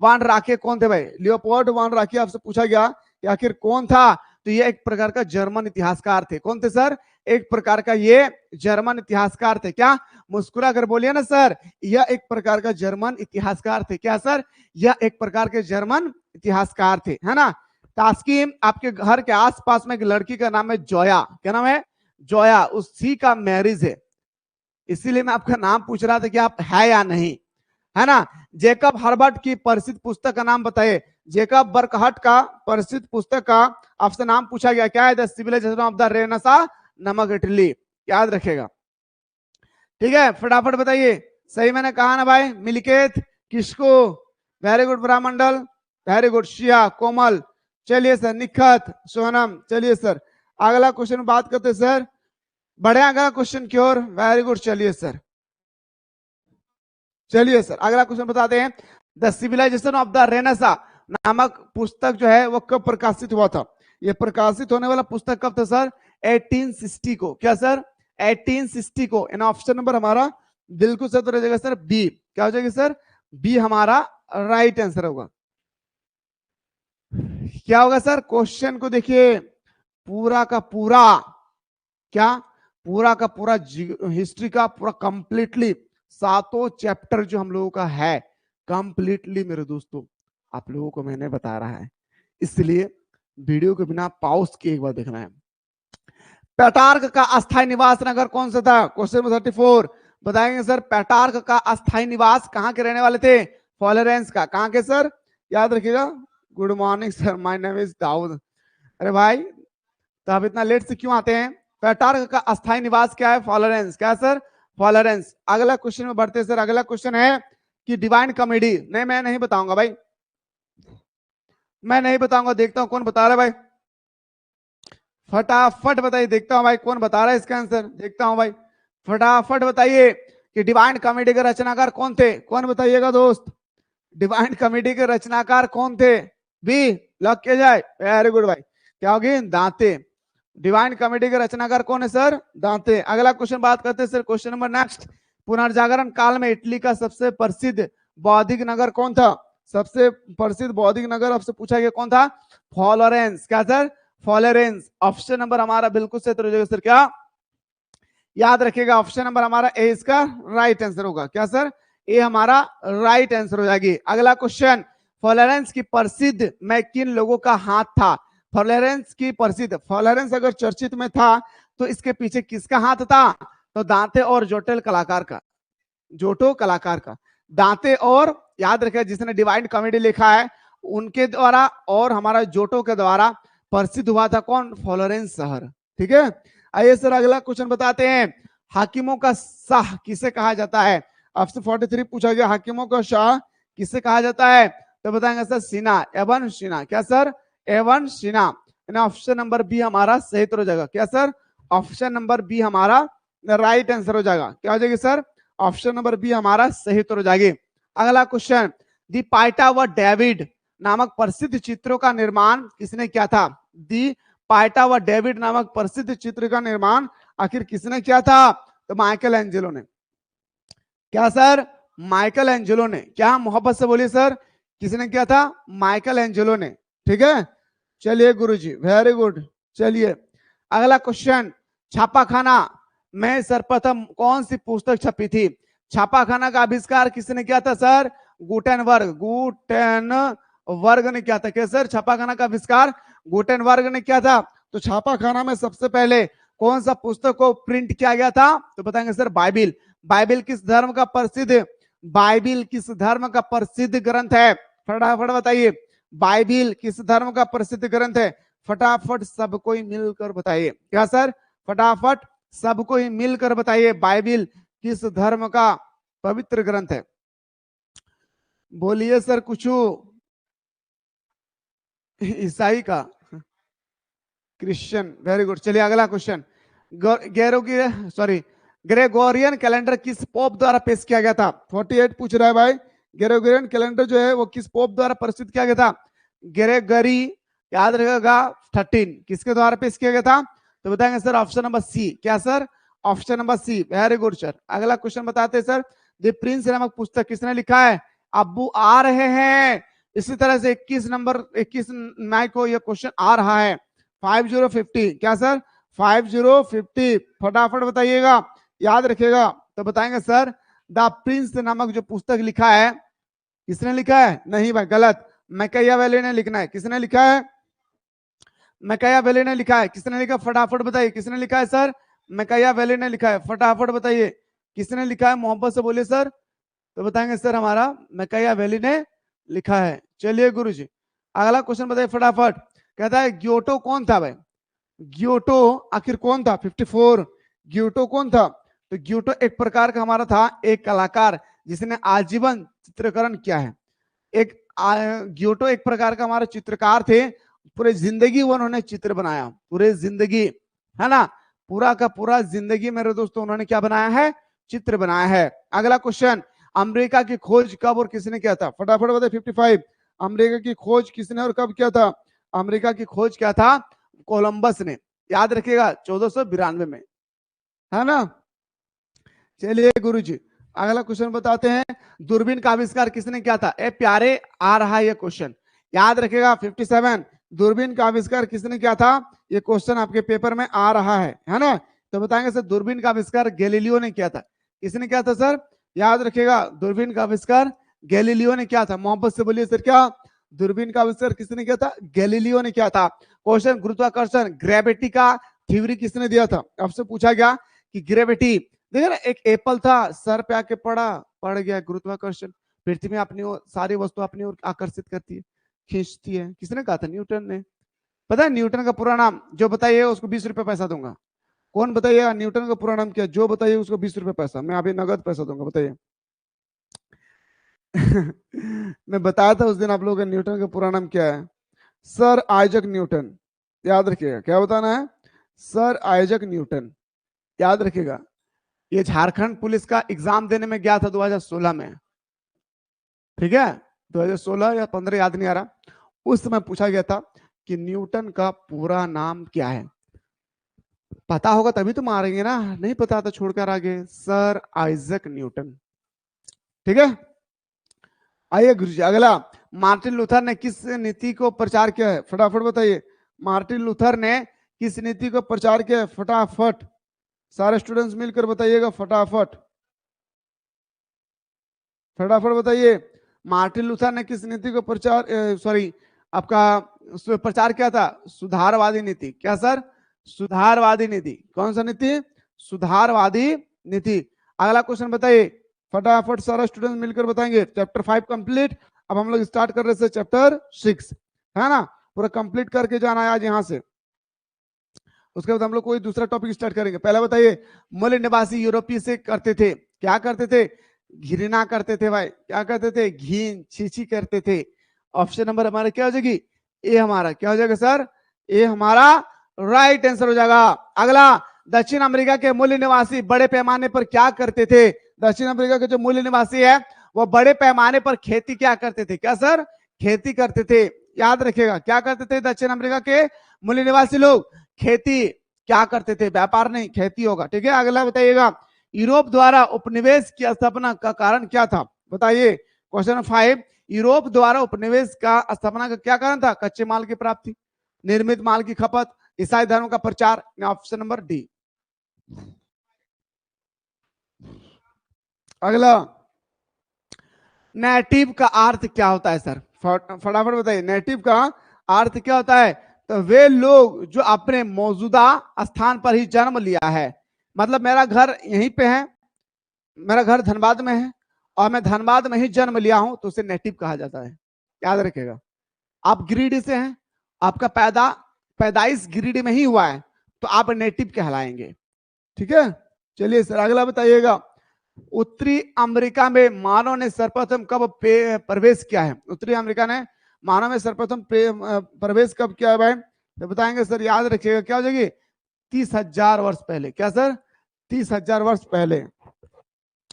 वान राखे कौन थे भाई? लियोपोल्ड वान राखे आपसे पूछा गया कि आखिर कौन था, तो ये एक प्रकार का जर्मन इतिहासकार थे। कौन थे सर? एक प्रकार का ये जर्मन इतिहासकार थे। क्या? मुस्कुरा कर बोलिए ना सर, यह एक प्रकार का जर्मन इतिहासकार थे। क्या सर? यह एक प्रकार के जर्मन इतिहासकार थे, है ना। तास्किन, आपके घर के आसपास में एक लड़की का नाम है जोया। क्या नाम है? जोया, उसी का मैरिज है, इसीलिए मैं आपका नाम पूछ रहा था कि आप है या नहीं, है ना। जेकब हर्बर्ट की प्रसिद्ध पुस्तक का नाम बताइए। जेकब बर्कहट का प्रसिद्ध पुस्तक का आपसे नाम पूछा गया, क्या है? The civilization of the Renaissance, नमक इटली, याद रखेगा। ठीक है, फटाफट बताइए। सही मैंने कहा ना भाई? मिलिकेत, किसको? वेरी गुड ब्रह्मंडल, वेरी गुड। शिया, कोमल, चलिए सर। निखत, सोनम, चलिए सर। अगला क्वेश्चन बात करते सर, बढ़े अगला क्वेश्चन की ओर। वेरी गुड, चलिए सर। चलिए सर, अगला क्वेश्चन बताते हैं। The civilization of the Renaissance नामक पुस्तक जो है वो कब प्रकाशित हुआ था? ये प्रकाशित होने वाला पुस्तक कब था सर? 1860 को। क्या सर? 1860 को। इन ऑप्शन नंबर हमारा बिल्कुल सही हो जाएगा सर, बी। क्या हो जाएगा सर? बी हमारा राइट आंसर होगा। क्या होगा सर? क्वेश्चन को देखिए, पूरा का पूरा, क्या? पूरा का पूरा हिस्ट्री का पूरा कंप्लीटली 7 चैप्टर जो हम लोगों का है, कंप्लीटली मेरे दोस्तों आप लोगों को मैंने बता रहा है, इसलिए वीडियो के बिना पॉज किए एक बार देखना है। पेटार्क का अस्थायी निवास नगर कौन सा था? क्वेश्चन नंबर 34 बताएंगे सर। पेटार्क का अस्थायी निवास कहां के रहने वाले थे? फ्लोरेंस का। कहां के सर? याद रखिएगा। Good morning sir, my name is Dawood. अरे भाई, तो आप इतना लेट से क्यों आते हैं? पेटार्क का अस्थायी निवास क्या है? फ्लोरेंस। क्या सर? फ्लोरेंस। अगला क्वेश्चन में बढ़ते हैं सर। अगला क्वेश्चन है कि डिवाइन कॉमेडी, नहीं मैं नहीं बताऊंगा भाई, मैं नहीं बताऊंगा। देखता हूं कौन बता रहा है भाई, फटाफट बताइए। देखता हूं भाई कौन बता रहा है इसका आंसर, देखता हूं भाई, फटाफट बताइए कि डिवाइन कॉमेडी के रचनाकार कौन थे? कौन बताइएगा दोस्त, डिवाइन कॉमेडी के रचनाकार कौन थे? बी लॉक किया जाए। वेरी गुड भाई, क्या होगी? दांते। डिवाइन कॉमेडी के रचनाकार कौन है सर? दांते। अगला क्वेश्चन बात करते हैं सर, क्वेश्चन नंबर नेक्स्ट। पुनर्जागरण काल में इटली का सबसे प्रसिद्ध बौद्धिक नगर कौन था? सबसे प्रसिद्ध बौद्धिक नगर आपसे पूछा गया कौन था? फ्लोरेंस। क्या सर? फ्लोरेंस। ऑप्शन नंबर हमारा बिल्कुल सही हो जाएगा सर, क्या? याद रखिएगा, ऑप्शन नंबर हमारा ए इसका राइट आंसर होगा। क्या सर? ए हमारा राइट आंसर हो जाएगी। अगला क्वेश्चन, फ्लोरेंस की प्रसिद्ध में किन लोगों का हाथ था? फ्लोरेंस की प्रसिद्ध, फ्लोरेंस अगर चर्चित में था तो इसके पीछे किसका हाथ था? तो दांते और जोटेल कलाकार का, जोटो कलाकार का। दांते और, याद रखिए जिसने डिवाइन कॉमेडी लिखा है उनके द्वारा, और हमारा जोटो के द्वारा प्रसिद्ध हुआ था कौन? फ्लोरेंस शहर। ठीक है, आइए सर अगला क्वेश्चन बताते हैं। हाकिमों का शाह किसे कहा जाता है? आपसे 43 पूछा गया, हाकिमों का शाह किसे कहा जाता है? तो बताएंगे सर सिना, एवन सिना। क्या सर? एवन सिना। ऑप्शन नंबर बी हमारा सही हो जाएगा। क्या सर? ऑप्शन नंबर बी हमारा राइट आंसर हो जाएगा। क्या हो जाएगी सर? ऑप्शन नंबर बी हमारा सही हो जाएगी। अगला क्वेश्चन, दी पाइटा व डेविड नामक प्रसिद्ध चित्रों का निर्माण किसने किया था? दी पाइटा व डेविड नामक प्रसिद्ध चित्र का निर्माण आखिर किसने किया था? तो माइकल एंजेलो ने। क्या सर? माइकल एंजेलो ने। क्या? मोहब्बत से बोलिए सर, किसने किया था? माइकल एंजेलो ने। ठीक है, चलिए गुरुजी, वेरी गुड। चलिए अगला क्वेश्चन, छापाखाना में सर्वप्रथम कौन सी पुस्तक छपी थी? छापाखाना का आविष्कार किसने किया था सर? गुटेनबर्ग। गुटेनबर्ग ने किया था। क्या सर? छापाखाना का आविष्कार गुटेनबर्ग ने किया था। तो छापाखाना में सबसे पहले कौन सा पुस्तक को प्रिंट किया गया था? तो बताएंगे सर बाइबिल। बाइबिल किस धर्म का प्रसिद्ध, बाइबिल किस धर्म का प्रसिद्ध ग्रंथ है? फटाफट बताइए, बाइबिल किस धर्म का प्रसिद्ध ग्रंथ है? फटाफट सबको ही मिलकर बताइए। क्या सर? फटाफट सबको ही मिलकर बताइए, बाइबिल किस धर्म का पवित्र ग्रंथ है? बोलिए सर कुछ। ईसाई का, क्रिश्चियन। Very good. चलिए अगला क्वेश्चन, ग्रेगोरियन कैलेंडर किस पोप द्वारा पेश किया गया था? 48 पूछ रहा है भाई। ग्रेगोरियन कैलेंडर जो है वो किस पोप द्वारा प्रसिद्ध किया गया था? ग्रेगरी, याद रखेगा, 13 किसके द्वारा पेश किया गया था? तो बताएंगे सर ऑप्शन नंबर सी। क्या sir? Option number C. Very good sir. अगला क्वेश्चन बताते हैं सर, द प्रिंस नामक पुस्तक किसने लिखा है? अब्बू आ रहे हैं। इसी तरह से 21 मई को यह क्वेश्चन आ रहा है। 5050। क्या सर? 5050। फटाफट बताइएगा, याद रखिएगा। तो बताएंगे सर द प्रिंस नामक जो पुस्तक लिखा है, किसने लिखा है? नहीं भाई, गलत। मैकियावेली ने लिखना है। किसने लिखा है? मैकियावेली ने लिखा है। किसने लिखा? फटाफट बताइए, किसने लिखा है सर? मैकियावेली ने लिखा है। फटाफट बताइए किसने लिखा है, मोहब्बत से बोलिए सर। तो बताएंगे सर हमारा मैकियावेली ने लिखा है। चलिए गुरुजी अगला क्वेश्चन बताइए फटाफट। कहता है ग्योटो कौन था भाई? ग्योटो आखिर कौन था? 54। ग्योटो कौन था? तो ग्योटो एक प्रकार का हमारा था एक कलाकार जिसने आजीवन चित्रीकरण किया है। ग्योटो एक प्रकार का हमारा चित्रकार थे, पूरे जिंदगी वो उन्होंने चित्र बनाया, पूरे जिंदगी, है ना, पूरा का पूरा जिंदगी मेरे दोस्तों उन्होंने क्या बनाया है? चित्र बनाया है। अगला क्वेश्चन, अमेरिका की खोज कब और किसने किया था? फटाफट बताइए। 55। अमेरिका की खोज किसने और कब किया था? अमेरिका की खोज क्या था? कोलंबस ने। याद रखिएगा 1492 में, है ना। चलिए गुरुजी अगला क्वेश्चन बताते हैं, दूरबीन का आविष्कार किसने किया था? ए प्यारे आ रहा है ये क्वेश्चन, याद रखिएगा। 57। दूरबीन का आविष्कार किसने किया था? ये क्वेश्चन आपके पेपर में आ रहा है ना। तो बताएंगे सर दूरबीन का आविष्कार गैलीलियो ने किया था। किसने किया था सर? याद रखिएगा दूरबीन का आविष्कार गैलीलियो ने किया था। मोहब्बत से बोलिए सर, क्या दूरबीन का आविष्कार किसने किया था? गैलीलियो ने किया था। क्वेश्चन, गुरुत्वाकर्षण ग्रेविटी का थ्योरी किसने दिया था? आपसे पूछा गया कि ग्रेविटी, देखिए ना, एक एप्पल था, सर पे आके पड़ गया, गुरुत्वाकर्षण, पृथ्वी अपनी ओर सारी वस्तु अपनी ओर आकर्षित करती है, खींचती है। किसने कहा था? न्यूटन ने। पता है न्यूटन का पूरा नाम? जो बताइए उसको 20 रुपए पैसा दूंगा। कौन बताइएगा न्यूटन का पूरा नाम क्या? जो बताइए उसको 20 रुपए पैसा, मैं अभी नगद पैसा दूंगा, बताइए। मैं बताया था उस दिन आप लोगों को न्यूटन का पूरा नाम क्या है? Sir Isaac Newton. याद रखिएगा, क्या बताना है? सर आइजक न्यूटन, याद रखिएगा। ये झारखंड पुलिस का एग्जाम देने में गया था 2016 में, ठीक है, 2016 या 15 याद नहीं आ रहा। उस समय पूछा गया था कि न्यूटन का पूरा नाम क्या है। पता होगा तभी तो मारेंगे ना, नहीं पता तो छोड़कर आगे। सर आइजक न्यूटन, ठीक है। आइए गुरुजी अगला, मार्टिन लूथर ने किस नीति को प्रचार किया है? फटाफट बताइए, मार्टिन लूथर ने किस नीति को प्रचार किया है? फटाफट सारे स्टूडेंट्स मिलकर बताइएगा, फटाफट फटाफट बताइए। मार्टिन लूथर ने किस नीति को प्रचार, सॉरी आपका प्रचार किया था? सुधारवादी नीति। क्या सर? सुधारवादी नीति। कौन सा नीति? सुधारवादी नीति। अगला क्वेश्चन बताइए फटाफट, सारा स्टूडेंट मिलकर बताएंगे। Chapter 5 complete. अब हम लोग स्टार्ट कर रहे थे चैप्टर 6, है ना, पूरा कंप्लीट करके जाना है आज यहाँ से। उसके बाद हम लोग कोई दूसरा टॉपिक स्टार्ट करेंगे। पहले बताइए, मूल निवासी यूरोपीय से करते थे, क्या करते थे? घृणा करते थे भाई, क्या करते थे? घीन छीछी करते थे। ऑप्शन नंबर हमारा क्या हो जाएगी? ए हमारा क्या हो जाएगा सर? ए हमारा राइट आंसर हो जाएगा। अगला, दक्षिण अमेरिका के मूल निवासी बड़े पैमाने पर क्या करते थे? दक्षिण अमेरिका के जो मूल निवासी है वो बड़े पैमाने पर खेती क्या करते थे? क्या सर? खेती करते थे। याद रखिएगा, क्या करते थे दक्षिण अमेरिका के मूल निवासी लोग? खेती। क्या करते थे? व्यापार नहीं, खेती होगा, ठीक है। अगला बताइएगा, यूरोप द्वारा उपनिवेश की स्थापना का कारण क्या था? बताइए। क्वेश्चन 5, यूरोप द्वारा उपनिवेश का स्थापना का क्या कारण था? कच्चे माल की प्राप्ति, निर्मित माल की खपत, ईसाई धर्म का प्रचार। Option number D. अगला, नेटिव का अर्थ क्या होता है सर? फटाफट बताइए, नेटिव का अर्थ क्या होता है? तो वे लोग जो अपने मौजूदा स्थान पर ही जन्म लिया है, मतलब मेरा घर यहीं पे है, मेरा घर धनबाद में है और मैं धनबाद में ही जन्म लिया हूं, तो उसे नेटिव कहा जाता है। याद रखिएगा, आप गिरिडीह से हैं, आपका पैदाइश गिरिडीह में ही हुआ है, तो आप नेटिव कहलाएंगे। ठीक है, चलिए सर अगला बताइएगा। उत्तरी अमेरिका में मानव ने सर्वप्रथम कब प्रवेश किया है? उत्तरी अमेरिका ने मानव में सर्वप्रथम प्रवेश कब किया है भाई? तो बताएंगे सर, याद रखिएगा, क्या हो जाएगी? 30,000 वर्ष पहले। क्या सर? 30,000 वर्ष पहले।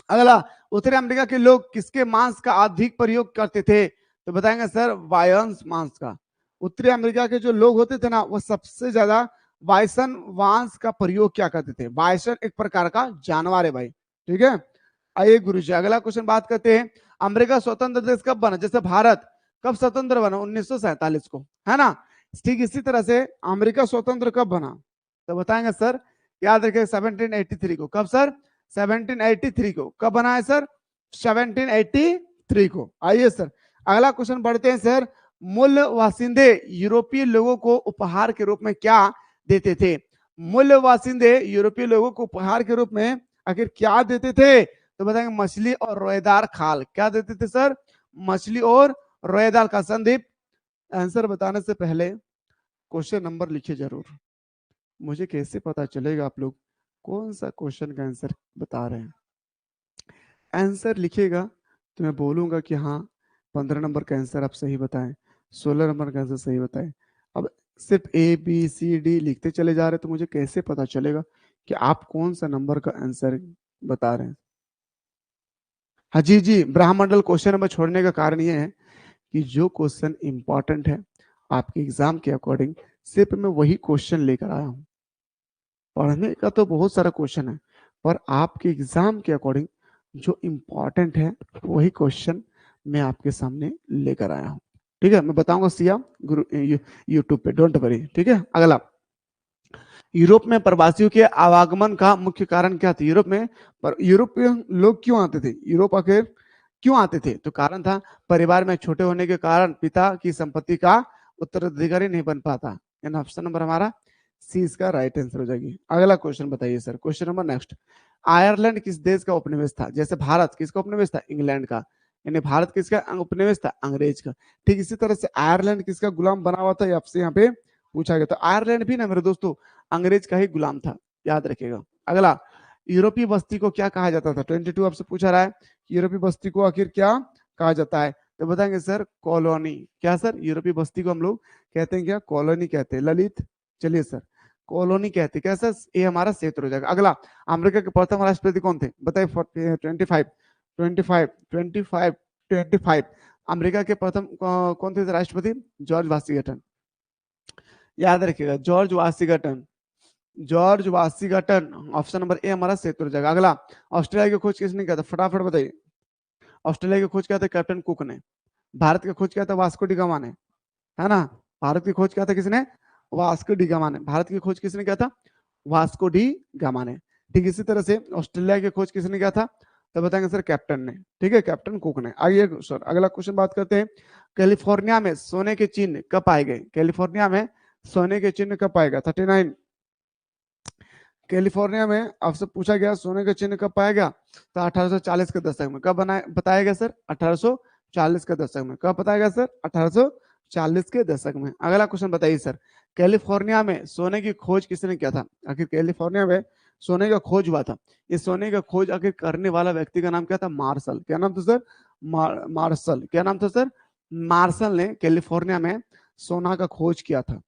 अगला, उत्तरी अमेरिका के लोग किसके मांस का अधिक प्रयोग करते थे? तो बताएंगे सर, वायंस मांस का। उत्तरी अमेरिका के जो लोग होते थे ना, वो सबसे ज्यादा बाइसन मांस का प्रयोग क्या करते थे? बाइसन एक प्रकार का जानवर है भाई। ठीक है, आइए गुरु जी अगला क्वेश्चन बात करते हैं। अमेरिका स्वतंत्र देश कब बना? जैसे भारत कब स्वतंत्र बना? 1947 को, है ना? ठीक इसी तरह से अमेरिका स्वतंत्र कब बना? तो बताएंगे सर, याद रखिए 1783 को। कब सर? 1783 को। कब बना है सर? 1783 को। आइए सर अगला क्वेश्चन बढ़ते हैं सर। मूल वासिंदे यूरोपीय लोगों को उपहार के रूप में क्या देते थे? मूल वासिंदे यूरोपीय लोगों को उपहार के रूप में आखिर क्या देते थे? तो बताएंगे मछली और रोएदार खाल। क्या देते थे सर? मछली और रोएदार खाल। संदीप, आंसर बताने से पहले क्वेश्चन नंबर लिखिए जरूर, मुझे कैसे पता चलेगा आप लोग कौन सा क्वेश्चन का आंसर बता रहे हैं। आंसर लिखिएगा तो मैं बोलूंगा कि हाँ 15 नंबर का आंसर आप सही बताएं, 16 नंबर का आंसर सही बताएं। अब सिर्फ ABCD लिखते चले जा रहे तो मुझे कैसे पता चलेगा कि आप कौन सा नंबर का आंसर बता रहे हैं? हाँ जी जी, ब्रह्मंडल क्वेश्चन नंबर छोड़ने का कारण ये है कि जो क्वेश्चन इंपॉर्टेंट है आपके एग्जाम के अकॉर्डिंग सिर्फ मैं वही क्वेश्चन लेकर आया हूँ। पढ़ने का तो बहुत सारा क्वेश्चन है, पर आपके एग्जाम के अकॉर्डिंग जो इंपॉर्टेंट है वही क्वेश्चन मैं आपके सामने लेकर आया हूँ। ठीक है, मैं बताऊंगा सिया गुरु यूट्यूब पे, डोंट वरी। ठीक है, अगला, यूरोप में प्रवासियों के आवागमन का मुख्य कारण क्या था? यूरोपीय लोग क्यों आते थे? यूरोप आखिर क्यों आते थे? तो कारण था परिवार में छोटे होने के कारण पिता की संपत्ति का उत्तराधिकारी नहीं बन पाता। ऑप्शन नंबर हमारा सी इसका राइट आंसर हो जाएगी। अगला क्वेश्चन बताइए sir, question number next. Ireland किस देश का उपनिवेश था? जैसे भारत किसका उपनिवेश था? इंग्लैंड का। यानी भारत किसका उपनिवेश था? अंग्रेज का। ठीक इसी तरह से आयरलैंड किसका गुलाम बना हुआ था? आपसे यहाँ पे पूछा गया। तो आयरलैंड भी ना मेरे दोस्तों अंग्रेज का ही गुलाम था, याद रखिएगा। अगला, यूरोपीय बस्ती को क्या कहा जाता था? 22 आपसे पूछा रहा है, यूरोपीय बस्ती को आखिर क्या कहा जाता है? तो बताएंगे सर कॉलोनी। क्या सर? यूरोपीय बस्ती को हम लोग कहते हैं क्या? कॉलोनी कहते हैं। ललित, चलिए सर कॉलोनी कहते हैं। क्या सर? ये हमारा क्षेत्र हो जाएगा। अगला, अमेरिका के प्रथम राष्ट्रपति कौन थे? बताइए। 25 अमेरिका के प्रथम कौन थे राष्ट्रपति? George Washington. याद रखिएगा, George Washington. George Washington, option number A हमारा क्षेत्र हो जाएगा। अगला, ऑस्ट्रेलिया की खोज किसने किया था? फटाफट बताइए। ऑस्ट्रेलिया की खोज किया था कैप्टन कुक ने। भारत की खोज किया था वास्को डी गामा ने, है ना? भारत की खोज किया था किसने? वास्को डी गामा ने। भारत की खोज किसने किया था? वास्को डी गामा ने। ठीक इसी तरह से ऑस्ट्रेलिया की खोज किसने किया था? तो बताएंगे सर कैप्टन ने। ठीक है, कैप्टन कुक ने। आइए सर अगला क्वेश्चन बात करते हैं। कैलिफोर्निया में सोने के चिन्ह कब पाए गए? कैलिफोर्निया में सोने के चिन्ह कब पाएगा? 39। कैलिफोर्निया में आपसे पूछा गया सोने का चिन्ह कब पाया गया? तो 1840 के दशक में। कब बताया गया सर? 1840 के दशक में। कब बताया गया सर? 1840 के दशक में। अगला क्वेश्चन बताइए सर, कैलिफोर्निया में सोने की खोज किसने किया था? आखिर कैलिफोर्निया में सोने का खोज हुआ था, इस सोने का खोज आखिर करने वाला व्यक्ति का नाम क्या था? मार्शल। क्या नाम था सर? मार्शल। क्या नाम था सर? मार्शल ने कैलिफोर्निया में सोना का खोज किया था,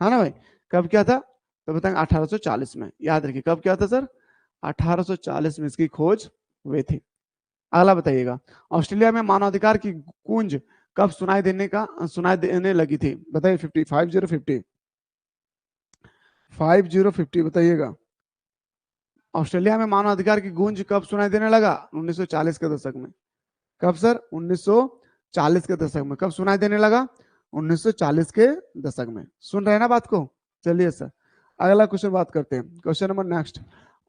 है ना भाई? कब किया था? तो बताएंगे 1840 में। याद रखिए कब क्या था सर? 1840 में इसकी खोज हुई थी। अगला बताइएगा, ऑस्ट्रेलिया में मानवाधिकार की गूंज कब सुनाई देने लगी थी? बताइए। 50 बताइएगा। ऑस्ट्रेलिया में मानवाधिकार की गूंज कब सुनाई देने लगा? 1940 के दशक में। कब सर? 1940 के दशक में। कब सुनाई देने लगा? 1940 के दशक में। सुन रहे हैं ना बात को? चलिए सर अगला क्वेश्चन बात करते हैं। क्वेश्चन नंबर नेक्स्ट,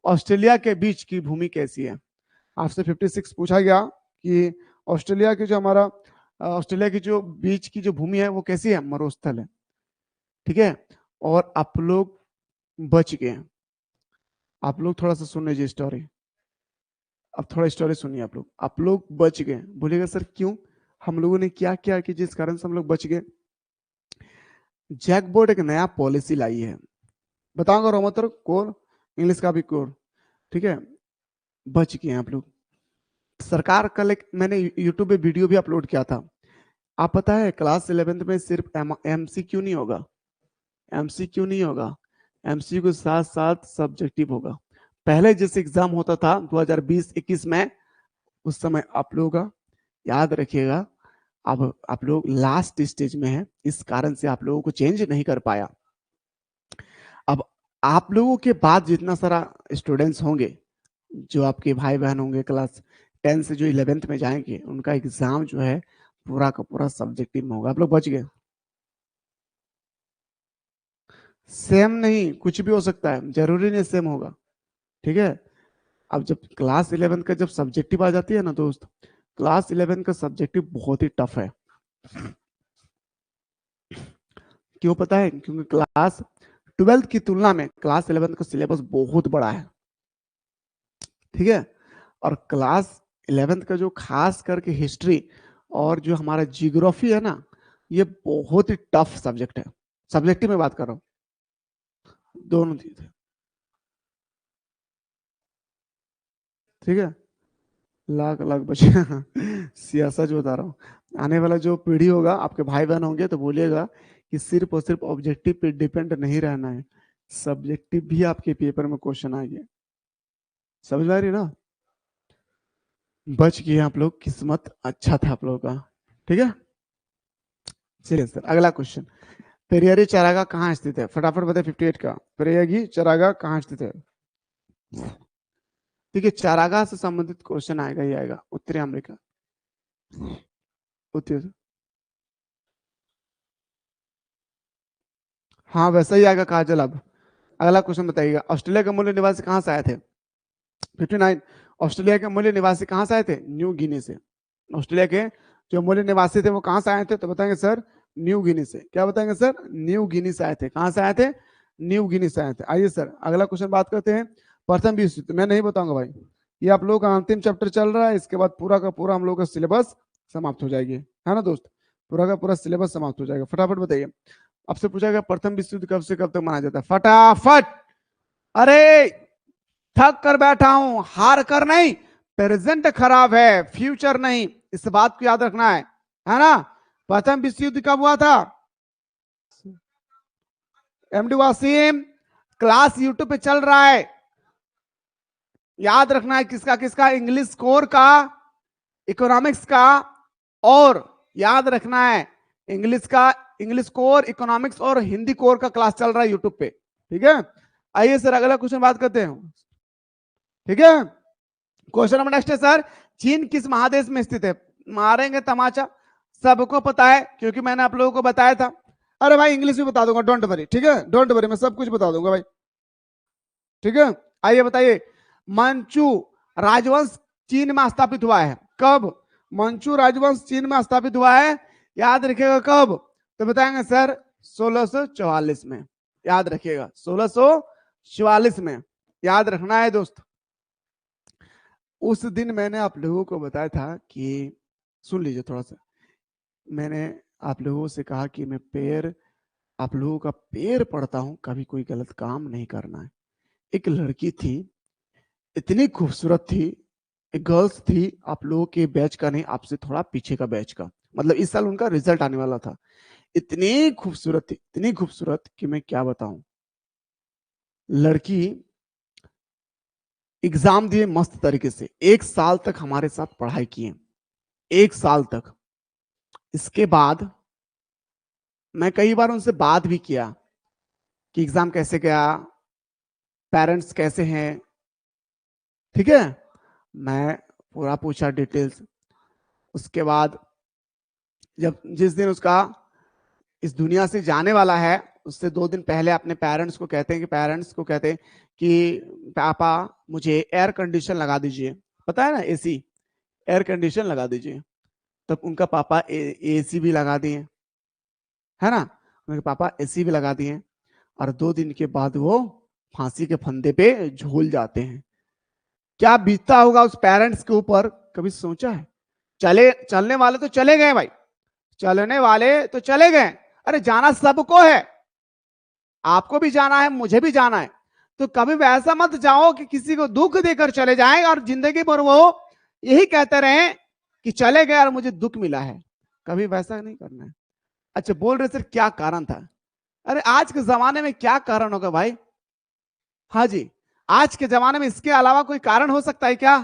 ऑस्ट्रेलिया के बीच की भूमि कैसी है? आपसे 56 पूछा गया कि ऑस्ट्रेलिया की जो हमारा ऑस्ट्रेलिया की जो बीच की जो भूमि है वो कैसी है? मरुस्थल है। ठीक है, और आप लोग बच गए। आप लोग थोड़ा सा सुन लीजिए स्टोरी। अब थोड़ा स्टोरी सुनिए। आप लोग बच गए। बोलिएगा सर क्यों? हम लोगों ने क्या किया कि जिस कारण से हम लोग बच गए? जैक बोर्ड एक नया पॉलिसी लाई है। बताऊंगा रोमतर कोर, इंग्लिश का भी कोर। ठीक है, बच गए आप लोग। सरकार कल एक मैंने यूट्यूब पे वीडियो भी अपलोड किया था। आप पता है क्लास 11th में सिर्फ एमसीक्यू नहीं होगा, एमसीक्यू नहीं होगा, एमसीक्यू के साथ साथ सब्जेक्टिव होगा। पहले जैसे एग्जाम होता था 2020-21 में, उस समय आप लोगों का याद रखिएगा। अब आप लोग लास्ट स्टेज में है, इस कारण से आप लोगों को चेंज नहीं कर पाया। अब आप लोगों के बाद जितना सारा स्टूडेंट्स होंगे, जो आपके भाई बहन होंगे क्लास 10 से जो 11th में जाएंगे, उनका एग्जाम जो है पूरा का पूरा सब्जेक्टिव में होगा। आप लोग बच गए। सेम नहीं, कुछ भी हो सकता है, जरूरी नहीं सेम होगा। ठीक है, अब जब क्लास 11 का जब सब्जेक्टिव आ जाती है ना दोस्त, क्लास 11 का सब्जेक्टिव बहुत ही टफ है। क्यों पता है? क्योंकि क्लास 12 की तुलना में क्लास 11 का सिलेबस बहुत बड़ा है। ठीक है, और क्लास 11 का जो खास करके हिस्ट्री और जो हमारा जियोग्राफी है ना, ये बहुत ही टफ सब्जेक्ट है। सब्जेक्टिव में बात कर रहा हूँ, दोनों चीज। ठीक है, लाख लाख बचे सियासत जो बता रहा हूँ, आने वाला जो पीढ़ी होगा, आपके भाई बहन होंगे तो बोलिएगा कि सिर्फ और सिर्फ ऑब्जेक्टिव पे डिपेंड नहीं रहना है, सब्जेक्टिव भी आपके पेपर में क्वेश्चन आएंगे। समझ में आ रही है ना? बच गए आप लोग, किस्मत अच्छा था आप लोगों का। ठीक है, चलिए सर अगला क्वेश्चन। पेरियारी चारागाह कहाँ स्थित है? फटाफट बताए 58 का। पेरियारी चारागाह कहाँ स्थित है? ठीक है, चारागाह से संबंधित क्वेश्चन आएगा ही आएगा। उत्तरी अमेरिका, उत्तरी, हाँ वैसा ही आएगा काजल। अब अगला क्वेश्चन बताइएगा, ऑस्ट्रेलिया के मूल निवासी कहाँ से आए थे? 59, ऑस्ट्रेलिया के मूल निवासी कहाँ से आए थे? न्यू गिनी से। ऑस्ट्रेलिया के जो मूल निवासी थे वो कहाँ से आए थे? तो बताएंगे सर न्यू गिनी से। क्या बताएंगे सर? न्यू गिनी से आए थे। कहाँ से आए थे? न्यू गिनी से आए थे। आइए सर अगला क्वेश्चन बात करते हैं। प्रथम विश्व युद्ध, मैं नहीं बताऊंगा भाई, ये आप लोगों का अंतिम चैप्टर चल रहा है, इसके बाद पूरा का पूरा हम लोग का सिलेबस समाप्त हो जाएगी, है ना दोस्त? पूरा का पूरा सिलेबस समाप्त हो जाएगा। फटाफट बताइए। आपसे पूछा गया प्रथम विश्व युद्ध कब से कब तक मनाया जाता है? फटाफट। अरे थक कर बैठा हूं, हार कर नहीं। प्रेजेंट खराब है, फ्यूचर नहीं, इस बात को याद रखना है ना? प्रथम विश्व युद्ध कब हुआ था? एमडी वासीम, क्लास यूट्यूब पे चल रहा है, याद रखना है। किसका किसका? इंग्लिश कोर का, इकोनॉमिक्स का, और याद रखना है इंग्लिश का, इंग्लिश कोर, इकोनॉमिक्स और हिंदी कोर का क्लास चल रहा है यूट्यूब पे। ठीक है, आइए सर अगला क्वेश्चन बात करते हैं। ठीक है, क्वेश्चन नंबर नेक्स्ट है सर, चीन किस महादेश में स्थित है? मारेंगे तमाचा, सबको पता है क्योंकि मैंने आप लोगों को बताया था। अरे भाई इंग्लिश भी बता दूंगा, डोंट वरी। ठीक है, डोंट वरी, मैं सब कुछ बता दूंगा भाई। ठीक है, आइए बताइए, मंचू राजवंश चीन में स्थापित हुआ है कब? मंचू राजवंश चीन में स्थापित हुआ है, याद रखिएगा कब? तो बताएंगे सर 1644 में। याद रखिएगा 1644 में, याद रखना है दोस्त। उस दिन मैंने आप लोगों को बताया था कि, सुन लीजिए थोड़ा सा, मैंने आप लोगों से कहा कि मैं पैर, आप लोगों का पैर पढ़ता हूं, कभी कोई गलत काम नहीं करना है। एक लड़की थी, इतनी खूबसूरत थी, एक गर्ल्स थी, आप लोगों के बैच का नहीं, आपसे थोड़ा पीछे का बैच का, मतलब इस साल उनका रिजल्ट आने वाला था। इतनी खूबसूरत थी, इतनी खूबसूरत कि मैं क्या बताऊं। लड़की एग्जाम दिए मस्त तरीके से, 1 साल तक हमारे साथ पढ़ाई किए, 1 साल तक। इसके बाद मैं कई बार उनसे बात भी किया कि एग्जाम कैसे गया, पेरेंट्स कैसे हैं। ठीक है, मैं पूरा पूछा डिटेल्स। उसके बाद जब जिस दिन उसका इस दुनिया से जाने वाला है, उससे 2 दिन पहले अपने पेरेंट्स को कहते हैं कि पापा मुझे एयर कंडीशन लगा दीजिए, पता है ना, एसी, एयर कंडीशन लगा दीजिए। तब उनका पापा एसी भी लगा दिए, है ना, उनके पापा एसी भी लगा दिए, और 2 दिन के बाद वो फांसी के फंदे पे झूल जाते हैं। क्या बीतता होगा उस पेरेंट्स के ऊपर, कभी सोचा है? चलने वाले तो चले गए भाई, चलने वाले तो चले गए, अरे जाना सबको है, आपको भी जाना है, मुझे भी जाना है। तो कभी वैसा मत जाओ कि किसी को दुख देकर चले जाएं और जिंदगी भर वो यही कहते रहे कि चले गए और मुझे दुख मिला है। कभी वैसा नहीं करना है। अच्छा, बोल रहे सर क्या कारण था? अरे आज के जमाने में क्या कारण होगा भाई? हाँ जी, आज के जमाने में इसके अलावा कोई कारण हो सकता है क्या?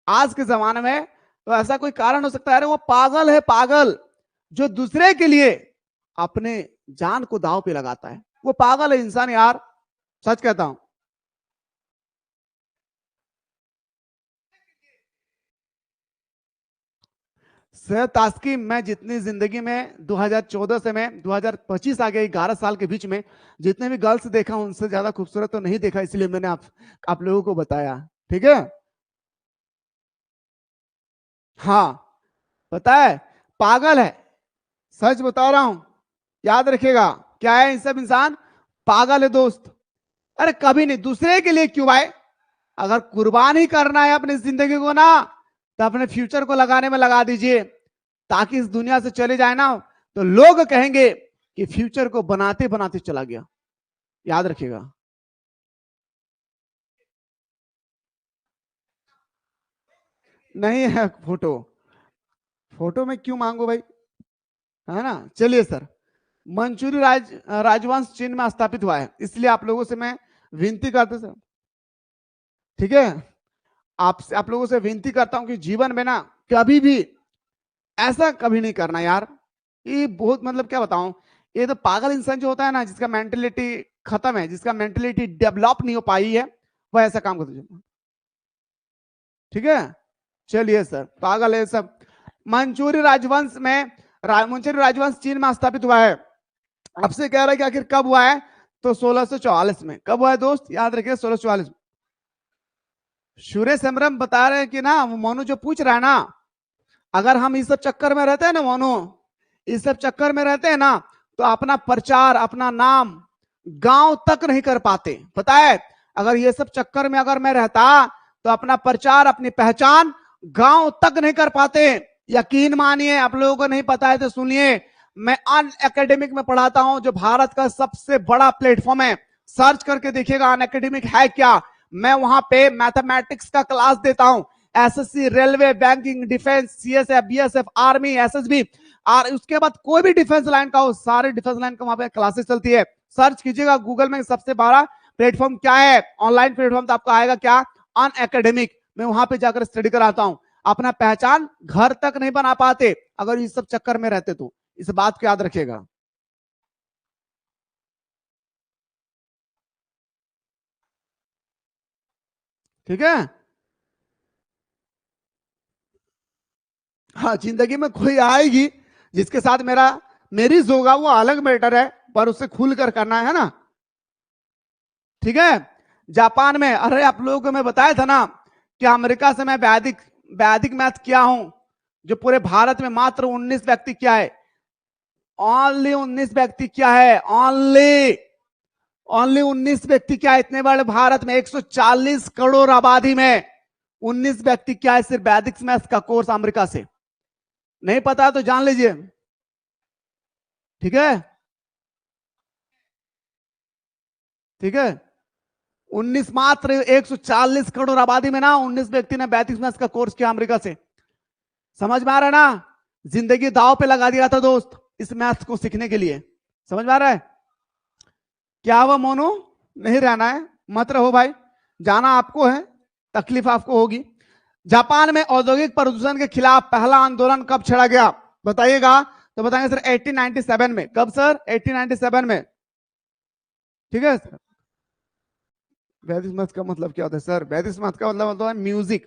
आज के जमाने में तो ऐसा कोई कारण हो सकता है? अरे वो पागल है, पागल, जो दूसरे के लिए अपने जान को दांव पे लगाता है, वो पागल है इंसान यार, सच कहता हूं। सर तास्की, मैं जितनी जिंदगी में 2014 से मैं 2025 आ गया, 11 साल के बीच में जितने भी गर्ल्स देखा हूं उनसे ज्यादा खूबसूरत तो नहीं देखा, इसलिए मैंने आप लोगों को बताया, ठीक है? हाँ, पता है, पागल है, सच बता रहा हूं, याद रखिएगा। क्या है, इन सब इंसान पागल है दोस्त। अरे कभी नहीं, दूसरे के लिए क्यों भाई? अगर कुर्बान ही करना है अपनी जिंदगी को ना, तो अपने फ्यूचर को लगाने में लगा दीजिए, ताकि इस दुनिया से चले जाए ना, तो लोग कहेंगे कि फ्यूचर को बनाते बनाते चला गया। याद रखिएगा। नहीं है फोटो, फोटो में क्यों मांगो भाई, है ना? चलिए सर, मंचूरी राजवंश चीन में स्थापित हुआ है, इसलिए आप लोगों से मैं विनती करते सर, ठीक है, आप लोगों से विनती करता हूं कि जीवन में ना कभी भी ऐसा कभी नहीं करना यार। ये बहुत, मतलब क्या बताऊं, ये तो पागल इंसान जो होता है ना, जिसका मेंटेलिटी खत्म है, जिसका मेंटेलिटी डेवलप नहीं हो पाई है, वो ऐसा काम करते हैं। ठीक है, चलिए सर, पागल है सब। मंचूरी राजवंश में मंचूरी राजवंश चीन में स्थापित हुआ है। आपसे कह रहा है कि आखिर कब हुआ है? तो 1644 में। कब हुआ है दोस्त? याद रखिए, 1644। सुरेश हेम्ब्रम बता रहे हैं कि ना, मोनू जो पूछ रहा है ना, अगर हम इस सब चक्कर में रहते हैं ना मोनू, इस सब चक्कर में रहते हैं ना, तो अपना प्रचार, अपना नाम गांव तक नहीं कर पाते, पता है? अगर ये सब चक्कर में अगर मैं रहता, तो अपना प्रचार, अपनी पहचान गांव तक नहीं कर पाते। यकीन मानिए, आप लोगों को नहीं पता है तो सुनिए, मैं अन एकेडमिक में पढ़ाता हूं, जो भारत का सबसे बड़ा प्लेटफॉर्म है। सर्च करके देखिएगा अन एकेडमिक है क्या। मैं वहां पे मैथमेटिक्स का क्लास देता हूं, SSC, railway, banking, defence, CSF, BSF, army, SSB, और उसके बाद कोई भी डिफेंस लाइन का हो, सारे डिफेंस लाइन का वहां पे क्लासेस चलती है। सर्च कीजिएगा गूगल में, सबसे बड़ा प्लेटफॉर्म क्या है, ऑनलाइन प्लेटफॉर्म, तो आपको आएगा क्या? अन एकेडमिक। मैं वहां पे जाकर स्टडी कराता हूं। अपना पहचान घर तक नहीं बना पाते अगर इस सब चक्कर में रहते, तो इस बात को याद रखिएगा। ठीक है, हाँ, जिंदगी में कोई आएगी जिसके साथ मेरा मेरिज होगा, वो अलग मैटर है, पर उससे खुल कर करना है ना, ठीक है? जापान में, अरे आप लोगों को मैं बताया था ना कि अमेरिका से मैं वैदिक वैदिक मैथ किया हूं, जो पूरे भारत में मात्र 19 व्यक्ति किया है। ओनली 19 व्यक्ति क्या है, ओनली ओनली 19 व्यक्ति क्या है, इतने बड़े भारत में 140 करोड़ आबादी में 19 व्यक्ति क्या है, सिर्फ वैदिक मैथ्स का कोर्स अमेरिका से। नहीं पता तो जान लीजिए, ठीक है? ठीक है, 19, मात्र 140 करोड़ आबादी में ना 19 व्यक्ति ने वैदिक मैथ्स का कोर्स किया अमेरिका से। समझ में आ रहा है ना? जिंदगी दांव पे लगा दिया था दोस्त इस मैथ्स को सीखने के लिए। समझ में आ रहा है? क्या हुआ मोनू? नहीं रहना है, मत रहो भाई, जाना आपको है, तकलीफ आपको होगी। जापान में औद्योगिक प्रदूषण के खिलाफ पहला आंदोलन कब छेड़ा गया, बताइएगा? तो बताएंगे सर 1897 में। कब सर? 1897 में। ठीक है सर। वैदिक मैथ का मतलब क्या होता है सर? वैदिक मैथ का मतलब होता है म्यूजिक,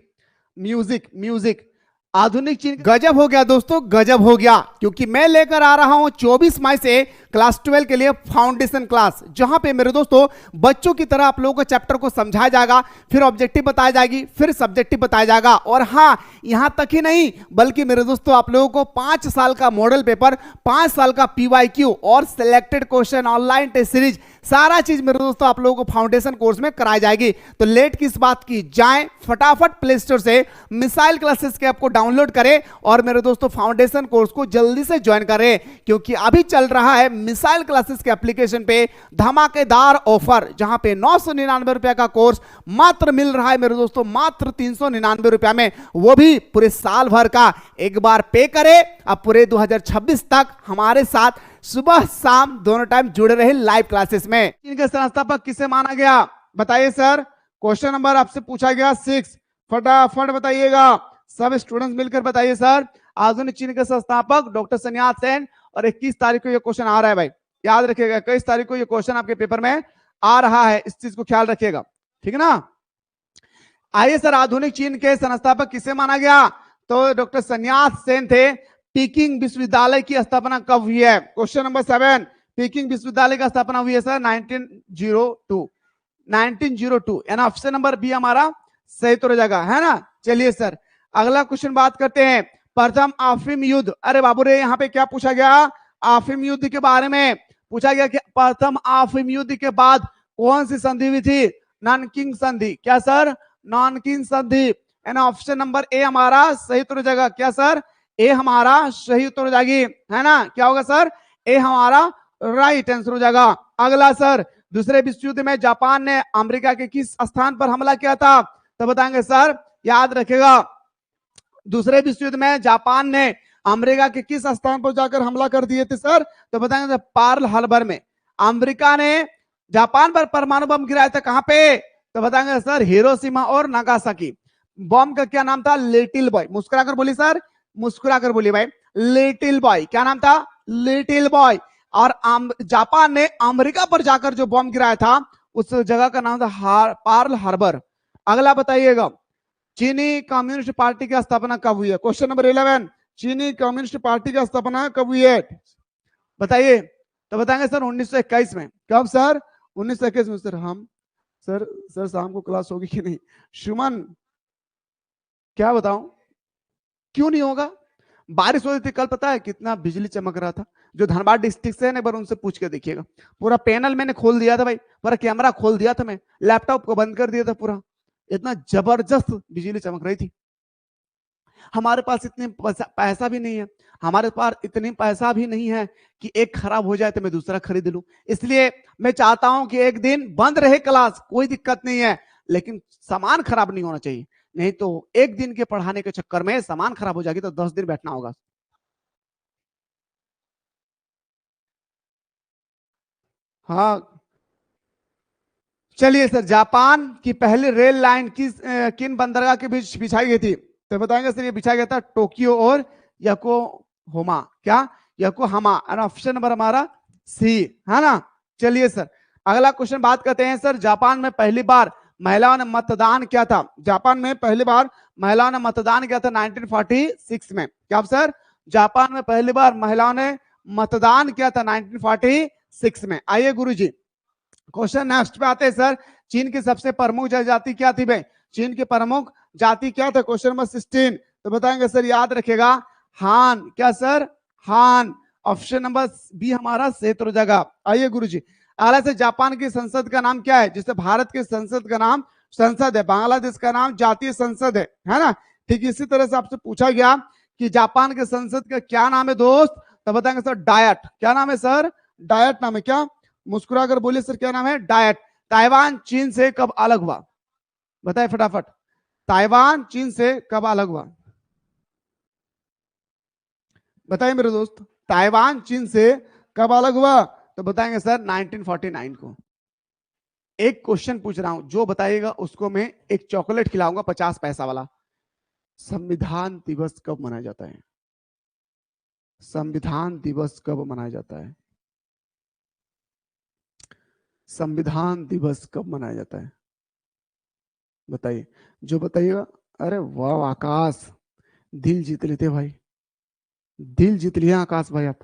म्यूजिक, म्यूजिक। आधुनिक चीन गजब हो गया दोस्तों, गजब हो गया, क्योंकि मैं लेकर आ रहा हूं 24 मई से क्लास 12 के लिए फाउंडेशन क्लास, जहां पे मेरे दोस्तों बच्चों की तरह आप लोगों को चैप्टर को समझाया जाएगा, फिर ऑब्जेक्टिव बताया जाएगी, फिर सब्जेक्टिव बताया जाएगा। और हां, यहां तक ही नहीं, बल्कि मेरे दोस्तों आप लोगों को 5 साल का मॉडल पेपर, 5 साल का PYQ और selected question, online test series, सारा चीज मेरे दोस्तों आप लोगों को फाउंडेशन कोर्स में कराई जाएगी। तो लेट किस बात की, जाएं फटाफट प्ले स्टोर से मिसाइल क्लासेस के ऐप को डाउनलोड करें और मेरे दोस्तों फाउंडेशन कोर्स को जल्दी से ज्वाइन करें, क्योंकि अभी चल रहा है मिसाइल क्लासेस के एप्लीकेशन पे धमाकेदार ऑफर, जहां पे 999 रुपए का कोर्स मात्र मिल रहा है मेरे दोस्तों मात्र 399 रुपए में, वो भी पूरे साल भर का। एक बार पे करें, अब पूरे 2026 तक हमारे साथ सुबह शाम दोनों टाइम जुड़े रहे लाइव क्लासेस में। इनके संस्थापक किसे माना गया, बताइए सर। क्वेश्चन नंबर आपसे पूछा गया 6, फटाफट बताइएगा, सब स्टूडेंट्स मिलकर बताइए सर। आधुनिक चीन के संस्थापक डॉक्टर sun यat-sen, और 21 तारीख को ये क्वेश्चन आ रहा है भाई, याद रखिएगा 21 तारीख को ये क्वेश्चन आपके पेपर में आ रहा है, इस चीज को ख्याल रखिएगा, ठीक है ना। आइए सर, आधुनिक चीन के संस्थापक किसे माना गया, तो डॉक्टर sun यat-sen थे। पीकिंग विश्वविद्यालय की स्थापना कब हुई है, क्वेश्चन नंबर 7, पीकिंग विश्वविद्यालय की स्थापना हुई है सर 1902, यानी ऑप्शन नंबर बी हमारा सही तो रहेगा, है ना। चलिए सर, अगला क्वेश्चन बात करते हैं, प्रथम अफीम युद्ध। अरे बाबू रे, यहाँ पे क्या पूछा गया, अफीम युद्ध के बारे में पूछा गया कि प्रथम अफीम युद्ध के बाद कौन सी संधि हुई थी, नानकिंग संधि। क्या सर, नानकिंग संधि, यानी ऑप्शन नंबर ए हमारा सही उत्तर हो जाएगा। क्या सर, ए हमारा सही उत्तर हो जाएगी, है ना। क्या होगा सर, ए हमारा राइट आंसर हो जाएगा। अगला सर, दूसरे विश्व युद्ध में जापान ने अमेरिका के किस स्थान पर हमला किया था, तो बताएंगे सर, याद रखेगा, दूसरे विश्व युद्ध में जापान ने अमेरिका के किस स्थान पर जाकर हमला कर दिए थे सर, तो बताएंगे पर्ल हार्बर में। अमेरिका ने जापान पर परमाणु बम गिराया था, कहां पे, तो बताएंगे सर हिरोशिमा और नागासाकी। बम का क्या नाम था, लिटिल बॉय। मुस्कुराकर बोली सर, मुस्कुराकर बोलिए भाई, लिटिल बॉय। क्या नाम था, लिटिल बॉय। और जापान ने अमेरिका पर जाकर जो बम गिराया था उस जगह का नाम था पर्ल हार्बर। अगला बताइएगा, चीनी कम्युनिस्ट पार्टी की स्थापना कब हुई है, क्वेश्चन नंबर 11, चीनी कम्युनिस्ट पार्टी की स्थापना कब हुई है, बताइए। तो बताएंगे सर 1921 में। कब सर, 1921 में। सर हम सर शाम को क्लास होगी कि नहीं, सुमन क्या बताऊं, क्यों नहीं होगा, बारिश हो रही थी कल, पता है कितना बिजली चमक रहा था। जो धनबाद डिस्ट्रिक्ट से है ना, एक बार उनसे पूछ के देखिएगा, पूरा पैनल मैंने खोल दिया था भाई, पूरा कैमरा खोल दिया था, मैं लैपटॉप को बंद कर दिया था, पूरा इतना जबरदस्त बिजली चमक रही थी। हमारे पास इतने पैसा भी नहीं है, हमारे पास इतनी पैसा भी नहीं है कि एक खराब हो जाए तो मैं दूसरा खरीद लूं। इसलिए मैं चाहता हूं कि एक दिन बंद रहे क्लास, कोई दिक्कत नहीं है, लेकिन सामान खराब नहीं होना चाहिए, नहीं तो एक दिन के पढ़ाने के चक्कर में सामान खराब हो जाएगी तो 10 दिन बैठना होगा। हाँ चलिए सर, जापान की पहली रेल लाइन किन बंदरगाह के बीच बिछाई गई थी, तो बताएंगे सर ये बिछाया गया था टोक्यो और योकोहामा। क्या, योकोहामा, ऑप्शन नंबर हमारा सी, है ना। चलिए सर, अगला क्वेश्चन बात करते हैं सर, जापान में पहली बार महिलाओं ने मतदान किया था, जापान में पहली बार महिलाओं ने मतदान किया था 1946 में। क्या सर, जापान में पहली बार महिलाओं ने मतदान किया था 1946 में। आइए गुरुजी, क्वेश्चन नेक्स्ट पे आते हैं सर, चीन की सबसे प्रमुख जनजाति क्या थी भाई, चीन की प्रमुख जाति क्या था, क्वेश्चन नंबर 16, तो बताएंगे सर, याद रखेगा हान। क्या सर, हान, ऑप्शन नंबर बी हमारा सही हो जाएगा। आइए गुरुजी, अगला से जापान की संसद का नाम क्या है, जिससे भारत के संसद का नाम संसद है, बांग्लादेश का नाम जातीय संसद है ना। ठीक इसी तरह से आपसे पूछा गया कि जापान के संसद का क्या नाम है दोस्त, तो बताएंगे सर डायट। क्या नाम है सर, डायट नाम है। क्या, मुस्कुरा कर बोलिए सर, क्या नाम है, डायट। ताइवान चीन से कब अलग हुआ, बताए फटाफट, ताइवान चीन से कब अलग हुआ, बताइए मेरे दोस्त, ताइवान चीन से कब अलग हुआ, तो बताएंगे सर 1949 को। एक क्वेश्चन पूछ रहा हूं, जो बताइएगा उसको मैं एक चॉकलेट खिलाऊंगा 50 पैसा वाला। संविधान दिवस कब मनाया जाता है, संविधान दिवस कब मनाया जाता है, संविधान दिवस कब मनाया जाता है, बताइए, जो बताइएगा। अरे वाह आकाश, दिल जीत लेते भाई, दिल जीत लिया आकाश भाई आप।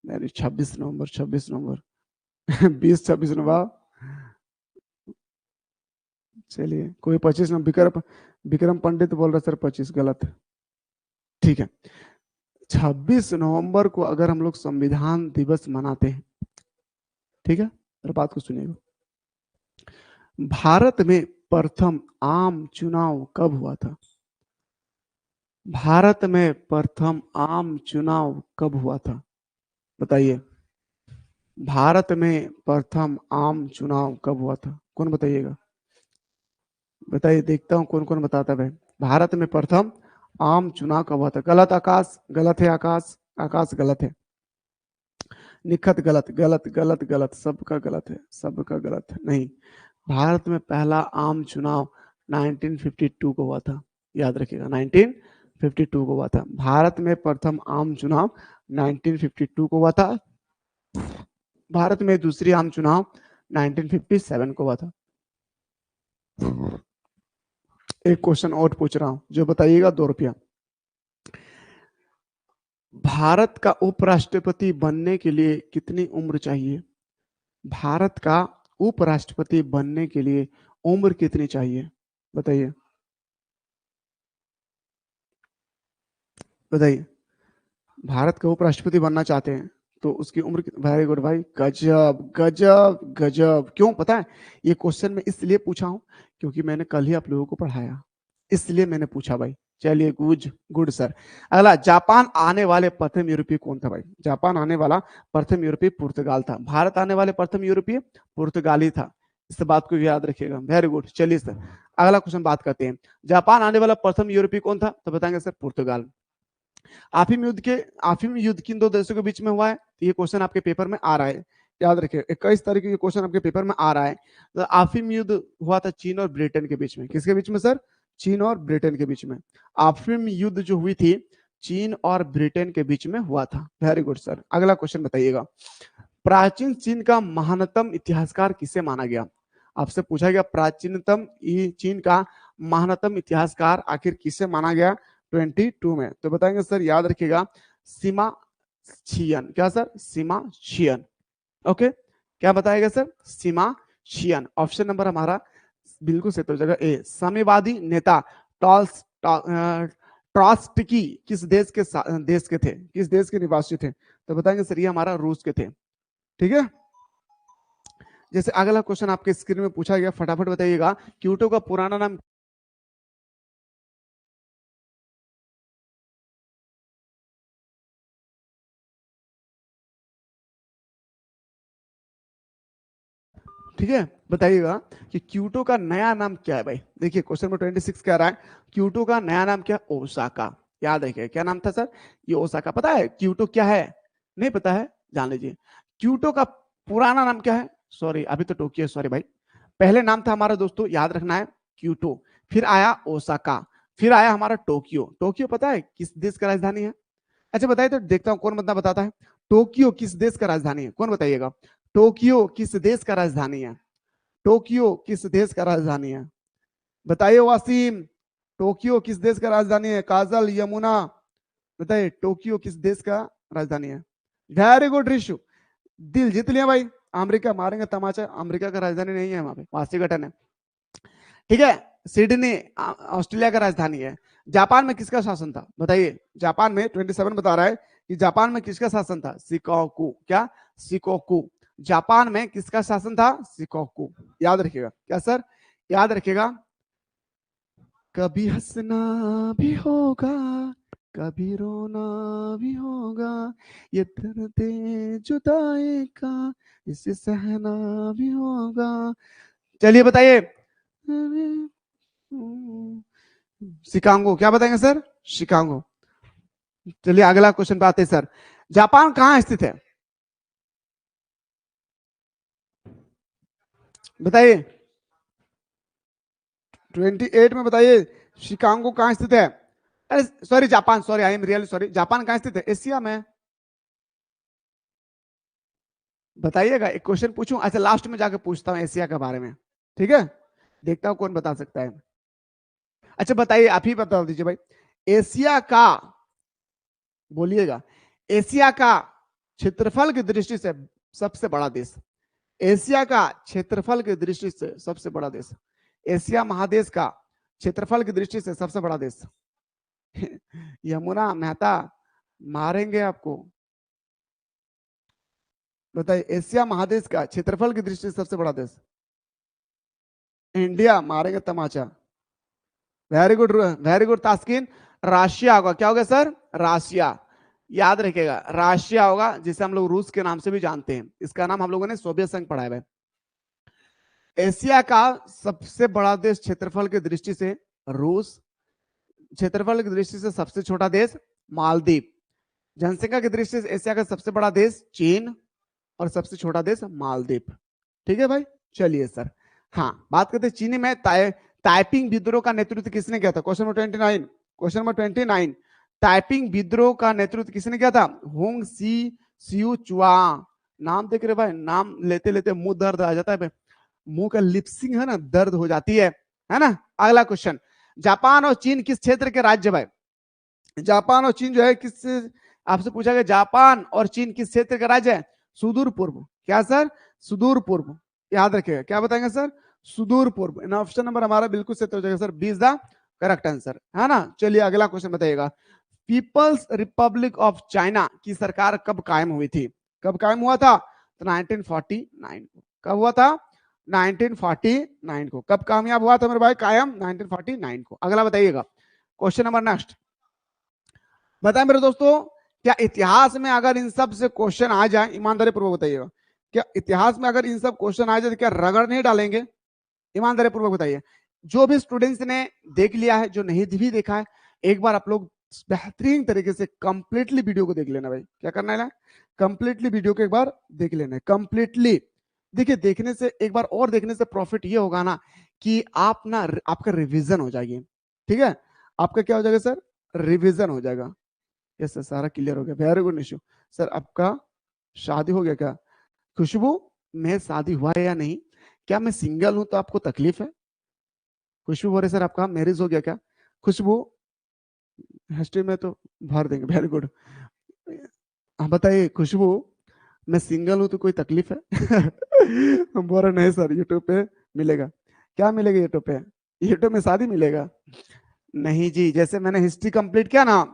अरे 26 नवंबर, 26 नवंबर 20 26 नवंबर। चलिए कोई 25 नवंबर, विक्रम विक्रम पंडित बोल रहे सर 25, गलत। ठीक है, 26 नवंबर को अगर हम लोग संविधान दिवस मनाते हैं, ठीक है, मेरे बात को सुनिएगा। भारत में प्रथम आम चुनाव कब हुआ था? भारत में प्रथम आम चुनाव कब हुआ था? बताइए, भारत में प्रथम आम चुनाव कब हुआ था? कौन बताइएगा? बताइए, देखता हूं कौन कौन बताता है भाई। भारत में प्रथम आम चुनाव कब हुआ था? गलत आकाश, गलत है आकाश, आकाश गलत है। निखत गलत, गलत गलत गलत, सबका गलत है, सबका गलत है। नहीं, भारत में पहला आम चुनाव 1952 को हुआ था, याद रखिएगा 1952 को हुआ था। भारत में प्रथम आम चुनाव 1952 को हुआ था। भारत में दूसरी आम चुनाव 1957 को हुआ था। एक क्वेश्चन और पूछ रहा हूं, जो बताइएगा 2 रुपया। भारत का उपराष्ट्रपति बनने के लिए कितनी उम्र चाहिए? भारत का उपराष्ट्रपति बनने के लिए उम्र कितनी चाहिए? बताइए, बताइए। भारत का उपराष्ट्रपति बनना चाहते हैं तो उसकी उम्र, वेरी गुड भाई, गजब गजब गजब। क्यों पता है? ये क्वेश्चन मैं इसलिए पूछा हूं क्योंकि मैंने कल ही आप लोगों को पढ़ाया, इसलिए मैंने पूछा भाई। चलिए, गुड गुड सर। अगला, जापान आने वाले प्रथम यूरोपीय कौन था भाई? जापान आने वाला प्रथम यूरोपीय पुर्तगाल था। भारत आने वाले प्रथम यूरोपीय पुर्तगाली था। इस बात को याद रखिएगा, वेरी गुड। चलिए सर, अगला क्वेश्चन बात करते हैं। जापान आने वाला प्रथम यूरोपीय कौन था? तो बताएंगे सर पुर्तगाल। आफिम युद्ध किन 2 देशों के बीच में हुआ है? तो ये क्वेश्चन आपके पेपर में आ रहा है, याद रखिए। 21 तारीख के क्वेश्चन आपके पेपर में आ रहा है। तो आफिम युद्ध हुआ था चीन और ब्रिटेन के बीच में। किसके बीच में सर? चीन और ब्रिटेन के बीच में। आफिम युद्ध जो हुई थी चीन और ब्रिटेन के बीच में हुआ था। Very good sir. अगला क्वेश्चन बताइएगा, प्राचीन चीन का महानतम इतिहासकार किसे माना गया? आपसे पूछा गया प्राचीनतम चीन का महानतम इतिहासकार आखिर किसे माना गया 22 में? तो बताएंगे सर, याद रखिएगा, सीमा छियन। क्या सर? सीमा छियन। ओके, क्या बताएगा सर? सीमा छियन। ऑप्शन नंबर हमारा बिल्कुल सही तो जगह ए। साम्यवादी नेता ट्रॉट्स्की किस देश के थे, किस देश के निवासी थे? तो बताएंगे सर, ये हमारा रूस के थे। ठीक है, जैसे अगला क्वेश्चन आपके स्क्रीन में पूछा गया, फटाफट बताइएगा, क्योटो का पुराना नाम? ठीक है, बताइएगा कि क्योटो का नया नाम क्या है भाई। देखिए क्वेश्चन में 26 कह रहा है क्योटो का नया नाम क्या? ओसाका। याद रखिए, क्या नाम था सर? ये ओसाका। पता है क्योटो क्या है? नहीं पता है? जान लीजिए, क्योटो का पुराना नाम क्या है? सॉरी, अभी तो टोक्यो, सॉरी भाई। पहले नाम था हमारा दोस्तों, याद रखना है, क्योटो। फिर आया ओसाका, फिर आया हमारा टोक्यो। टोक्यो पता है किस देश का राजधानी है? अच्छा बताइए तो, देखता हूं कौन बंदा बताता है। टोक्यो किस देश का राजधानी है? कौन बताइएगा? टोक्यो किस देश का राजधानी है? टोक्यो किस देश का राजधानी है? बताइए वासीम, टोक्यो किस देश का राजधानी है? काजल, यमुना, बताइए टोक्यो किस देश का राजधानी है? वेरी गुड रिशु, दिल जीत लिया भाई। अमेरिका मारेंगे तमाचा, अमेरिका का राजधानी नहीं है वहां पे, वाशिंगटन है। ठीक है, सिडनी ऑस्ट्रेलिया का राजधानी है। जापान में किसका शासन था? बताइए, जापान में 27 बता रहा है कि जापान में किसका शासन था? शिकोकू। क्या? शिकोकू। जापान में किसका शासन था? शिकोकू। याद रखिएगा, क्या सर? याद रखिएगा, कभी हंसना भी होगा, कभी रोना भी होगा, ये दर्द जुदाई का इसे सहना भी होगा। चलिए बताइए, शिकागो। क्या बताएंगे सर? शिकागो। चलिए अगला क्वेश्चन पे आते हैं सर, जापान कहां स्थित है? बताइए, 28 में बताइए, शिकागो कहां स्थित है? अरे sorry, Japan, sorry, I am really sorry, Japan कहां स्थित है? एशिया में। बताइएगा, एक क्वेश्चन पूछूं? अच्छा, लास्ट में जाकर पूछता हूं एशिया के बारे में, ठीक है? देखता हूं कौन बता सकता है। अच्छा बताइए, आप ही बता दीजिए भाई, एशिया का, बोलिएगा, एशिया का क्षेत्रफल की दृष्टि से सबसे बड़ा देश, एशिया का क्षेत्रफल की दृष्टि से सबसे बड़ा देश, एशिया महादेश का क्षेत्रफल की दृष्टि से सबसे बड़ा देश। यमुना मेहता मारेंगे आपको, बताइए एशिया महादेश का क्षेत्रफल की दृष्टि से सबसे बड़ा देश, इंडिया, मारेंगे तमाचा। वेरी गुड तास्किन, राशिया होगा। क्या होगा सर? राशिया, याद रखिएगा राशिया होगा, जिसे हम लोग रूस के नाम से भी जानते हैं। इसका नाम हम लोगों ने सोवियत संघ पढ़ा है। एशिया का सबसे बड़ा देश क्षेत्रफल की दृष्टि से रूस, क्षेत्रफल की दृष्टि से सबसे छोटा देश मालदीव, जनसंख्या की दृष्टि से एशिया का सबसे बड़ा देश चीन और सबसे छोटा देश मालदीव। ठीक है भाई, चलिए सर। हाँ, बात करते हैं चीनी में टाइपिंग विद्रोह का नेतृत्व किसने किया था? Question number 29, question number 29, typing विद्रोह का नेतृत्व किसने किया था? होंग सी सियू चुआ। नाम देख रहे भाई, नाम लेते लेते मुंह दर्द आ जाता है भाई, मुंह का लिपसिंग है ना, दर्द हो जाती है ना। अगला क्वेश्चन, जापान और चीन किस क्षेत्र के राज्य भाई? जापान और चीन जो है किस, आपसे पूछा गया जापान और चीन किस क्षेत्र का राज्य है? सुदूर पूर्व। क्या सर? सुदूर पूर्व, याद रखिएगा। क्या बताएंगे सर? सुदूर पूर्व। ऑप्शन नंबर हमारा बिल्कुल सही हो जाएगा sir, B is the correct answer, है ना। चलिए अगला क्वेश्चन बताइएगा, पीपल्स रिपब्लिक ऑफ चाइना की सरकार कब कायम हुई थी? कब कायम हुआ था? तो 1949 को। कब हुआ था? 1949 को। कब कामयाब हुआ था मेरे भाई कायम? 1949 को। अगला बताइएगा, क्वेश्चन नंबर नेक्स्ट, बताएं मेरे दोस्तों, क्या इतिहास में अगर इन सब से क्वेश्चन आ जाए, ईमानदारी पूर्वक बताइएगा, क्या इतिहास में अगर इन सब क्वेश्चन आ जाए तो क्या रगड़ नहीं डालेंगे? ईमानदारी पूर्वक बताइए। जो भी स्टूडेंट्स ने देख लिया है, जो नहीं भी देखा है, एक बार आप लोग बेहतरीन तरीके से कंप्लीटली वीडियो को देख लेना भाई। क्या करना है? कंप्लीटली वीडियो को एक बार देख लेना है, कंप्लीटली। देखिए, देखने से, एक बार और देखने से प्रॉफिट ये होगा ना कि आप ना, आपका रिवीजन हो जाएगी। ठीक है, आपका क्या हो जाएगा सर? रिवीजन हो जाएगा। यस सर, सारा क्लियर हो गया, वेरी गुड निशु। सर आपका शादी हो गया क्या? खुशबू, मैं शादी हुआ है या नहीं? क्या मैं सिंगल हूं तो आपको तकलीफ है? खुशबू बोले सर आपका मैरिज हो गया क्या? खुशबू हिस्ट्री में तो भर देंगे, वेरी गुड। आप बताइए खुशबू, मैं सिंगल हूं तो कोई तकलीफ है? हम बोल रहे नहीं सर, यूट्यूब पे मिलेगा। क्या मिलेगा यूट्यूब पे? यूट्यूब में शादी मिलेगा? नहीं जी, जैसे मैंने हिस्ट्री कंप्लीट किया ना,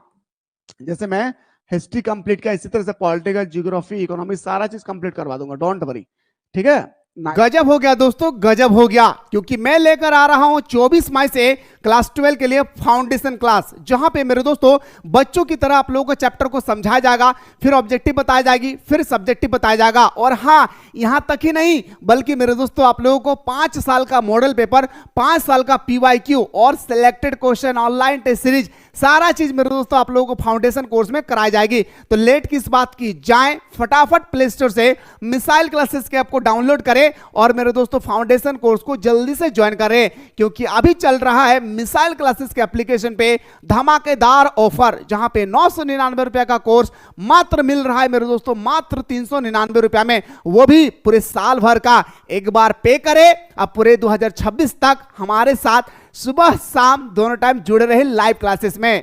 जैसे मैं हिस्ट्री कंप्लीट किया, इसी तरह से पॉलिटिकल, ज्योग्राफी, इकोनॉमी, सारा चीज कंप्लीट करवा दूंगा, डोंट वरी। ठीक है, गजब हो गया दोस्तों, गजब हो गया, क्योंकि मैं लेकर आ रहा हूं 24 मई से क्लास 12 के लिए फाउंडेशन क्लास, जहां पे मेरे दोस्तों बच्चों की तरह आप लोगों को चैप्टर को समझाया जाएगा, फिर ऑब्जेक्टिव बताया जाएगी, फिर सब्जेक्टिव बताया जाएगा। और हां, यहां तक ही नहीं, बल्कि मेरे दोस्तों आप लोगों को 5 साल का मॉडल पेपर, 5 साल का PYQ और selected question, online test series, सारा चीज मेरे दोस्तों आप लोगों को फाउंडेशन कोर्स में कराई जाएगी। तो लेट किस बात की, जाएं फटाफट प्ले स्टोर से मिसाइल क्लासेस के ऐप को डाउनलोड करें और मेरे दोस्तों फाउंडेशन कोर्स को जल्दी से ज्वाइन करें, क्योंकि अभी चल रहा है मिसाइल क्लासेस के एप्लीकेशन पे धमाकेदार ऑफर, जहां पे 999 रुपए का कोर्स मात्र मिल रहा है मेरे दोस्तों, मात्र 399 रुपए में, वो भी पूरे साल भर का। एक बार पे करें, अब पूरे 2026 तक हमारे साथ सुबह शाम दोनों टाइम जुड़े रहे लाइव क्लासेस में।